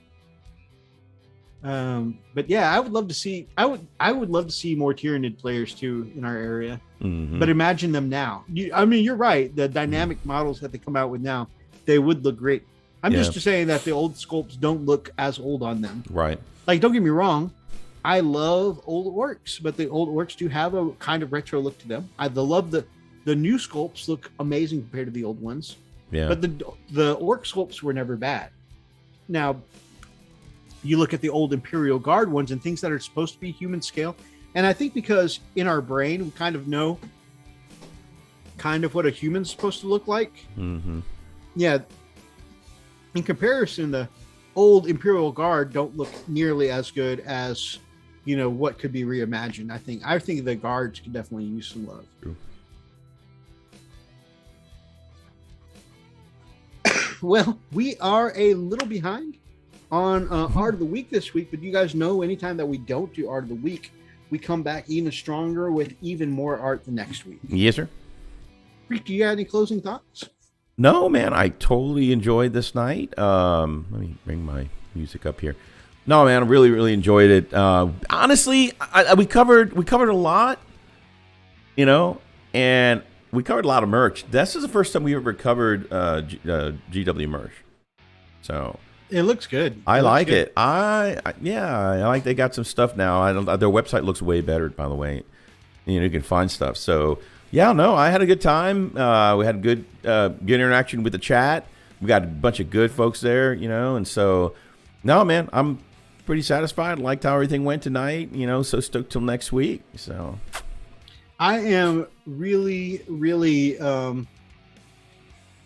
But yeah, I would love to see. I would love to see more Tyranid players too in our area. But imagine them now. You're right. The dynamic models that they come out with now, they would look great. I'm just saying that the old sculpts don't look as old on them. Right. Like, don't get me wrong, I love old orcs, but the old orcs do have a kind of retro look to them. I love the new sculpts look amazing compared to the old ones. Yeah. But the orc sculpts were never bad. Now, you look at the old Imperial Guard ones and things that are supposed to be human scale, and I think because in our brain we kind of know kind of what a human's supposed to look like. Mm-hmm. Yeah. In comparison, the old Imperial Guard don't look nearly as good as, you know, what could be reimagined. I think the guards could definitely use some love. True. Well, we are a little behind on Art of the Week this week, but you guys know anytime that we don't do Art of the Week, we come back even stronger with even more art the next week. Yes, sir. Freak, do you have any closing thoughts? No, man, I totally enjoyed this night. Let me bring my music up here. No, man, I really, really enjoyed it. Honestly, we covered a lot, you know, and we covered a lot of merch. This is the first time we ever covered GW merch. So it looks good. I like it. I like they got some stuff now. Their website looks way better, by the way. You know, you can find stuff. So yeah, no, I had a good time. We had good interaction with the chat. We got a bunch of good folks there, you know, and so no, man, I'm pretty satisfied. Liked how everything went tonight, you know, so stoked till next week. So I am really, really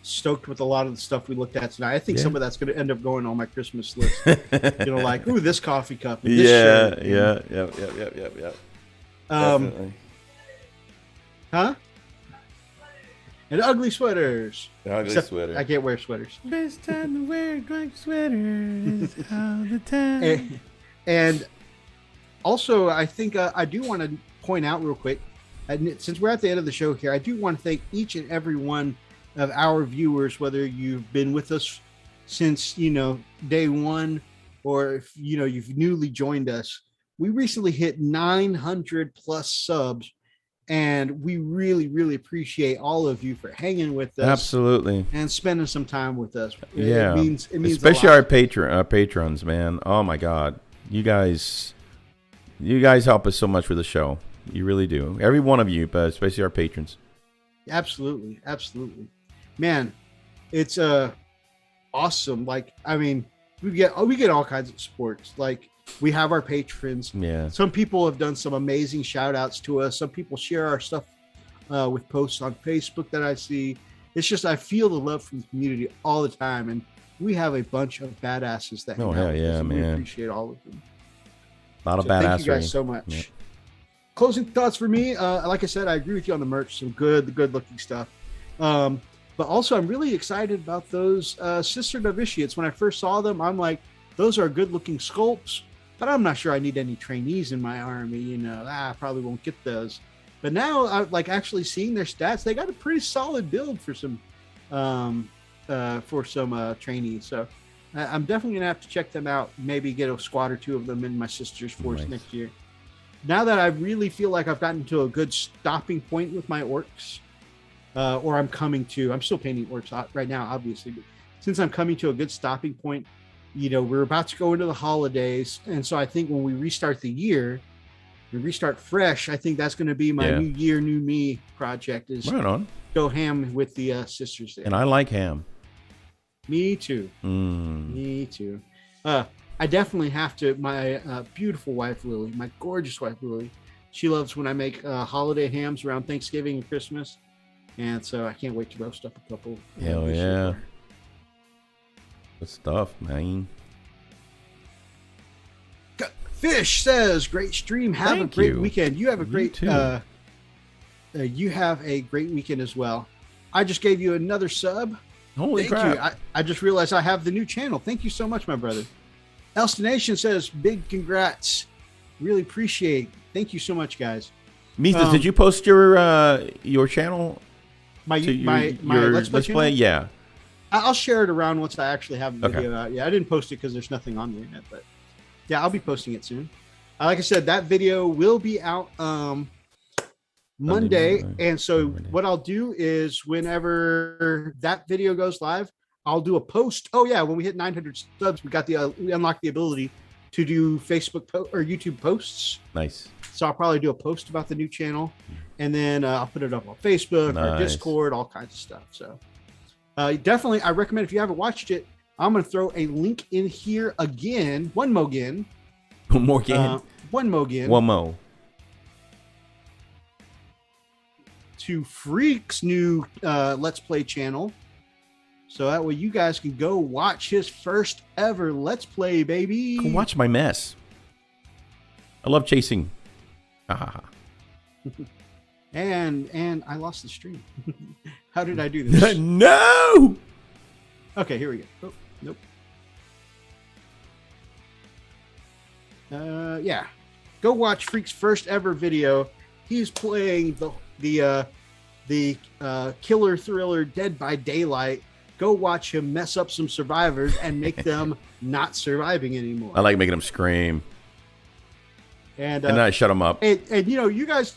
stoked with a lot of the stuff we looked at tonight. I think some of that's going to end up going on my Christmas list. You know, like, ooh, this coffee cup. And this shirt. Yeah. Definitely. Huh? And ugly sweaters. Ugly sweater. I can't wear sweaters. Best time to wear ugly sweaters all the time. And also, I think I do want to point out real quick, since we're at the end of the show here, I do want to thank each and every one of our viewers, whether you've been with us since, you know, day one, or if, you know, you've newly joined us. We recently hit 900 plus subs, and we really, really appreciate all of you for hanging with us. Absolutely. And spending some time with us. Yeah. It means especially our patrons, man. Oh my God. You guys help us so much with the show. You really do. Every one of you, but especially our patrons. Absolutely. Man, it's awesome. Like, I mean, we get all kinds of supports. Like, we have our patrons. Yeah. Some people have done some amazing shout outs to us. Some people share our stuff with posts on Facebook that I see. It's just, I feel the love from the community all the time. And we have a bunch of badasses that hang out with us, and we appreciate all of them. A lot of badassery. Thank you guys so much. Yeah. Closing thoughts for me. Like I said, I agree with you on the merch. Some good looking stuff. But also, I'm really excited about those Sister Novitiates. When I first saw them, I'm like, those are good looking sculpts, but I'm not sure I need any trainees in my army. You know, I probably won't get those. But now, I like actually seeing their stats. They got a pretty solid build for some trainees. So I'm definitely gonna have to check them out. Maybe get a squad or two of them in my sister's force next year. Now that I really feel like I've gotten to a good stopping point with my orcs, or I'm still painting orcs right now, obviously, but since I'm coming to a good stopping point, you know, we're about to go into the holidays. And so I think when we restart the year, we restart fresh. I think that's going to be my new year, new me project, is right on. Go ham with the sisters there. And I like ham. Me too. Me too. I definitely have to. My beautiful wife, Lily, my gorgeous wife, Lily, she loves when I make holiday hams around Thanksgiving and Christmas. And so I can't wait to roast up a couple. Hell yeah. Good stuff, man. Fish says, great stream. Have a great weekend. You have a great you have a great weekend as well. I just gave you another sub. Holy crap. I just realized I have the new channel. Thank you so much, my brother. Elstonation says, big congrats. Really appreciate. Thank you so much, guys. Misa, did you post your channel? My Let's Play? Yeah. I'll share it around once I actually have the video out. Yeah, I didn't post it because there's nothing on there yet, but yeah, I'll be posting it soon. Like I said, that video will be out Monday. And so what I'll do is whenever that video goes live, I'll do a post. Oh yeah, when we hit 900 subs, we unlocked the ability to do Facebook or YouTube posts. Nice. So I'll probably do a post about the new channel, and then I'll put it up on Facebook or Discord, all kinds of stuff. So definitely, I recommend if you haven't watched it, I'm going to throw a link in here again. One more again. To Freak's new Let's Play channel. So that way you guys can go watch his first ever Let's Play, baby. Go watch my mess. I love chasing. And I lost the stream. How did I do this? No. Okay, here we go. Oh, nope. Yeah. Go watch Freak's first ever video. He's playing the killer thriller Dead by Daylight. Go watch him mess up some survivors and make them not surviving anymore. I like making them scream. And then I shut them up. And you know, you guys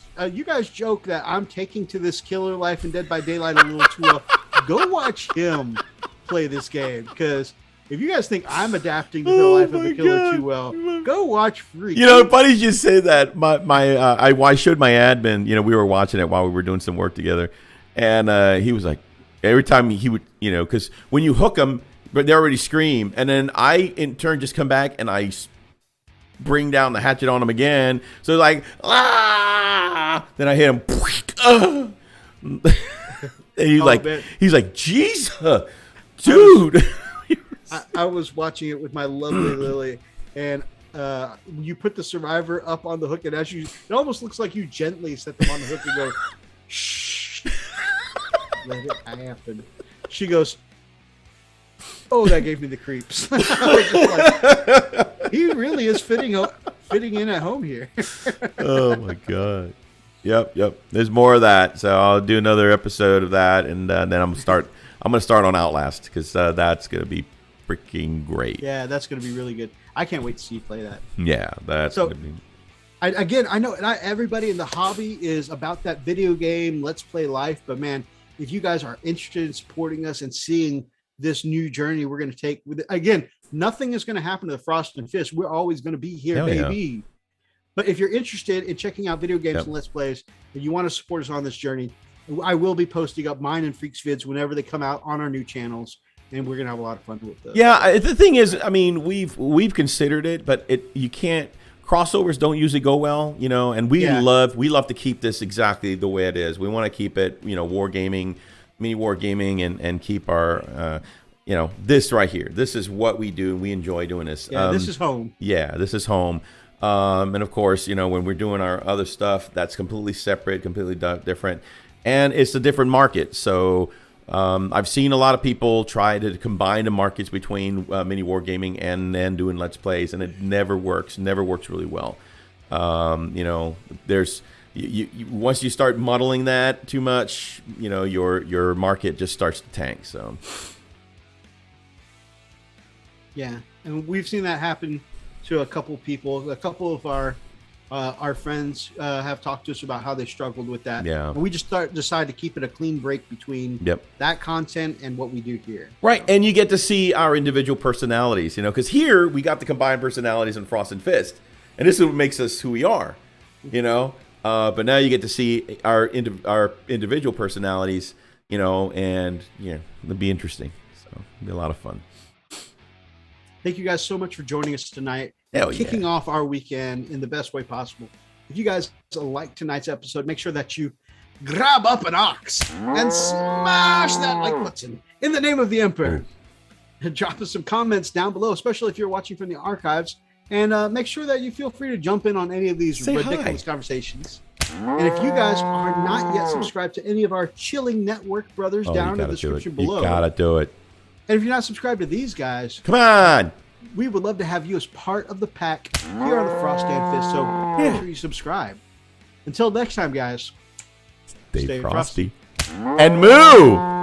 joke that I'm taking to this killer life in Dead by Daylight a little too well. Go watch him play this game, because if you guys think I'm adapting to the life of the killer too well, go watch Freak. You know, funny you say that. I showed my admin. You know, we were watching it while we were doing some work together, and he was like, every time he would, you know, because when you hook them, but they already scream, and then I in turn just come back and I bring down the hatchet on him again. So like, then I hit him. And he's like, Jesus, dude. I was watching it with my lovely Lily, and you put the survivor up on the hook, and it almost looks like you gently set them on the hook and go, shh, let it happen. She goes, oh, that gave me the creeps. I was just like, he really is fitting in at home here. Oh my God. Yep. There's more of that, so I'll do another episode of that, and then I'm gonna start on Outlast, because that's gonna be freaking great. Yeah, that's gonna be really good. I can't wait to see you play that. Yeah, that's gonna be. I know not everybody in the hobby is about that video game Let's Play life, but man, if you guys are interested in supporting us and seeing this new journey we're going to take with it, again, nothing is going to happen to the Frost and Fist. We're always going to be here, baby. Yeah. But if you're interested in checking out video games and Let's Plays, and you want to support us on this journey, I will be posting up mine and Freaks vids whenever they come out on our new channels, and we're going to have a lot of fun with those. Yeah, the thing is, I mean, we've considered it, but you can't. Crossovers don't usually go well, you know, and we love to keep this exactly the way it is. We want to keep it, you know, wargaming, mini wargaming, and keep our, you know, this right here. This is what we do. We enjoy doing this. Yeah, this is home. Yeah, this is home. And of course, you know, when we're doing our other stuff, that's completely separate, completely different, and it's a different market. So I've seen a lot of people try to combine the markets between mini wargaming and then doing Let's Plays, and it never works really well. You know, there's once you start muddling that too much, you know, your market just starts to tank. So yeah, and we've seen that happen to a couple people. A couple of our friends have talked to us about how they struggled with that. Yeah, and we just decided to keep it a clean break between that content and what we do here. Right, and you get to see our individual personalities, you know, because here we got the combined personalities in Frost and Fist, and this is what makes us who we are, you know. But now you get to see our individual personalities, you know, and yeah, it'll be interesting. So it'll be a lot of fun. Thank you guys so much for joining us tonight. Hell kicking off our weekend in the best way possible. If you guys like tonight's episode, make sure that you grab up an ox and smash that like button in the name of the Emperor. And drop us some comments down below, especially if you're watching from the archives. And make sure that you feel free to jump in on any of these ridiculous conversations. And if you guys are not yet subscribed to any of our Chilling Network brothers, down in the description below. You gotta do it. And if you're not subscribed to these guys, come on. We would love to have you as part of the pack here on the Frost and Fist. So make sure you subscribe. Until next time, guys. Stay frosty. And moo!